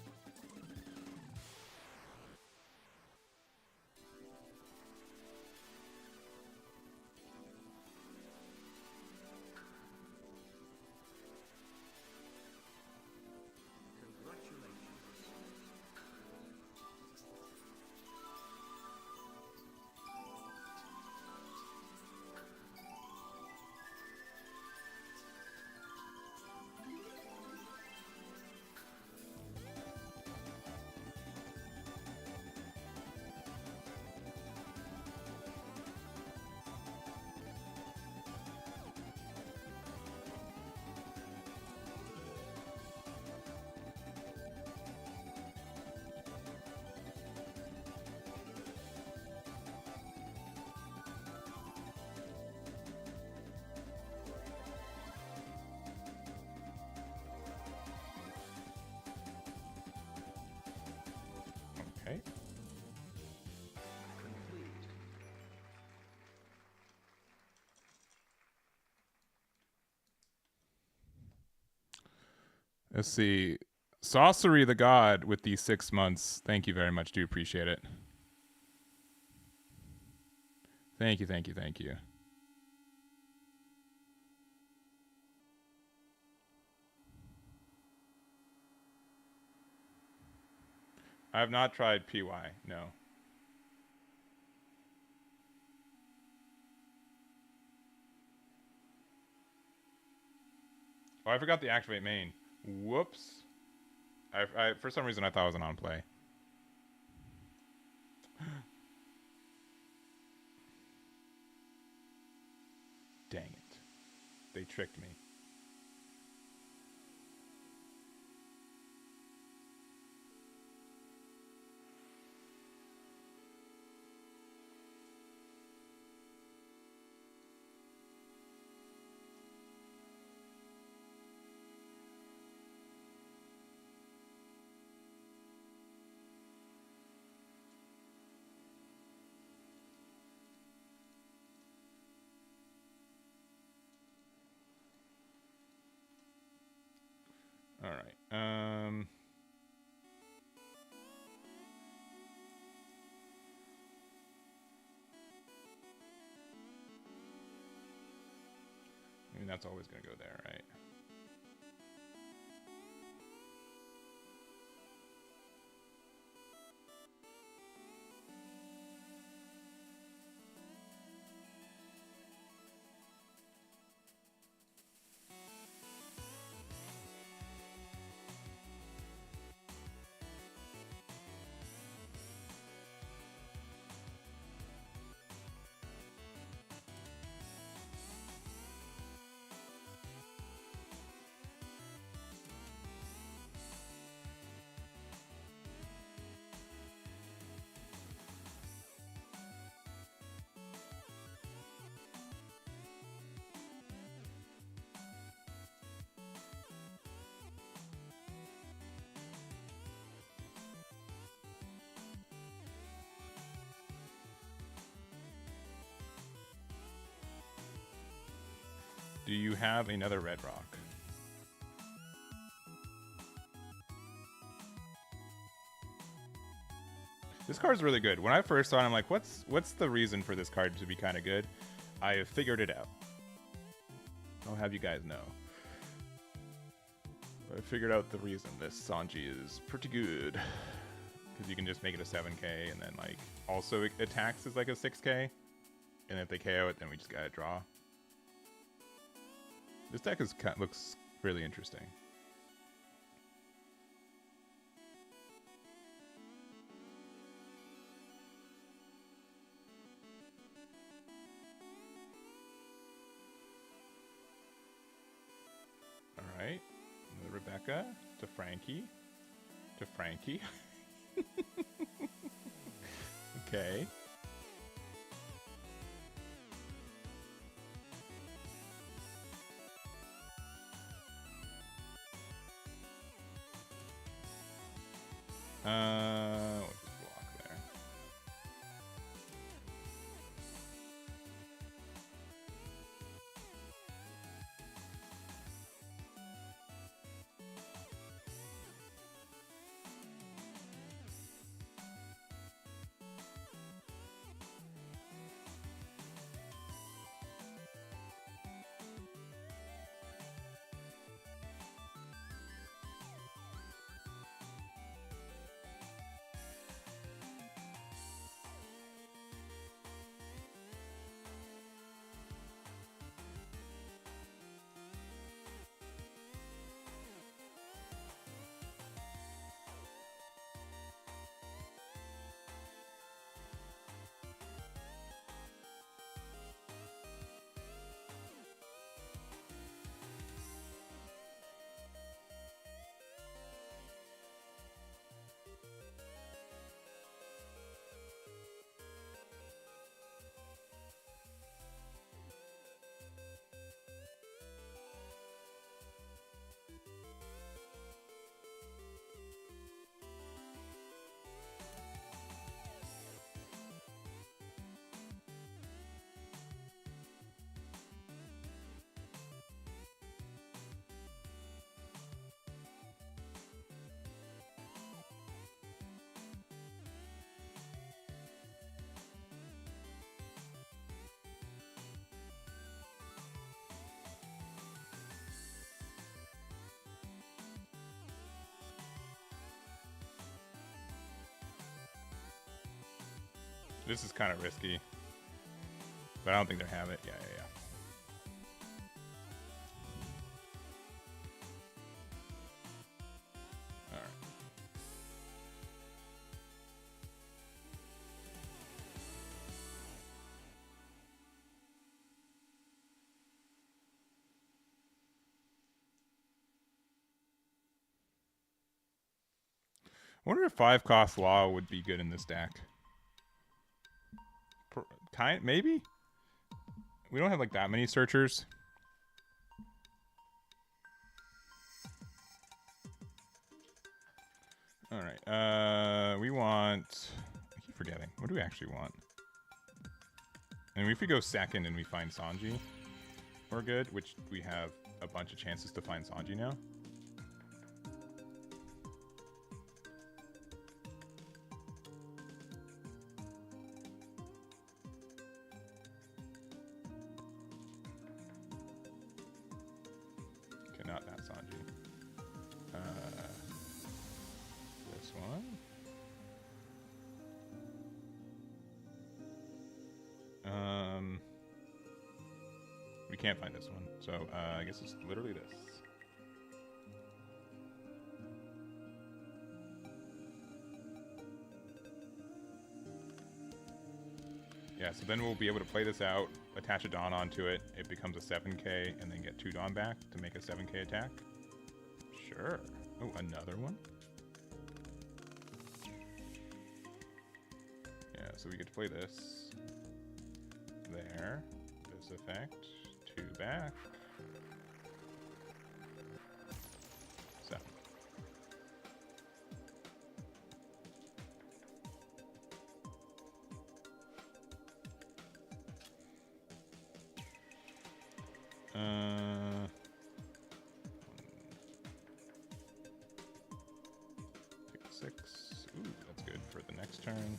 Okay. Let's see. Sorcery the God with these 6 months. Thank you very much. Do appreciate it. Thank you, thank you, thank you. I have not tried PY, no. Oh, I forgot the activate main. Whoops. I for some reason I thought it was an on play. Dang it. They tricked me. All right. I mean, that's always going to go there, right? Do you have another red rock? This card's really good. When I first saw it, I'm like, what's the reason for this card to be kind of good? I have figured it out. I'll have you guys know. I figured out the reason this Sanji is pretty good. Because you can just make it a 7k, and then like also it attacks as like a 6k. And if they KO it, then we just gotta draw. This deck looks really interesting. Alright. Rebecca to Frankie. To Frankie. Okay. What's this block there? This is kind of risky, but I don't think they have it. Yeah. All right. I wonder if 5-cost Law would be good in this deck. Maybe? We don't have like that many searchers. Alright, we want... I keep forgetting. What do we actually want? And if we go second and we find Sanji, we're good, which we have a bunch of chances to find Sanji now. Can't find this one, so I guess it's literally this. Yeah, so then we'll be able to play this out, attach a Dawn onto it, it becomes a 7k, and then get 2 Dawn back to make a 7k attack. Sure. Oh, another one? Yeah, so we get to play this. There. This effect. 2 back. 7. turn.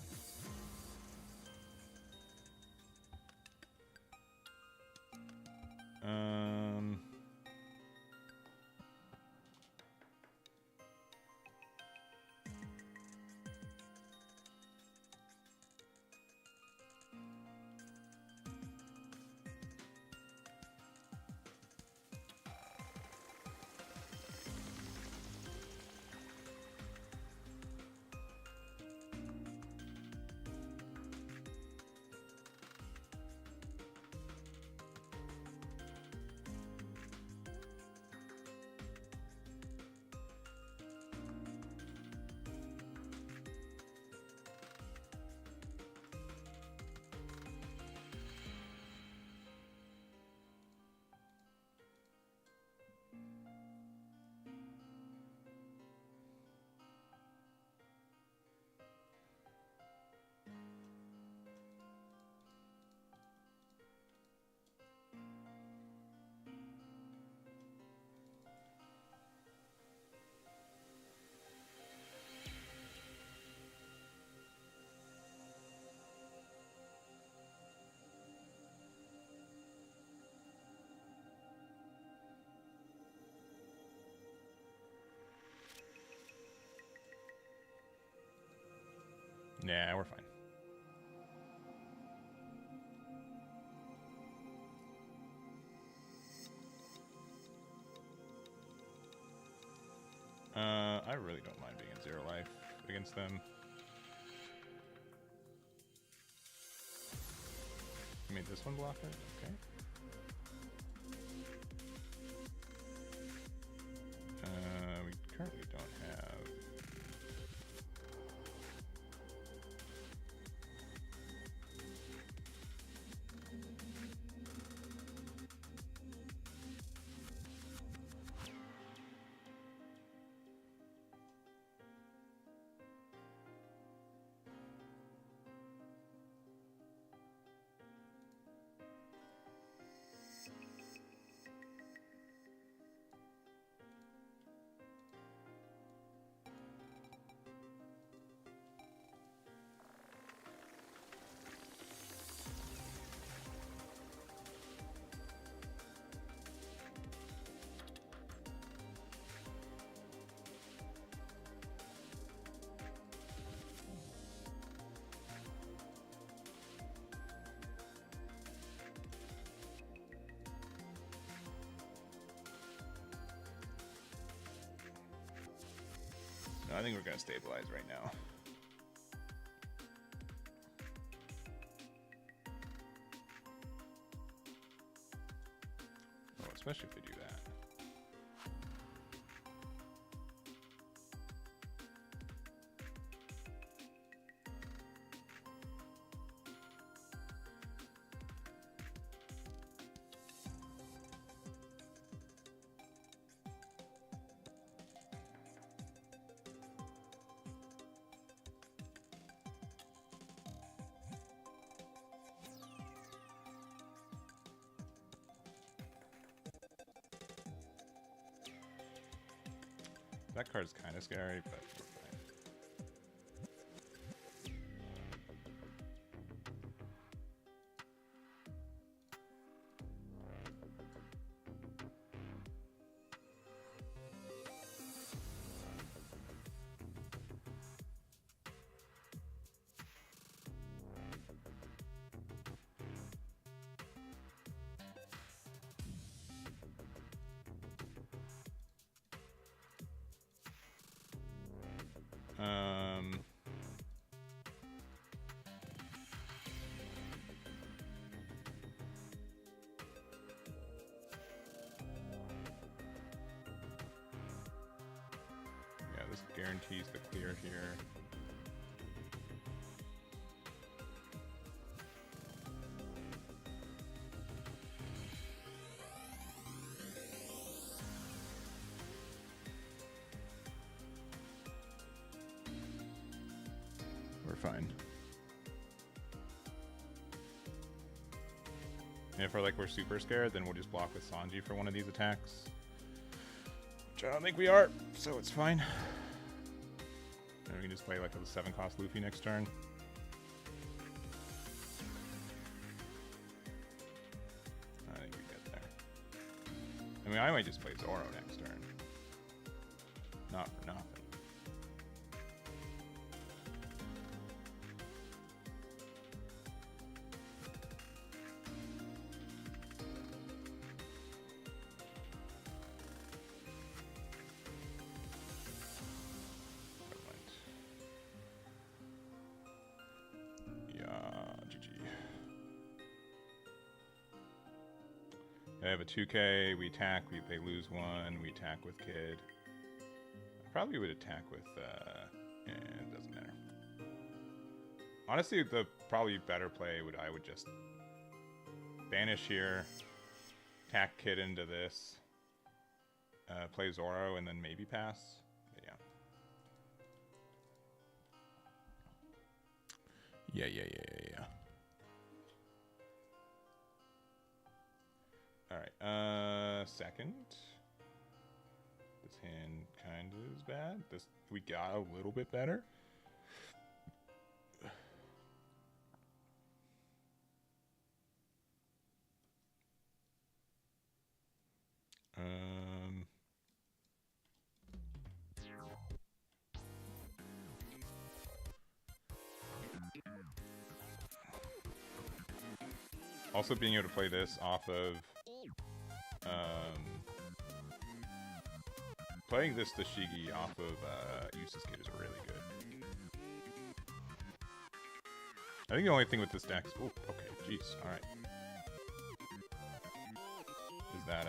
Nah, we're fine. I really don't mind being at 0 life against them. You made this one block it? Okay. We currently don't have... I think we're going to stabilize right now. Oh, especially if we do that. That card's kind of scary, but we're fine. Yeah, this guarantees the clear here. We're fine. And if we're super scared, then we'll just block with Sanji for one of these attacks. Which I don't think we are, so it's fine. There we can just play like a 7-cost Luffy next turn. I think we get there. I mean, I might just play Zoro next turn. Not for nothing. I have a 2K, we attack, they lose 1, we attack with Kid. I probably would attack with, it doesn't matter. Honestly, the probably better play I would just banish here, attack Kid into this, play Zoro, and then maybe pass. But yeah. Yeah. Alright, second. This hand kind of is bad. This we got a little bit better. Also being able to play this off of playing this Dashigi off of Yusa's Kid is really good. I think the only thing with this deck is... Oh, okay, jeez, alright. Is that,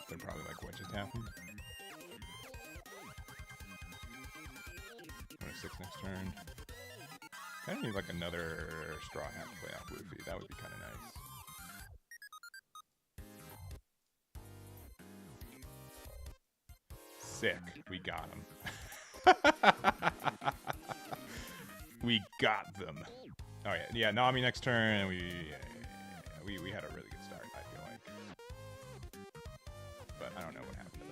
they're probably like, what just happened? 6 next turn. I need like another Straw Hat to play off Luffy. That would be kind of nice. Sick. We got him. We got them. Oh yeah, yeah. Nami next turn, and we had a really good start. I feel like, but I don't know what happened to them.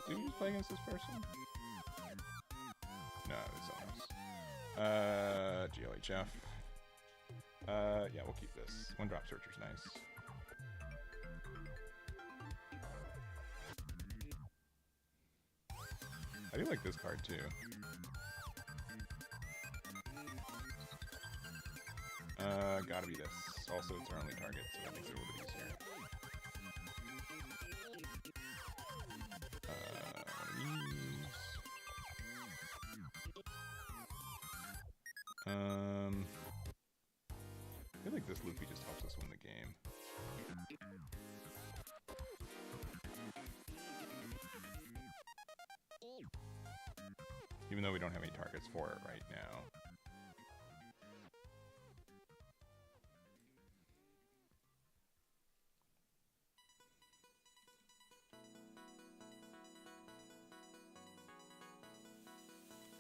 Did we just play against this person? No, it's someone else. GLHF. Yeah, we'll keep this. 1-drop Searcher's nice. I do like this card too. Gotta be this. Also, it's our only target, so that makes it a little bit easier. I feel like this Luffy just helps us win the game. Even though we don't have any targets for it right now.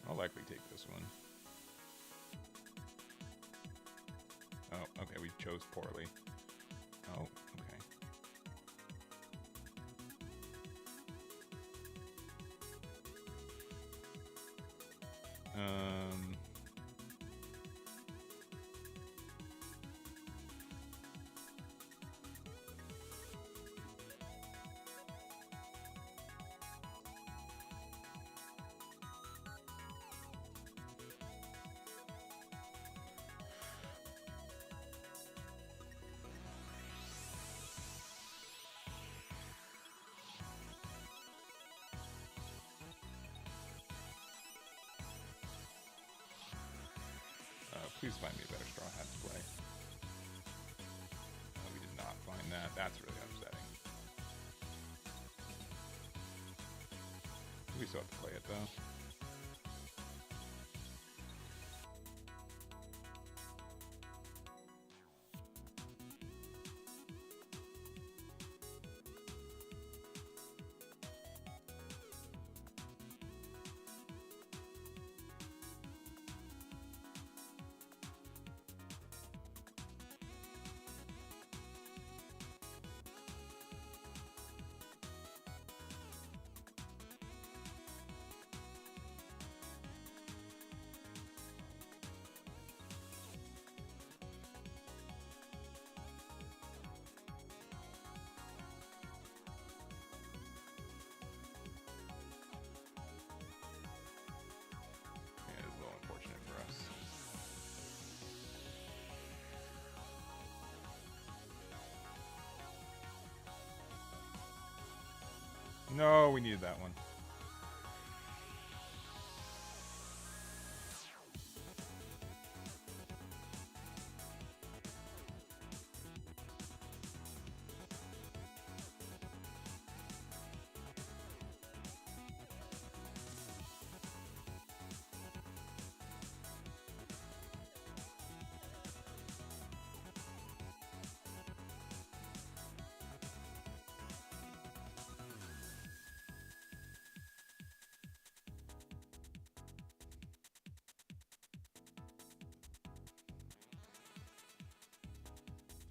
I'll likely take this one. Oh, okay, we chose poorly. Oh, okay. Please find me a better Straw Hat to play. Oh, we did not find that. That's really upsetting. We still have to play it though. No, we needed that one.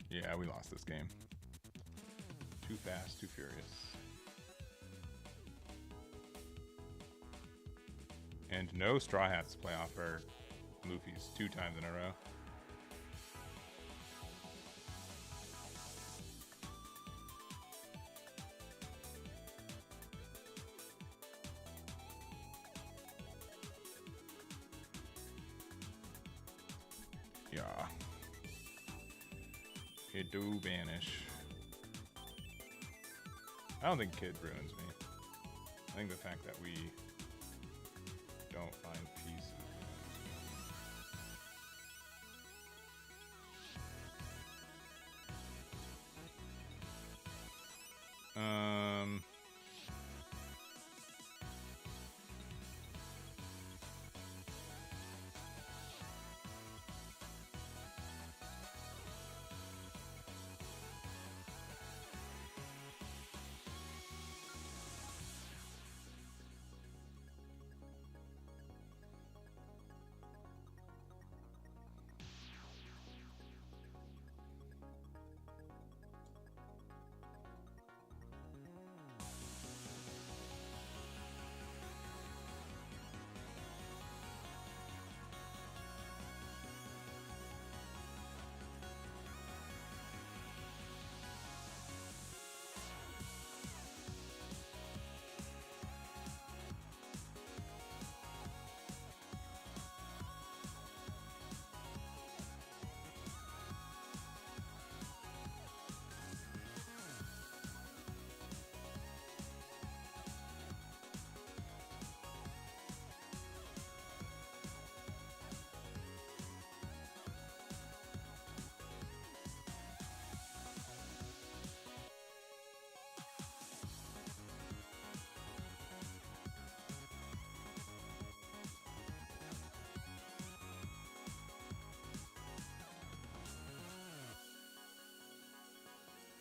Yeah, we lost this game. Too fast, too furious. And no Straw Hats to play off our Luffy's 2 times in a row. Yeah. It do vanish. I don't think Kid ruins me. I think the fact that we don't find pieces.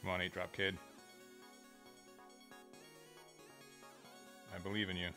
Come on, 8-drop Kid. I believe in you.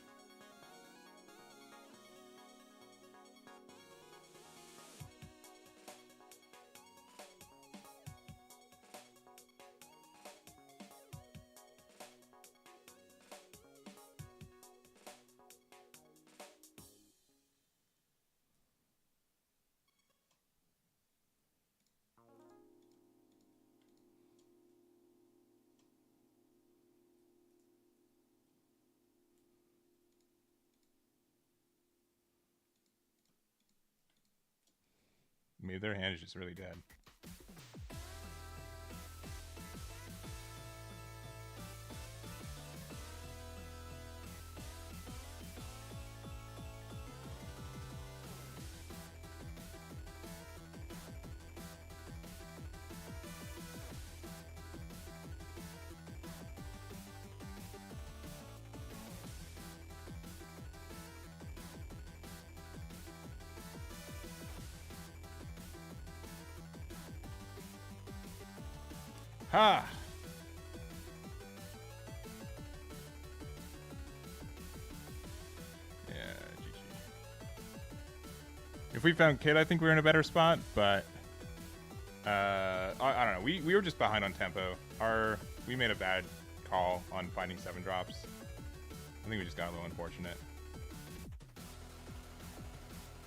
Maybe their hand is just really dead. Ha! Yeah, GG. If we found Kid, I think we're in a better spot, but I don't know. We were just behind on tempo. We made a bad call on finding 7-drops. I think we just got a little unfortunate.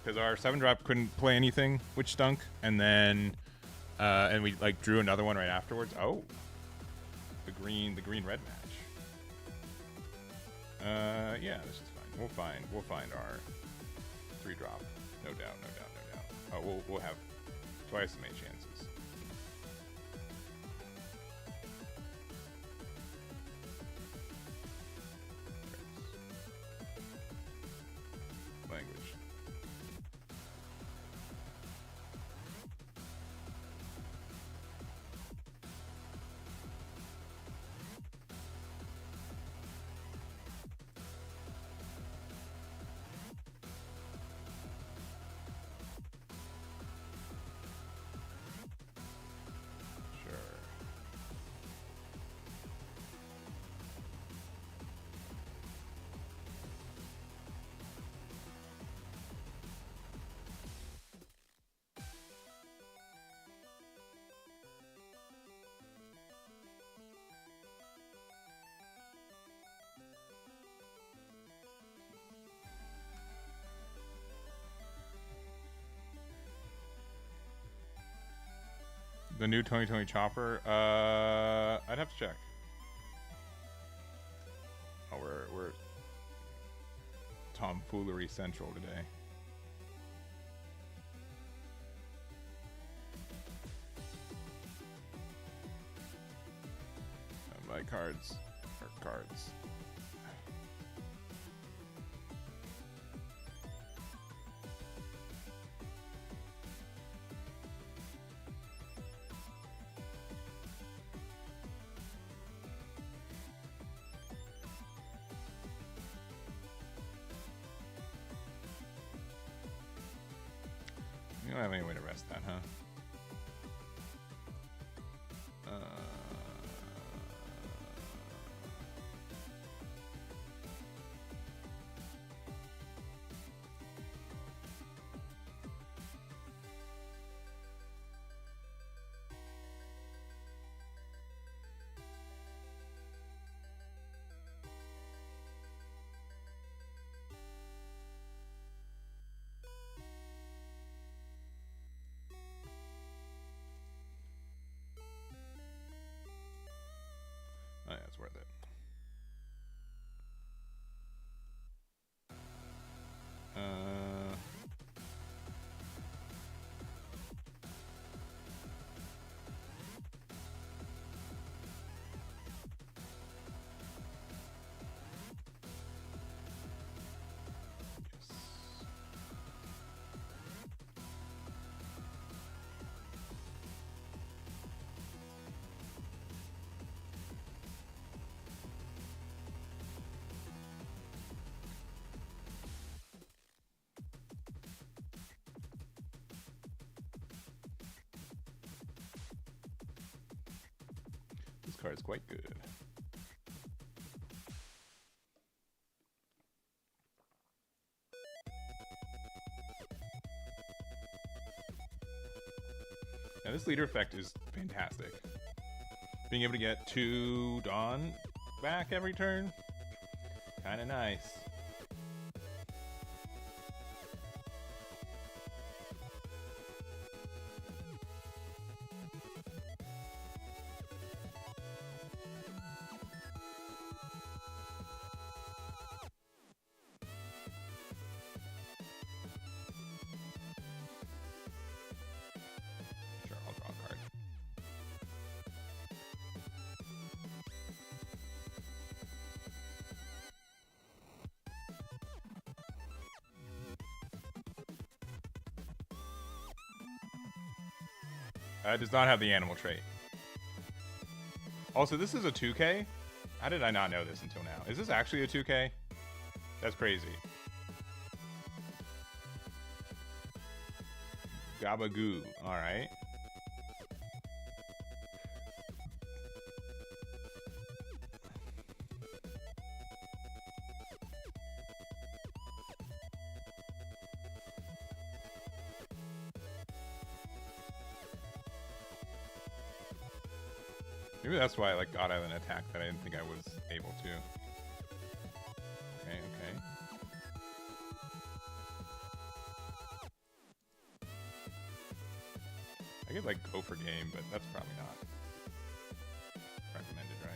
Because our 7-drop couldn't play anything, which stunk, and then and we like drew another one right afterwards. Oh, the green red match. Yeah, this is fine. We'll find our 3-drop. No doubt. Oh, we'll have twice as many chances. The new 2020 chopper? I'd have to check. Oh, we're tomfoolery central today. My cards are cards. You don't have any way to rest that, huh? Oh, yeah, it's worth it. This card is quite good. Now this leader effect is fantastic. Being able to get 2 Dawn back every turn, kind of nice. Does not have the animal trait. Also, this is a 2K? How did I not know this until now? Is this actually a 2K? That's crazy. Gabagoo. Alright. Maybe that's why I like God Island attack that I didn't think I was able to. Okay, okay. I could like go for game, but that's probably not recommended, right?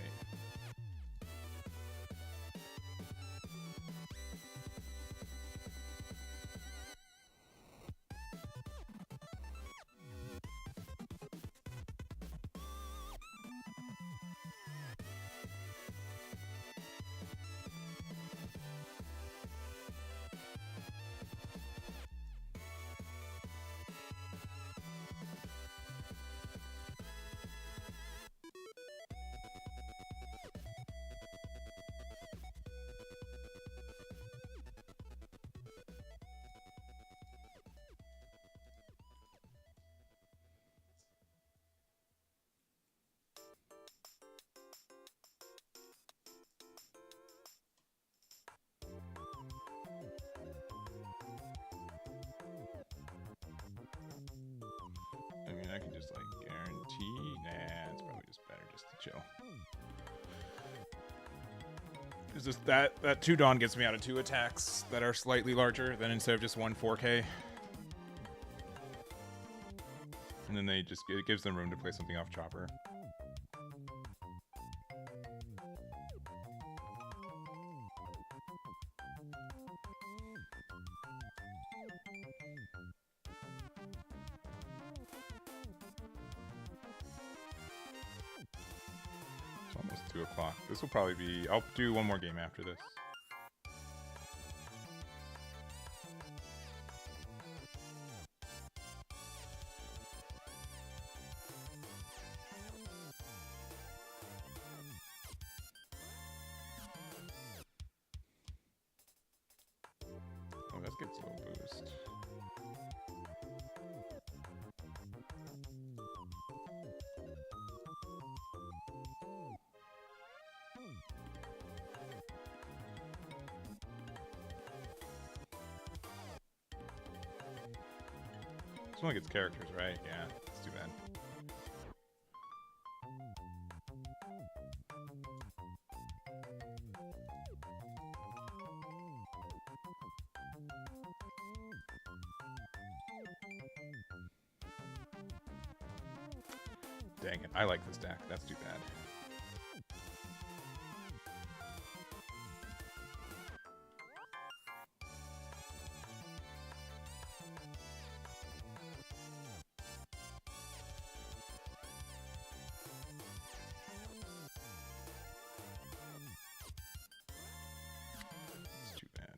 I mean, I can just like guarantee. Nah, it's probably just better just to chill. Because this that 2 Dawn gets me out of 2 attacks that are slightly larger than instead of just 1 4K. And then it gives them room to play something off chopper. It's almost 2 o'clock. This will probably be... I'll do one more game after this. Let's get slow boost. This one gets characters, right? Yeah, that's too bad. Dang it, I like this deck. That's too bad. It's too bad.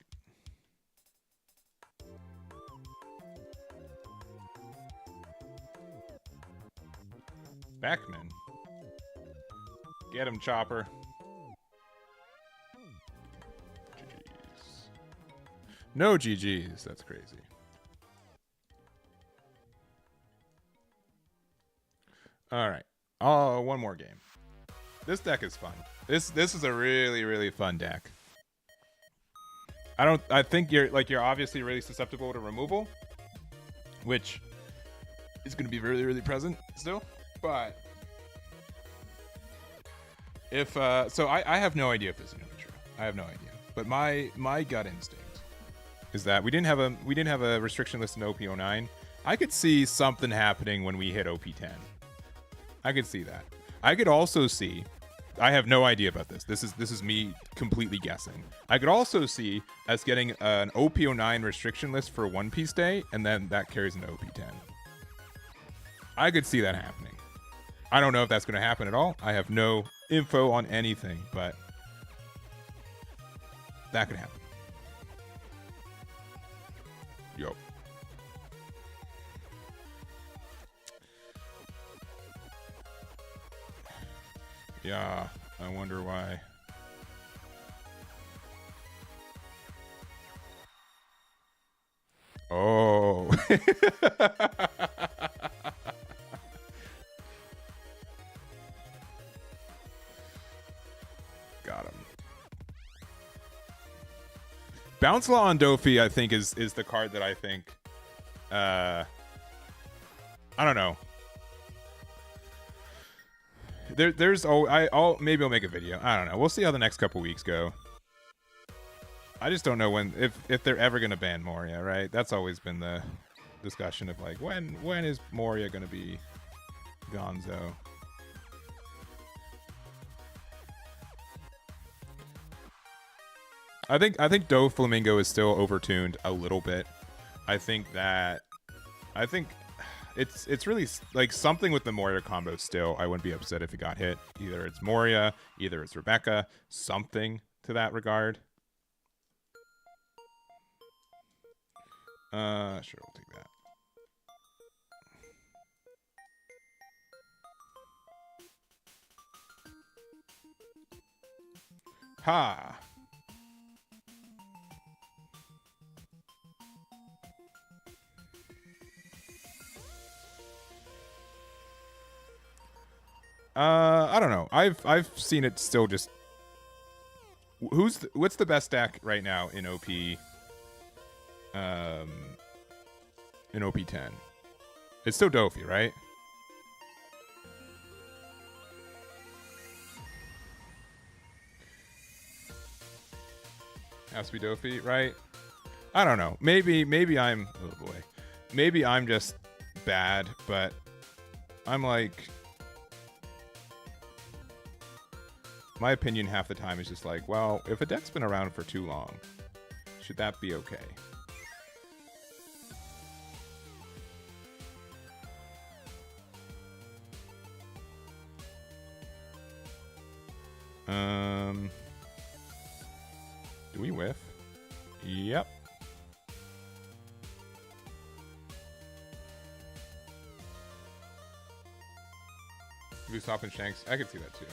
Backman. Get him, Chopper. GG's. No GG's. That's crazy. All right. Oh, one more game. This deck is fun. This is a really, really fun deck. I think you're obviously really susceptible to removal, which is going to be really, really present still. But if so, I have no idea if this is going to be true. I have no idea. But my gut instinct is that we didn't have a restriction list in OP09. I could see something happening when we hit OP10. I could see that. I could also see. I have no idea about this. This is me completely guessing. I could also see us getting an OP09 restriction list for One Piece Day, and then that carries into OP10. I could see that happening. I don't know if that's going to happen at all. I have no info on anything, but that could happen. Yo. Yeah, I wonder why. Oh. Got him. Bounce Law on Dofi, I think, is the card that I think. I don't know. There's maybe I'll make a video. I don't know. We'll see how the next couple weeks go. I just don't know if they're ever gonna ban Moria, right? That's always been the discussion of like when is Moria gonna be Gonzo? I think Do Flamingo is still overtuned a little bit. I think it's really like something with the Moria combo still. I wouldn't be upset if it got hit. Either it's Moria, either it's Rebecca, something to that regard. Sure, we'll take that. Ha! I don't know. I've seen it still just. What's the best deck right now in OP? In OP10, it's still Dofi, right? Has to be Dofi, right? I don't know. Maybe I'm. Oh boy. Maybe I'm just bad, but I'm like, my opinion half the time is just like, well, if a deck's been around for too long, should that be okay? Do we whiff? Yep. Usopp and Shanks. I could see that too.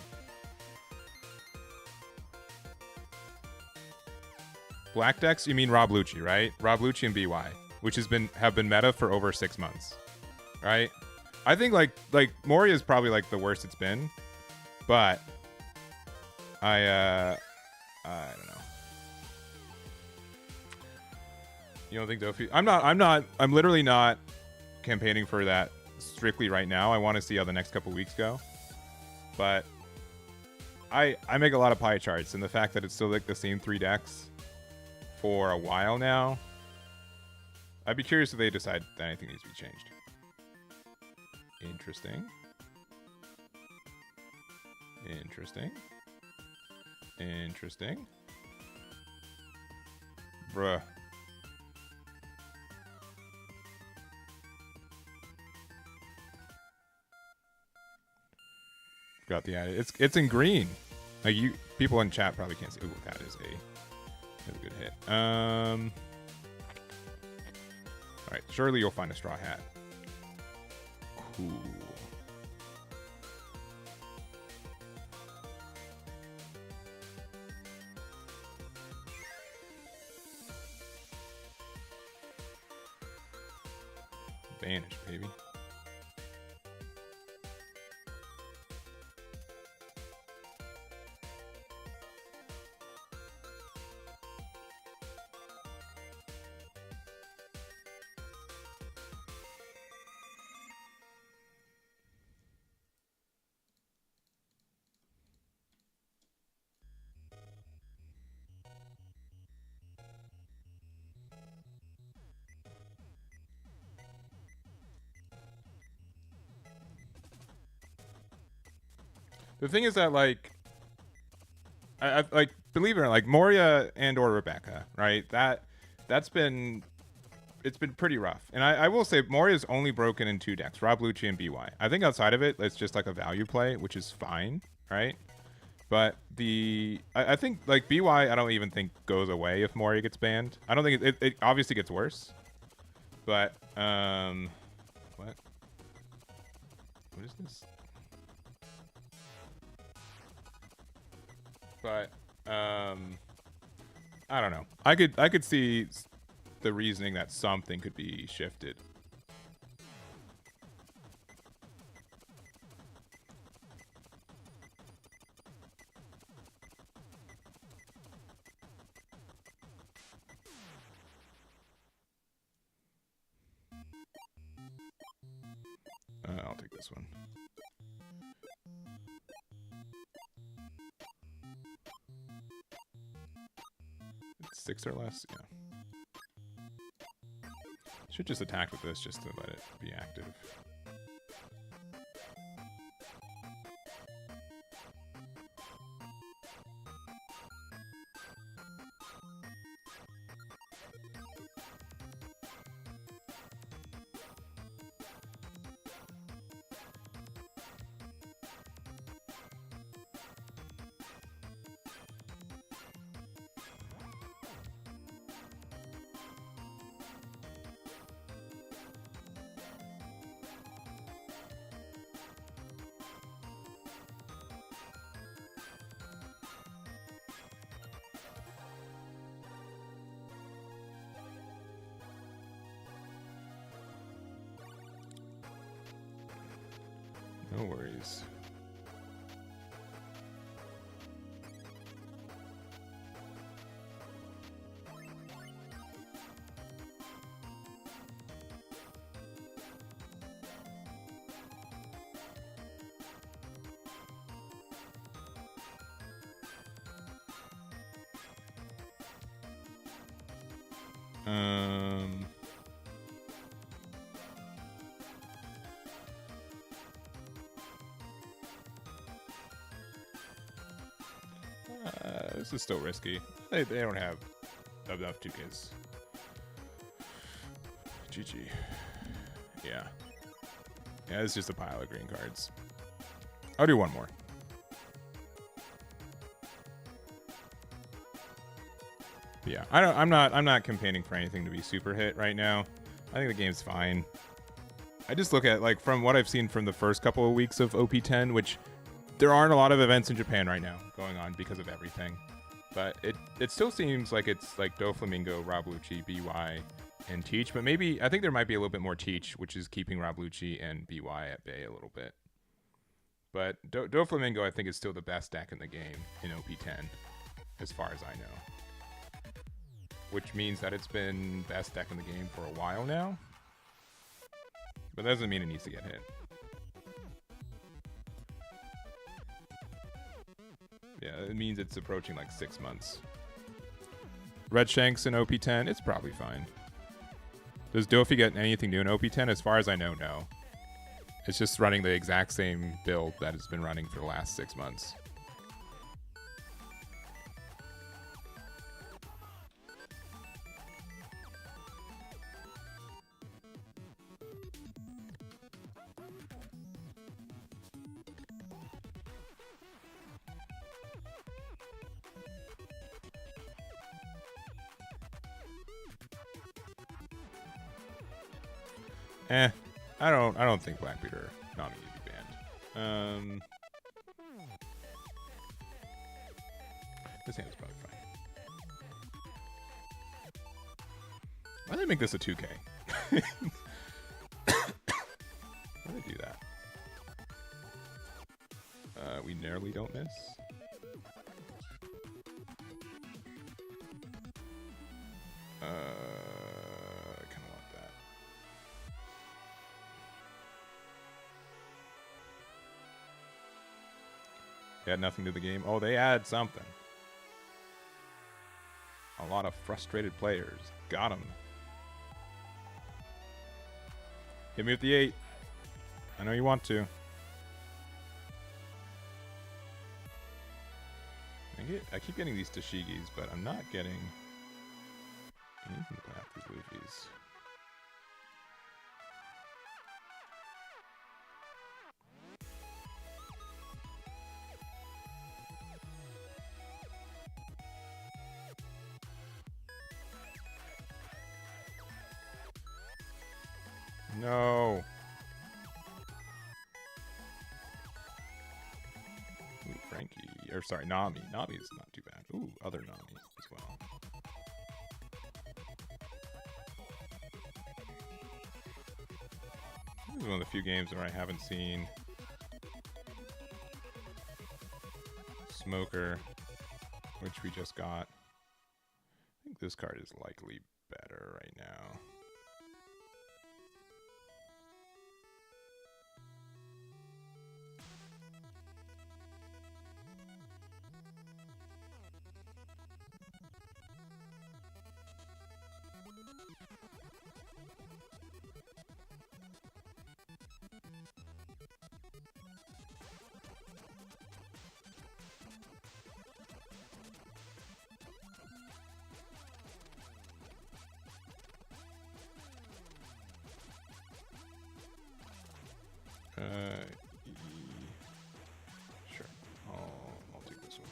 Black decks? You mean Rob Lucci, right? Rob Lucci and BY, which have been meta for over 6 months, right? I think like Moria is probably like the worst it's been, but I don't know. You don't think Dofi? I'm literally not campaigning for that strictly right now. I want to see how the next couple weeks go. But I make a lot of pie charts, and the fact that it's still like the same 3 decks for a while now, I'd be curious if they decide that anything needs to be changed. Interesting. Interesting. Interesting. Bruh. Got the ad. It's in green. Like you people in chat probably can't see. Ooh, that is a good hit. All right, surely you'll find a straw hat. Cool. Vanish, baby. The thing is that like I like believe it or not, like Moria and or Rebecca, right? It's been pretty rough. And I will say Moria's only broken in 2 decks, Rob Lucci and BY. I think outside of it, it's just like a value play, which is fine, right? But I think like BY I don't even think goes away if Moria gets banned. I don't think it obviously gets worse. But what is this? But I don't know. I could see the reasoning that something could be shifted. I'll take this one. It's 6 or less, yeah. Should just attack with this just to let it be active. No worries. this is still risky. They don't have enough 2Ks. GG. Yeah. Yeah, it's just a pile of green cards. I'll do one more. But yeah, I'm not campaigning for anything to be super hit right now. I think the game's fine. I just look at, like, from what I've seen from the first couple of weeks of OP10, which there aren't a lot of events in Japan right now going on because of everything. But it still seems like it's like Doflamingo, Rablucci, BY, and Teach. But maybe, I think there might be a little bit more Teach, which is keeping Rablucci and BY at bay a little bit. But Doflamingo, I think, is still the best deck in the game in OP10, as far as I know. Which means that it's been best deck in the game for a while now. But that doesn't mean it needs to get hit. Yeah, it means it's approaching like 6 months. Red Shanks in OP10, it's probably fine. Does Dofi get anything new in OP10? As far as I know, no. It's just running the exact same build that it's been running for the last 6 months. I don't think Blackbeard or Nami need to be banned. This hand is probably fine. Why do they make this a 2K? Why do they do that? We narrowly don't miss. Add nothing to the game. Oh, they add something. A lot of frustrated players. Got him. Hit me with the 8. I know you want to. I keep getting these Tashigis, but I'm not getting anything to play out these Luffys. No. Ooh, Frankie. Or sorry, Nami. Nami is not too bad. Ooh, other Nami as well. This is one of the few games where I haven't seen Smoker, which we just got. I think this card is likely better right now. Sure. I'll take this one.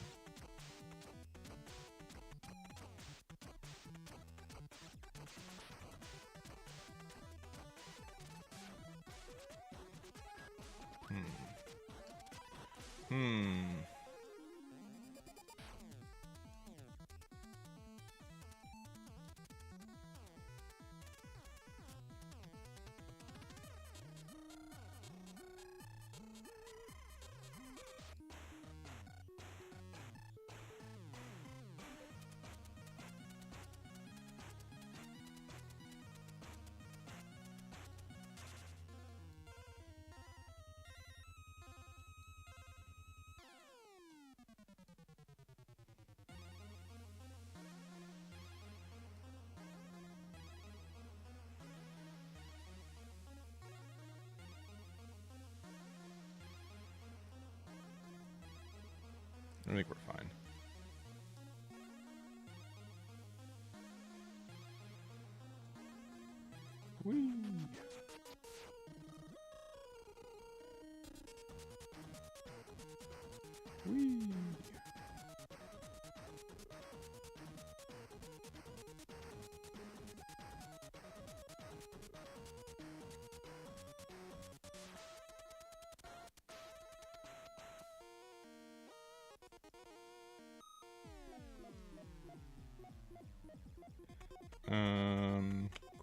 I think we're fine.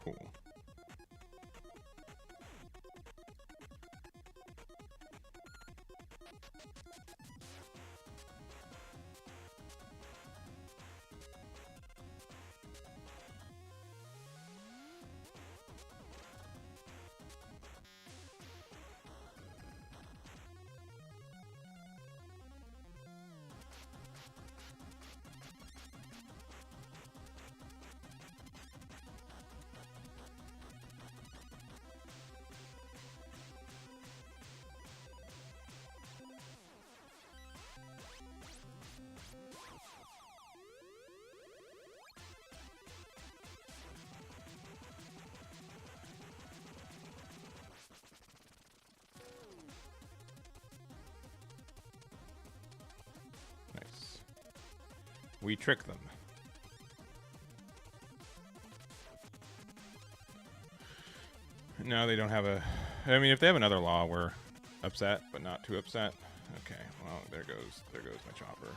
Cool. Nice. We trick them. No, they don't have a... I mean, if they have another law, we're upset, but not too upset. Okay, well, there goes my chopper.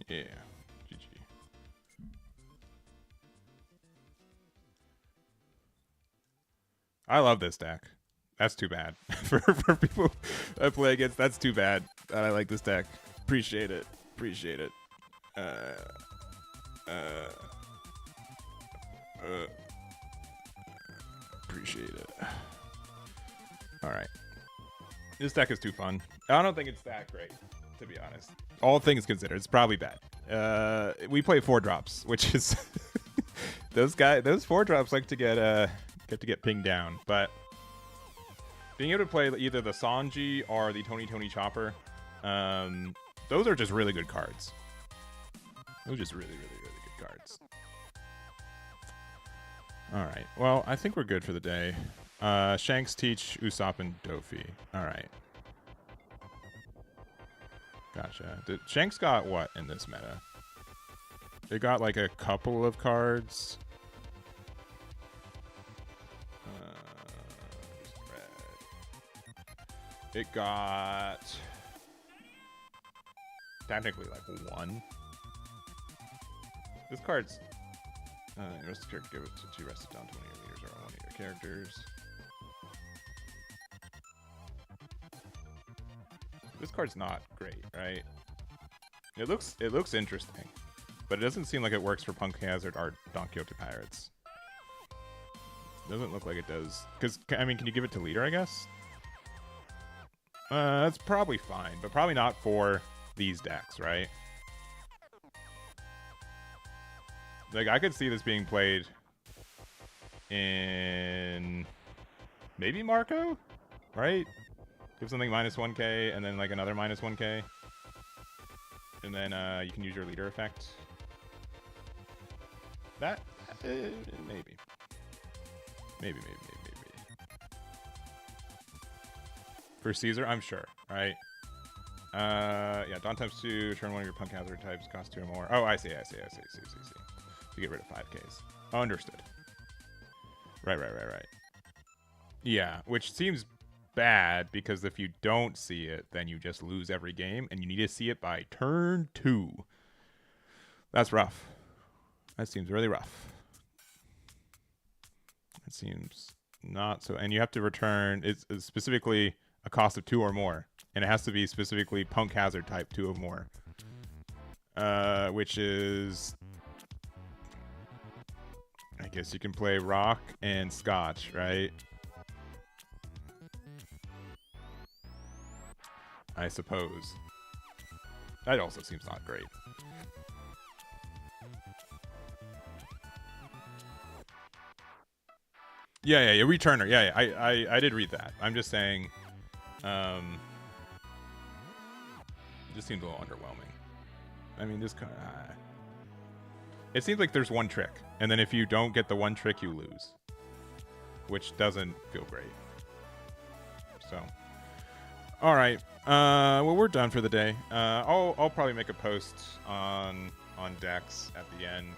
Yeah, GG. I love this deck. That's too bad. for people I play against, that's too bad. I like this deck. Appreciate it. Appreciate it. Appreciate it. Alright. This deck is too fun. I don't think it's that great, to be honest. All things considered, it's probably bad. We play 4-drops, which is those 4-drops like to get pinged down. But being able to play either the Sanji or the Tony Chopper, those are just really good cards. Those are just really good cards. All right. Well, I think we're good for the day. Shanks, Teach, Usopp, and Dofi. All right. Gotcha. Shanks got what in this meta? They got like a couple of cards. It got technically like one. This card's rest the character, give it to 2 rested down 20 leaders or 1 of your characters. This card's not great, right? It looks interesting, but it doesn't seem like it works for Punk Hazard or Don Quixote Pirates. Doesn't look like it does. Because, I mean, can you give it to leader, I guess? That's probably fine, but probably not for these decks, right? Like, I could see this being played in maybe Marco, right? Give something -1k and then like another -1k. And then you can use your leader effect. That, maybe. Maybe. For Caesar, I'm sure, right? Yeah, Dawn times 2, turn one of your Punk Hazard types, cost 2 or more. Oh, I see. See. To get rid of 5Ks. Oh, understood. Right. Yeah, which seems bad, because if you don't see it, then you just lose every game, and you need to see it by turn 2. That's rough. That seems really rough. It seems not so. And you have to return, it's specifically a cost of 2 or more. And it has to be specifically Punk Hazard type 2 or more. Which is, I guess you can play Rock and Scotch, right? I suppose. That also seems not great. Yeah, returner. Yeah, I did read that. I'm just saying, it just seems a little underwhelming. I mean, this kind of, it seems like there's one trick, and then if you don't get the one trick, you lose, which doesn't feel great. So, all right. Well, we're done for the day. I'll probably make a post on decks at the end.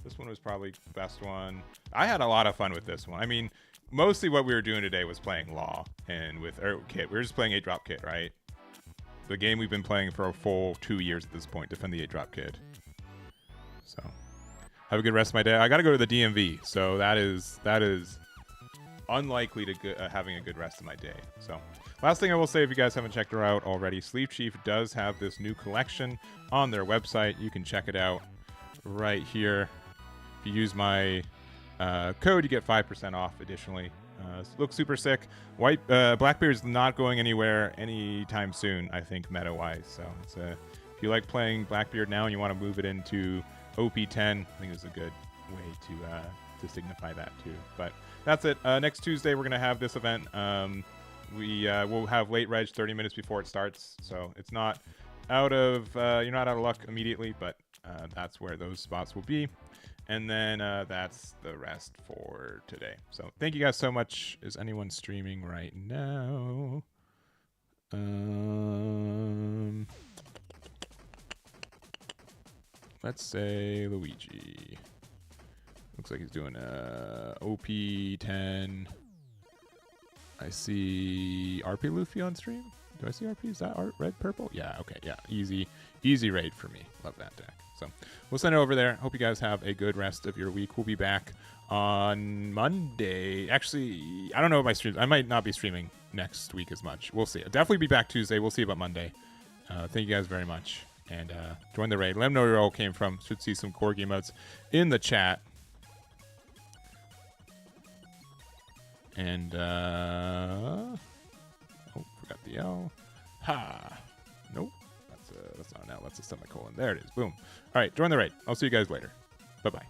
This one was probably the best one. I had a lot of fun with this one. I mean, mostly what we were doing today was playing Law and with Kit. We were just playing 8-drop Kit, right? The game we've been playing for a full 2 years at this point, Defend the 8-drop Kid. So, have a good rest of my day. I got to go to the DMV, so that is unlikely to having a good rest of my day. So, last thing I will say, if you guys haven't checked her out already, Sleeve Chief does have this new collection on their website. You can check it out right here. If you use my code, you get 5% off additionally. Looks super sick. Blackbeard is not going anywhere anytime soon, I think, meta-wise. So it's if you like playing Blackbeard now and you want to move it into OP10, I think it's a good way to signify that too. But that's it. Next Tuesday, we're going to have this event. We'll have late reg 30 minutes before it starts. So it's not out of, you're not out of luck immediately, but that's where those spots will be. And then that's the rest for today. So thank you guys so much. Is anyone streaming right now? Let's say Luigi. Looks like he's doing OP10. I see RP Luffy on stream. Do I see RP? Is that art red purple? Yeah, okay, yeah. Easy raid for me. Love that deck. So we'll send it over there. Hope you guys have a good rest of your week. We'll be back on Monday. Actually, I don't know about my streams. I might not be streaming next week as much. We'll see. I'll definitely be back Tuesday. We'll see about Monday. Thank you guys very much. And join the raid. Let them know where you all came from. Should see some core game modes in the chat. And oh, forgot the L. Ha. Nope. That's not an L. That's a semicolon. There it is. Boom. All right. Join the raid. I'll see you guys later. Bye-bye.